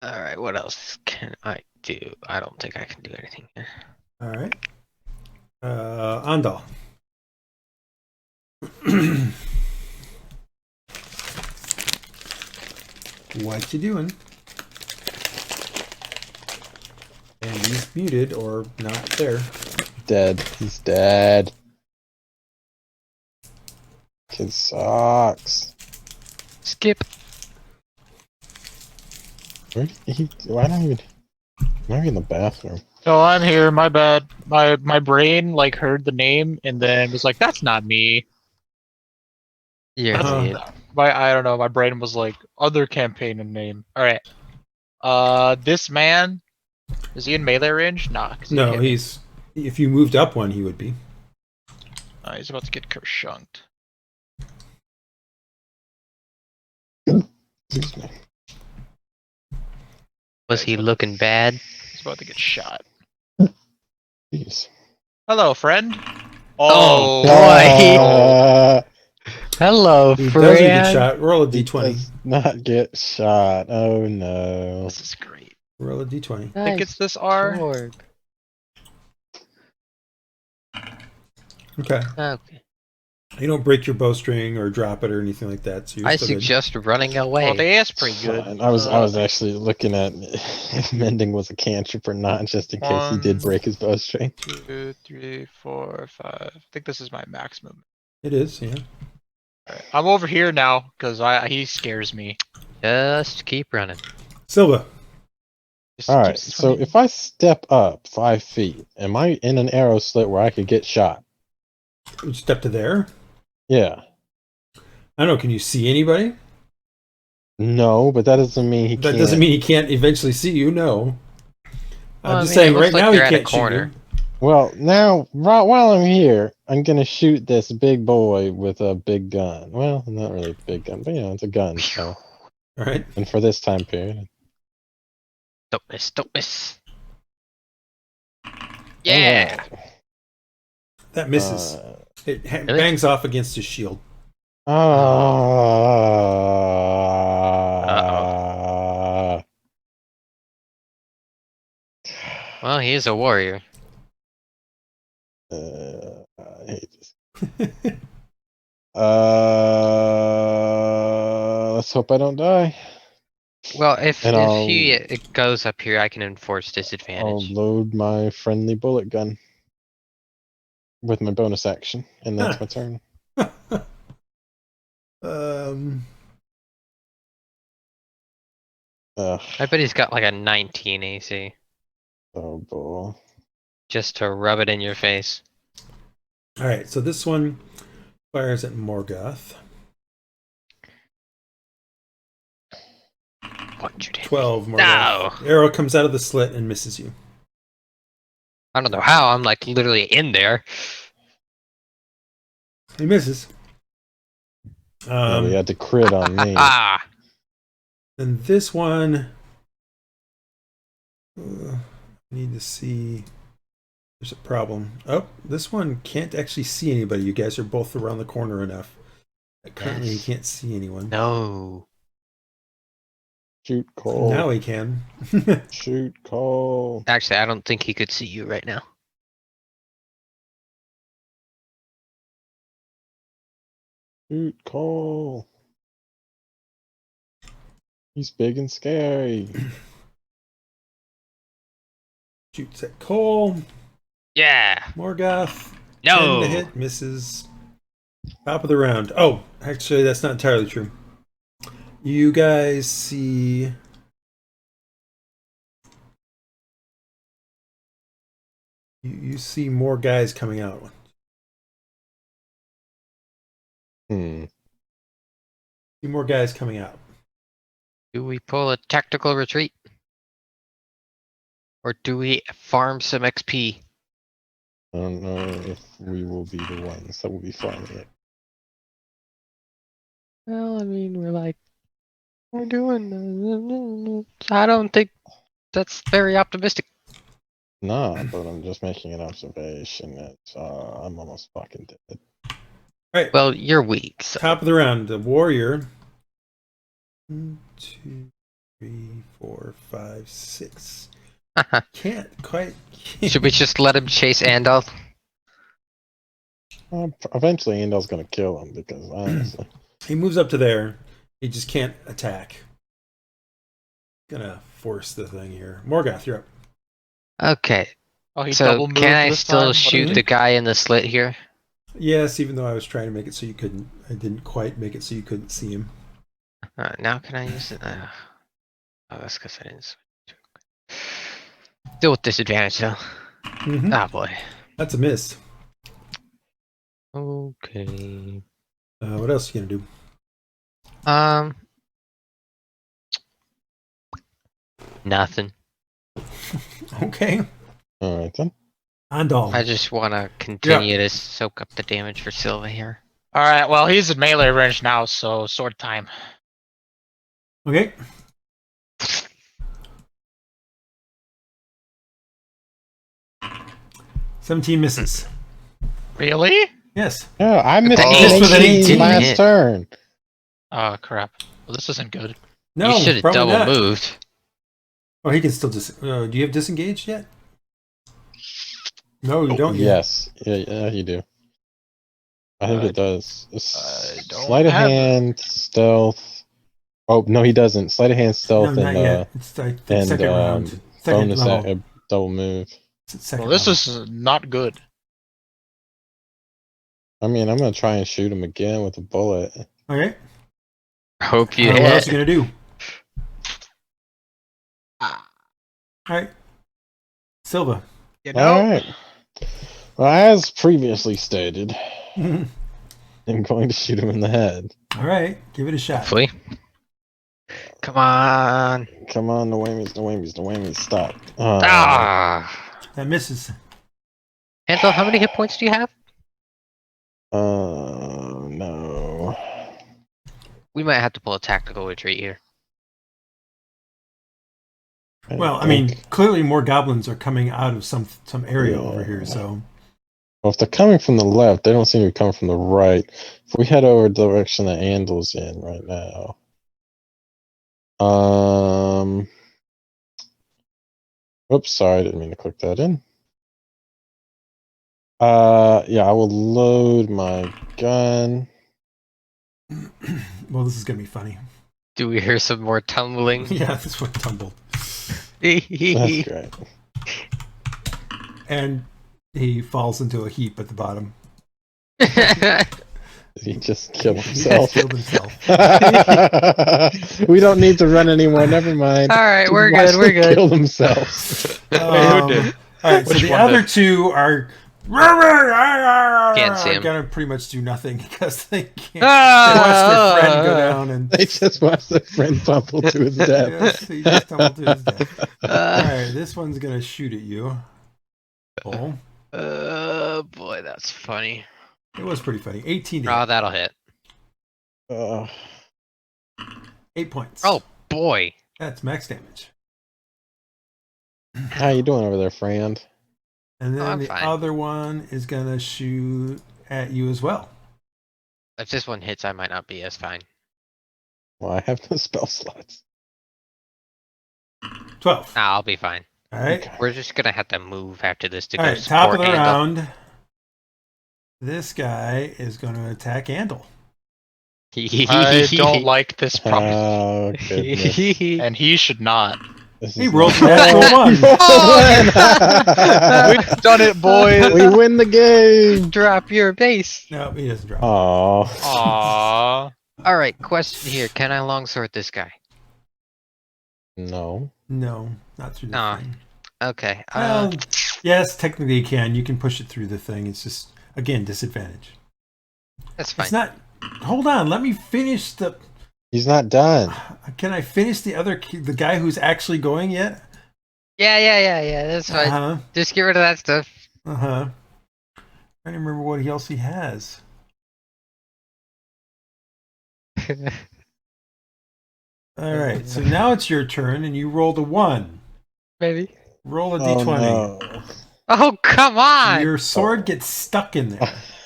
Alright, what else can I do? I don't think I can do anything here. All right. Andal. What you doing? And he's muted or not there. Dead. He's dead. Kid sucks. Skip. Where did he? Why don't even? Why are we in the bathroom? No, I'm here. My bad. My brain like heard the name and then was like, "That's not me." You're an idiot. I don't know. My brain was like, "Other campaign and name." All right. This man is he in melee range? Nah. 'Cause he No, hit me. he's. If you moved up one, he would be. He's about to get kershunked. Excuse me. Was he looking bad? He's about to get shot. Jeez. Hello, friend. Oh, Oh, boy. Hello, He doesn't get friend. shot. Roll a He d20. does not get shot. Oh no. this is great. Roll a d20. I think it's this R. Sword. Okay. Okay. You don't break your bowstring or drop it or anything like that. So you're I still good. suggest running away. Well, the A is pretty good. Fine. I was actually looking at if mending was a cantrip or not, just in case he did One. break his bowstring. 2, 3, 4, 5. I think this is my maximum. It is, yeah. Alright, I'm over here now because he scares me. Just keep running. Silva. Just All right. keeps So swimming. if I step up 5 feet, am I in an arrow slit where I could get shot? Step to there. Yeah. I don't know. Can you see anybody? No, but that doesn't mean he That can't. doesn't mean he can't eventually see you. No. Well, I'm I just mean, saying it looks right like now you're he at a can't shoot corner. you. Well, now while I'm here, I'm gonna shoot this big boy with a big gun. Well, not really a big gun, but it's a gun. So, All right. and for this time period, Don't miss. Don't miss. Yeah. All right. That misses. It bangs off against his shield. Well, he is a warrior. I hate this. Let's hope I don't die. Well, if And it goes up here, I can enforce I'll disadvantage. load my friendly bullet gun with my bonus action, and that's my turn. I bet he's got like a 19 AC. Oh boy. Just to rub it in your face. All right, so this one fires at Morgoth. What you did? 12, Morgoth. No! Arrow comes out of the slit and misses you. I don't know how. I'm like literally in there. He misses. Yeah, we had to crit on me. Ah! And this one, I need to see. There's a problem. Oh, this one can't actually see anybody. You guys are both around the corner enough. Currently, he can't see anyone. No. Shoot Cole. Now he can. Shoot Cole. Actually, I don't think he could see you right now. Shoot Cole. He's big and scary. Shoots at Cole. Yeah. Morgoth. No. 10 to hit, misses. Top of the round. Oh, actually, that's not entirely true. You guys see. You see more guys coming out. Hmm. See more guys coming out. Do we pull a tactical retreat? Or do we farm some XP? I don't know if we will be the ones that will be farming it. Well, I mean, we're doing. I don't think that's very optimistic. Nah, but I'm just making an observation that I'm almost fucking dead. All right. Well, you're weak. So. Top of the round. The warrior. 1, 2, 3, 4, 5, 6. Can't quite. Should we just let him chase Andal? Eventually, Andal's gonna kill him because honestly, He moves up to there. He just can't attack. Gonna force the thing here. Morgoth, you're up. Okay. Oh, he So double moved can I this still time? What shoot is the it? guy in the slit here? Yes, even though I was trying to make it so you couldn't. I didn't quite make it so you couldn't see him. Now can I use it? Oh, that's because I didn't. Still with disadvantage though. Mhm. Ah boy. That's a miss. Okay. What else are you gonna do? Nothing. Okay. all right then. Andal. I just want to continue to soak up the damage for Silva here. All right. Well, he's in melee range now, so sword time. Okay. "17 misses. Really? Yes. Yeah, I missed the ace with an 18 18 last hit. turn. Oh crap. Well, this isn't good. No, you should have probably double not. moved. Oh, he can still do you have disengaged yet? No, you don't yet. Yes, yeah, you do. I think it does. I don't Sleight of have it. hand, stealth. Oh no, he doesn't. Sleight of hand, No, stealth, not and yet. It's like and, second round. Second bonus level. double move. It's second Well, this level. is not good. I mean, I'm gonna try and shoot him again with a bullet. Okay. Hope you What else hit. are you gonna do? Alright. Silva. You All right. Well, as previously stated, Alright. I'm going to shoot him in the head. Give it a shot. Hopefully. Come on. Come on, the whammies, stop. Ah. That misses. Andal, how many hit points do you have? No. We might have to pull a tactical retreat here. Well, I mean, clearly more goblins are coming out of some area over here, so Well, if they're coming from the left, they don't seem to be coming from the right. If we head over the direction that Andal's in right now. Oops, sorry, I didn't mean to click that in. Yeah, I will load my gun. well, this is gonna be funny. Do we hear some more tumbling? Yeah, this one tumbled. That's great. And he falls into a heap at the bottom. He just killed He himself. has killed himself. We don't need to run anymore. Never mind. All right, Just we're watch good. We're them good. Kill themselves. Wait, who did? All right, so Which the one other did? two are Can't see are 'em. gonna pretty much do nothing because they can't. They watch their friend go down and They just watched their friend tumble to his death. yes, he just tumbled to his death. All Uh, right, this one's gonna shoot at you. Oh, boy, that's funny. it was pretty funny. 18 to Oh, hit. that'll hit. 8 points. Oh boy. That's max damage. How you doing over there, friend? And then I'm the fine. other one is gonna shoot at you as well. If this one hits, I might not be as fine. Well, I have no spell slots. 12. Nah, I'll be fine. All right. Okay. We're just gonna have to move after this to All go right. Top of support the Andal. round. This guy is going to attack Andal. I don't like this proposition. Oh, goodness. And he should not. This He is rolled not- a natural one. We've done it, boys. We win the game. Drop your base. No, he doesn't drop. Oh. Aww. All right, question here: can I longsword this guy? No. No, not through the Nah. thing. Okay. Well, yes, technically you can. You can push it through the thing. It's just, again, disadvantage. That's fine. It's not. Hold on. Let me finish the. He's not done. Can I finish the guy who's actually going yet? Yeah. That's fine. Uh-huh. Just get rid of that stuff. Uh-huh. I don't remember what else he has. All right. So now it's your turn, and you rolled a 1. Maybe. Roll a Oh, d20. Oh, come on! Your sword gets stuck in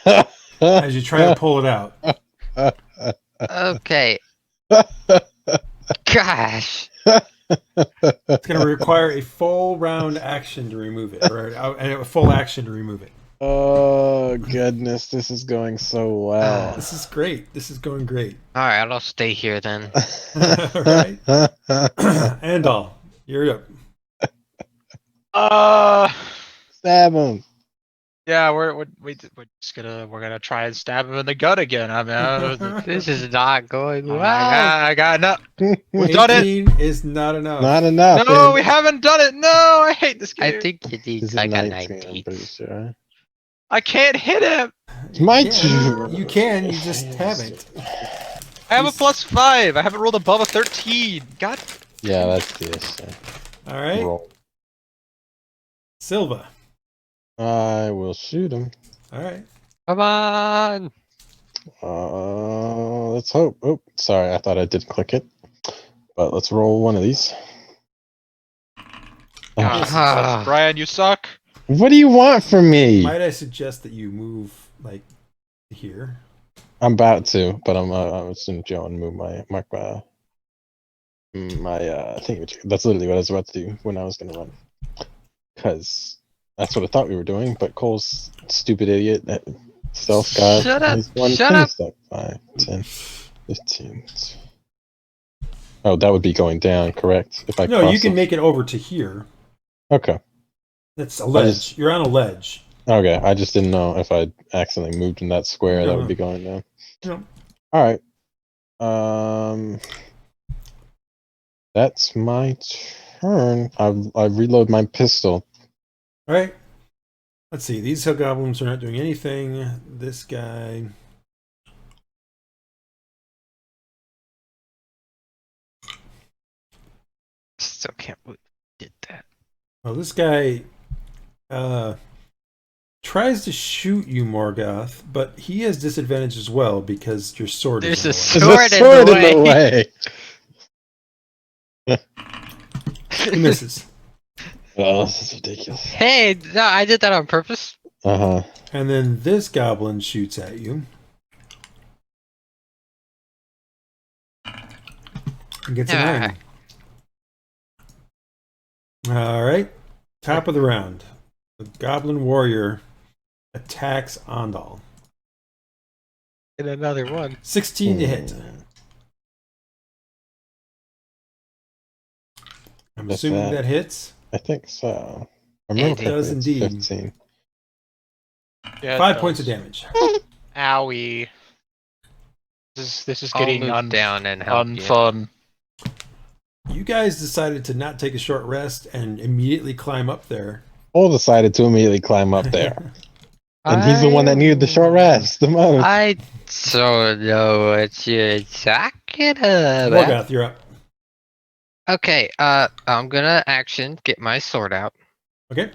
there as you try to pull it out. Okay. Gosh. It's going to require a full round action to remove it, or a full action to remove it. Oh, goodness. This is going so well. This is great. This is going great. All right, I'll stay here then. All right. Andal, you're up. Stab him. Yeah, we're gonna try and stab him in the gut again. I mean, This is not going well. I got enough. We've done it. 18 is not enough. Not enough. No, we haven't done it. No, I hate this game. I think you This need is like a 19, 19. I'm pretty sure. I can't hit him. Might can. you? You can, you just haven't. I have a +5. I haven't rolled above a 13. God. Yeah, that's the issue. All right. Roll. Silva. I will shoot him. All right. Come on. Let's hope. Oh, sorry, I thought I did click it. But let's roll one of these. Ah. Brian, you suck. What do you want from me? Might I suggest that you move like here? I'm about to, but I'm assuming Joe and move my thing. That's literally what I was about to do when I was gonna run. Because that's what I thought we were doing, but Cole's stupid idiot that stealth got Shut up, his one shut thing up. stuck. 5, 10, 15. Oh, that would be going down, correct? If I No, you cross can it. make it over to here. Okay. That's a ledge. You're on a ledge. Okay, I just didn't know if I accidentally moved in that square that No. would be going down. No. All right. That's my turn. I reload my pistol. All right. Let's see. These hobgoblins are not doing anything. This guy. Still can't believe I did that. Well, this guy tries to shoot you, Morgoth, but he has disadvantage as well because your sword There's is a in the There's a Sword in the sword way. way. He misses. Oh, this is ridiculous. Hey, no, I did that on purpose. Uh-huh. And then this goblin shoots at you. And gets a 9. All right. Top of the round. The goblin warrior attacks Andal. And another one. 16 to hit. I'm That's assuming that. that hits. I think so. I remember It does correctly, it's indeed. 15. Yeah, it 5 does. points of damage. Owie. This is I'll getting move down and help you. unfun. You guys decided to not take a short rest and immediately climb up there. Paul decided to immediately climb up there. And he's the one that needed the short rest the most. I don't know what you're talking about. Morgoth, you're up. Okay, I'm gonna action, get my sword out. Okay.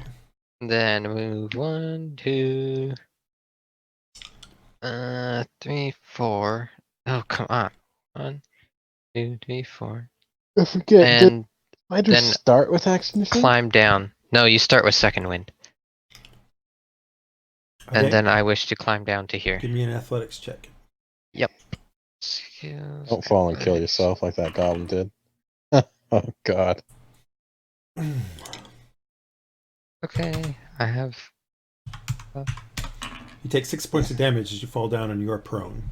Then move 1, 2, 3, 4. Oh, come on. 1, 2, 3, 4. I forget, did And spiders then start with action? climb down. No, you start with second wind. Okay. And then I wish to climb down to here. Give me an athletics check. Skills, Don't fall and kill athletics. yourself like that goblin did. Oh god. Okay, I have. You take 6 points of damage as you fall down and you are prone.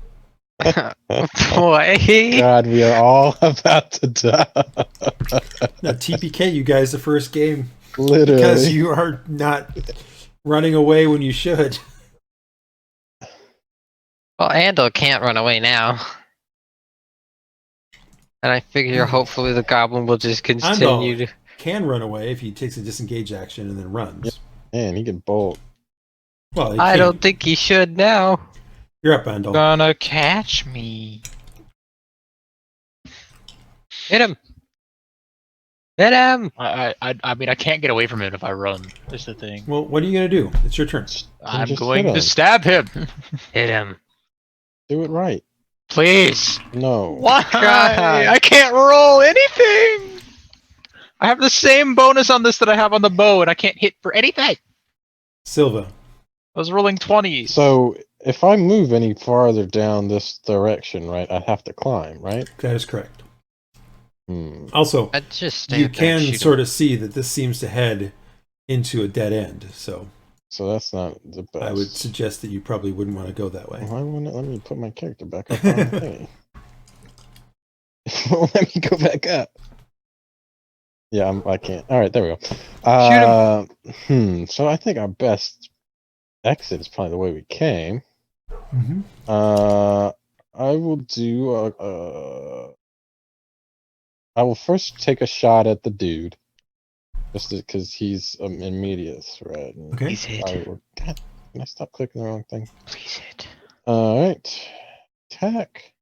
Boy. God, we are all about to die. Now, TPK, you guys, the first game. Literally. Because you are not running away when you should. Well, Andal can't run away now. And I figure hopefully the goblin will just continue to. Can run away if he takes a disengage action and then runs. Yep. Man, he can bolt. Well, he I can't. don't think he should now. You're up, Andal. Gonna catch me. Hit him! Hit him! I mean, I can't get away from him if I run. That's the thing. Well, what are you going to do? It's your turn. I'm just going hit to him. stab him. Hit him. Do it right. Please. No. Why? God. I can't roll anything. I have the same bonus on this that I have on the bow, and I can't hit for anything. Silva. I was rolling 20s. So, if I move any farther down this direction, right, I have to climb, right? That is correct. Hmm. Also, I just you can sort of see that this seems to head into a dead end. So So that's not the best. I would suggest that you probably wouldn't want to go that way. Why wouldn't it let me put my character back up on the thing? It won't let me go back up. Yeah, I can't. All right, there we go. So I think our best exit is probably the way we came. Mm-hmm. I will do. I will first take a shot at the dude, just because he's an immediate threat. Okay. Please hit. God, can I stop clicking the wrong thing? Please hit. All right, attack.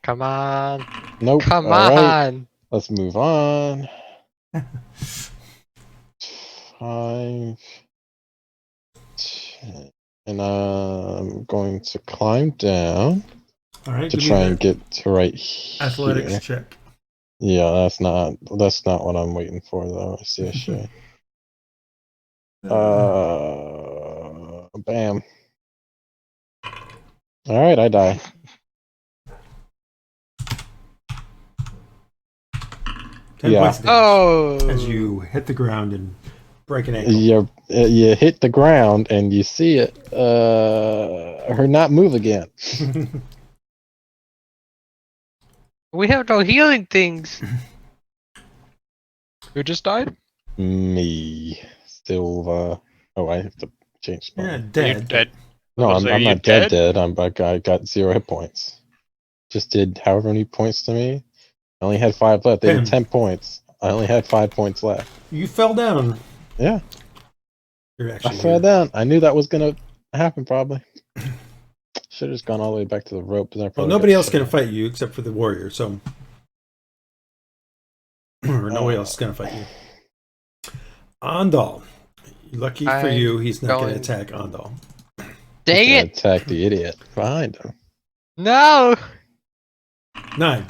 Come on. Nope. Come All right. on. Let's move on. 5, 10, and I'm going to climb down All right. to give me try that and get to right here. athletics check. Yeah, that's not what I'm waiting for though. I see a shit. Bam. All right, I die. 10 Yeah. points of damage Oh. as you hit the ground and break an ankle. You hit the ground and you see it. Her not move again. We have no healing things. Who just died? Me, Silva. Oh, I have to change. You're My... not dead. You dead? No, Was I'm you not dead. I got 0 hit points. Just did however many points to me. I only had 5 left. They did 10 points. I only had 5 points left. You fell down. Yeah. You're I actually fell down. I knew that was gonna happen probably. Should have just gone all the way back to the rope. But then I Well, probably nobody got else shit can on. fight you except for the warrior, so or nobody else is gonna fight you. Andal. Lucky for I'm you, he's not gonna going- attack Andal. Dang Gonna it. attack the idiot behind him. No. 9.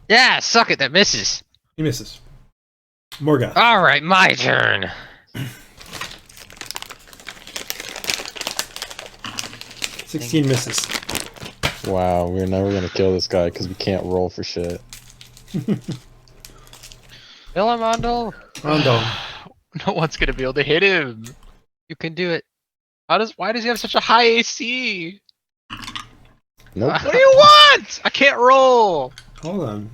Yeah, suck it. That misses. He misses. Morgoth. All right, my turn. 16 misses. Wow, we're never gonna kill this guy because we can't roll for shit. Kill him, Andal. Andal. No one's gonna be able to hit him. You can do it. Why does he have such a high AC? Nope. What do you want? I can't roll. Hold on.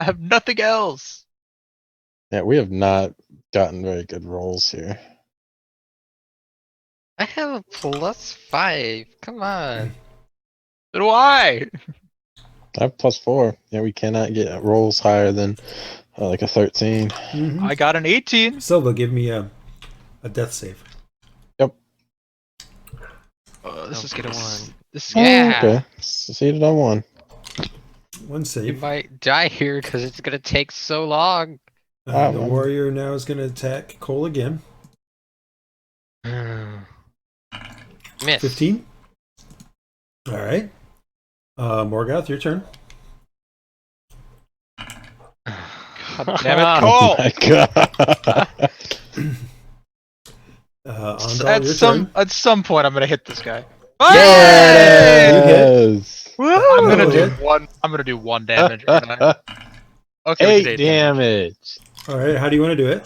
I have nothing else. Yeah, we have not gotten very good rolls here. I have a +5. Come on. So do I. I have +4. Yeah, we cannot get rolls higher than like a 13. Mm-hmm. I got an 18. Silva, give me a death save. Yep. This Don't is get a gonna. one. This is Yeah. Okay. Succeeded on 1. One You save. might die here because it's gonna take so long. The warrior now is going to attack Cole again. Miss. 15. All right. Morgoth, your turn. God damn it, Cole! Oh my god. Andal, your turn. At some point, I'm gonna hit this guy. Yes! I'm gonna Oh, do hit. one. I'm gonna do 1 damage. Aren't I? Okay, we did 8 damage. All right. How do you want to do it?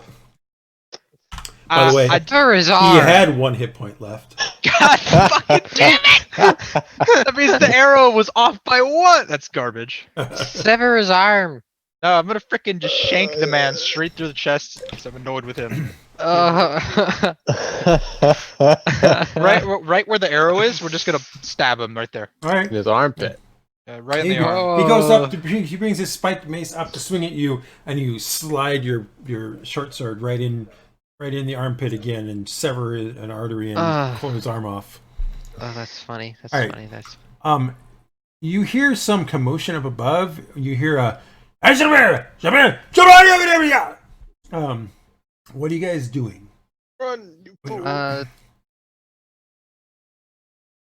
By the way, Sever his he arm. had 1 hit point left. God fucking damn it! That means the arrow was off by 1. That's garbage. Sever his arm. No, I'm gonna frickin' just shank the man straight through the chest because I'm annoyed with him. Uh, Right where the arrow is, we're just gonna stab him right there. All right. His armpit. Right in the arm. He goes up. He brings his spiked mace up to swing at you, and you slide your short sword right in the armpit again, and sever an artery and pull his arm off. Oh, that's funny. That's All right. funny. That's. You hear some commotion up above. You hear a. What are you guys doing? Run, you fool. I'm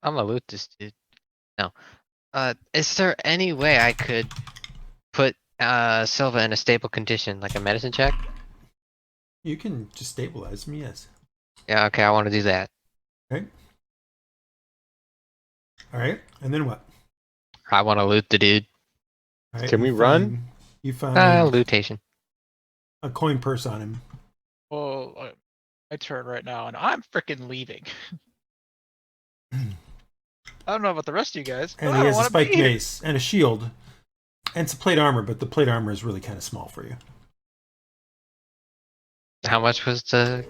gonna loot this dude. No. Is there any way I could put Silva in a stable condition, like a medicine check? You can just stabilize me, yes. Yeah. Okay. I want to do that. Okay. All right. And then what? I want to loot the dude. All right, Can we run? You find Lootation. a coin purse on him. Well, my turn right now, and I'm frickin' leaving. I don't know about the rest of you guys. And but I he don't has a wanna spiked be here. mace and a shield. And some plate armor, but the plate armor is really kind of small for you. How much was the?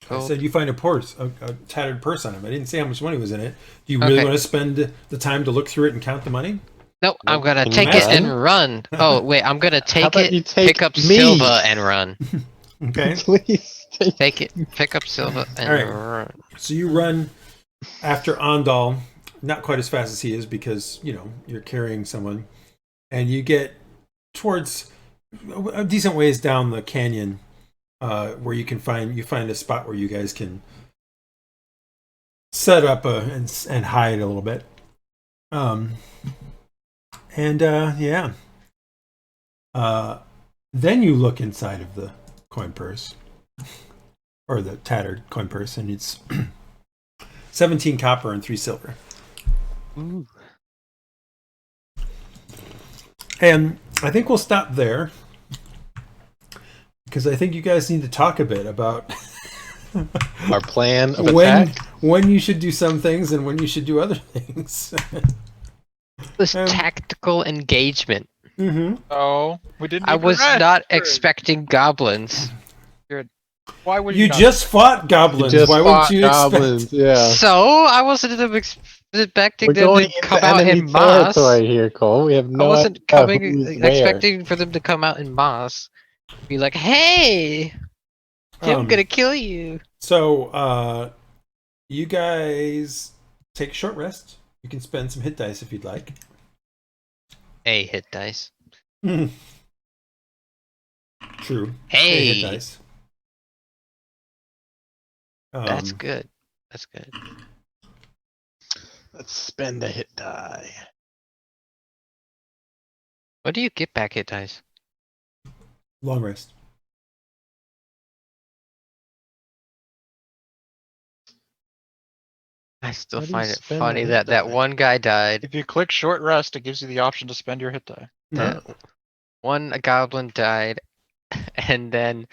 I said you find a tattered purse on him. I didn't say how much money was in it. Do you Okay. really want to spend the time to look through it and count the money? No, I'm gonna Can you take it run? and run. Oh wait, I'm gonna take about you it, take pick up me? Silva and run. Okay. Please Take it, pick up Silva and All right. run. So you run after Andal, not quite as fast as he is because, you're carrying someone. And you get towards a decent ways down the canyon where you find a spot where you guys can set up and hide a little bit. Then you look inside of the coin purse, or the tattered coin purse, and it's 17 copper and 3 silver. Ooh. And I think we'll stop there because I think you guys need to talk a bit about Our plan of when attack. when you should do some things and when you should do other things. This tactical engagement. Mm-hmm. Oh, we didn't. I even was rest. not expecting goblins. Why would You not? just fought goblins. Just Why fought would you goblins, expect? yeah. So I wasn't expecting We're them going to come into out enemy in mass. territory here, Cole. We have I no wasn't idea who's where. expecting for them to come out in mass. Be like, hey, I'm gonna kill you. So, you guys take a short rest. You can spend some hit dice if you'd like. Hey, hit dice. True. Hey, hit dice. that's good. That's good. Let's spend a hit die. What do you get back, hit dice? Long rest. I still How do you find it spend funny a that hit die? one guy died. If you click short rest, it gives you the option to spend your hit die. That one goblin died, and then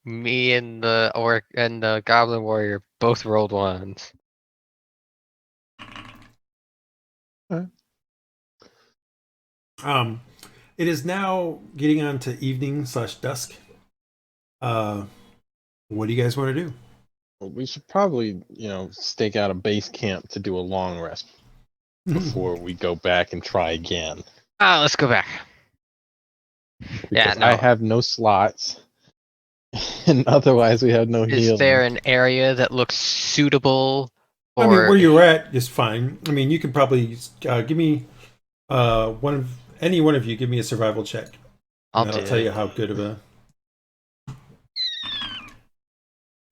me and the goblin warrior both rolled ones. It is now getting on to evening/dusk. What do you guys want to do? Well, we should probably, stake out a base camp to do a long rest. before we go back and try again. Let's go back. Because no. I have no slots, and otherwise we have no Is healing. there an area that looks suitable? I mean, where you're at is fine. I mean, you can probably give me any one of you give me a survival check. I'll tell you how good of a.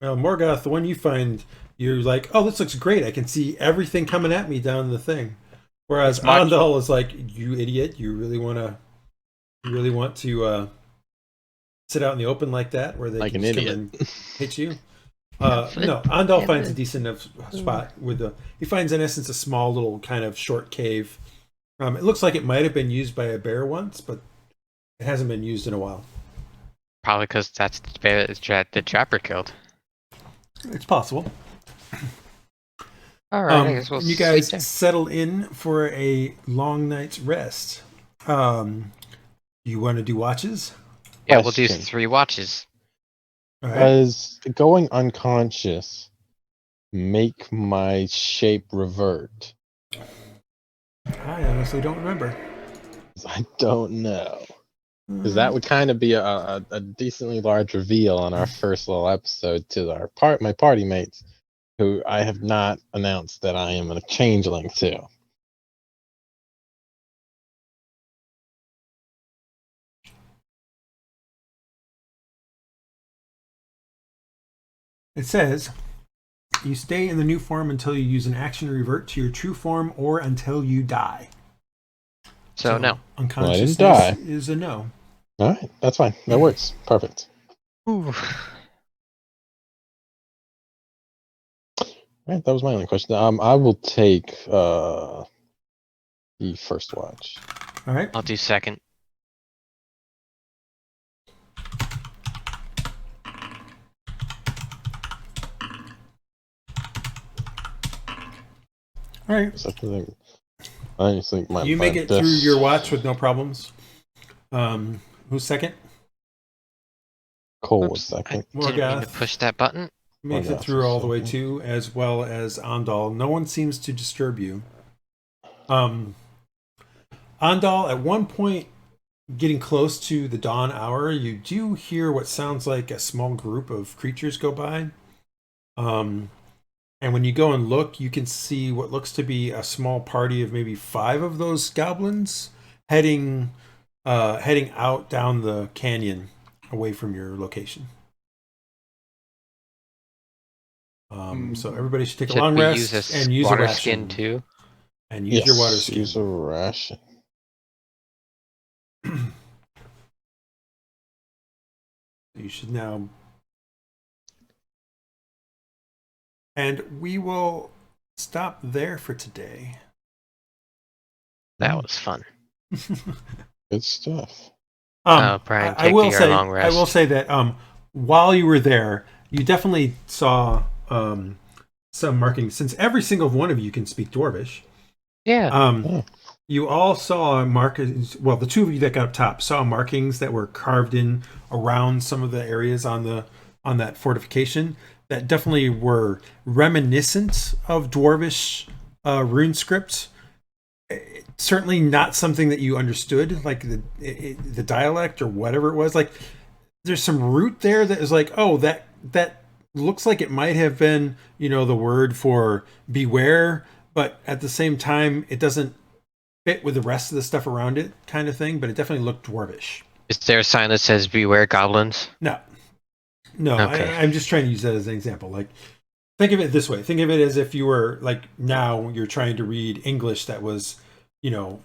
Well, Morgoth, the one you find, you're like, oh, this looks great. I can see everything coming at me down the thing. Whereas Andal is like, you idiot, you really want to sit out in the open like that, where they like can an just idiot. come and hit you. No, Andal finds a decent enough spot he finds in essence a small little kind of short cave. It looks like it might have been used by a bear once, but it hasn't been used in a while. Probably because that's the bear that the trapper killed. It's possible. All right, I guess we'll you guys sleep there. settle in for a long night's rest. You want to do watches? Yeah, we'll do Question. 3 watches. All right. Does going unconscious make my shape revert? I honestly don't remember. I don't know. Because that would kind of be a decently large reveal on our first little episode to my party mates, who I have not announced that I am a changeling to. It says, you stay in the new form until you use an action to revert to your true form or until you die. So no. Unconsciousness Well, I didn't die. is a no. All right, that's fine. That works. Perfect. Ooh. All right, that was my only question. I will take the first watch. All right. I'll do second. All right. I just think You make it through your watch with no problems. Who's second? Cole Oops, was second. I didn't mean to Morgoth push that button. makes it Morgoth through was all the way second. too, as well as Andal. No one seems to disturb you. Andal, at one point, getting close to the dawn hour, you do hear what sounds like a small group of creatures go by. And when you go and look, you can see what looks to be a small party of maybe 5 of those goblins heading out down the canyon away from your location. So everybody should take a long we rest use and use a water ration. skin too? And use your water Yes, skin. use a ration. You should now. And we will stop there for today. That was fun. Good stuff. Brian, take your long rest. I will say that while you were there, you definitely saw some markings. Since every single one of you can speak Dwarvish, Yeah. you all saw markings. Well, the 2 of you that got up top saw markings that were carved in around some of the areas on that fortification that definitely were reminiscent of Dwarvish rune script. Certainly not something that you understood, like the dialect or whatever it was. Like, there's some root there that is like, oh, that looks like it might have been, the word for beware, but at the same time, it doesn't fit with the rest of the stuff around it, kind of thing. But it definitely looked Dwarvish. Is there a sign that says beware goblins? No. Okay. I'm just trying to use that as an example. Like, think of it this way. Think of it as if you were, like, now you're trying to read English that was,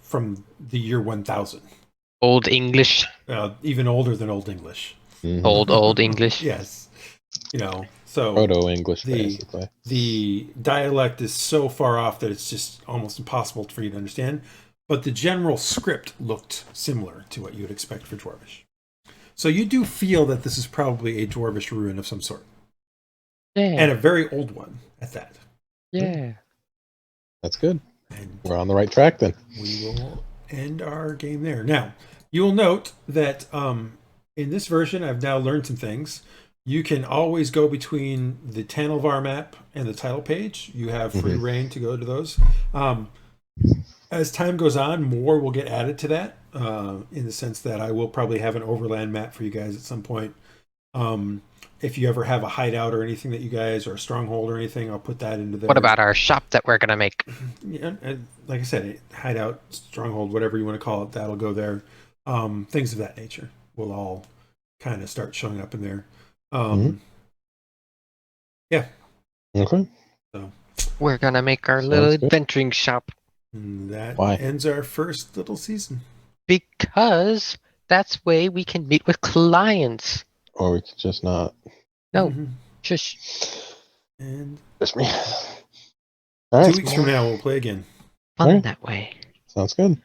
from the year 1000. Old English? Even older than Old English. Mm-hmm. Old English? Yes. So Proto-English, basically. the dialect is so far off that it's just almost impossible for you to understand. But the general script looked similar to what you would expect for Dwarvish. So you do feel that this is probably a Dwarvish rune of some sort. Yeah. And a very old one at that. Yeah. That's good. And We're on the right track then. we will end our game there. Now, you will note that in this version, I've now learned some things. You can always go between the Tanylvar map and the title page. You have free reign to go to those. as time goes on, more will get added to that. In the sense that I will probably have an overland map for you guys at some point. If you ever have a hideout or anything that you guys, or a stronghold or anything, I'll put that into there. What about our shop that we're gonna make? Yeah, like I said, hideout, stronghold, whatever you want to call it, that'll go there. Things of that nature will all kind of start showing up in there. Yeah. Okay. So We're gonna make our Sounds little good. adventuring shop that Why? ends our first little season. because that's way we can meet with clients. Or we could just not. No, Mhm. just And Just me. All right. 2 weeks from now, we'll play again. fun Alright. that way. Sounds good.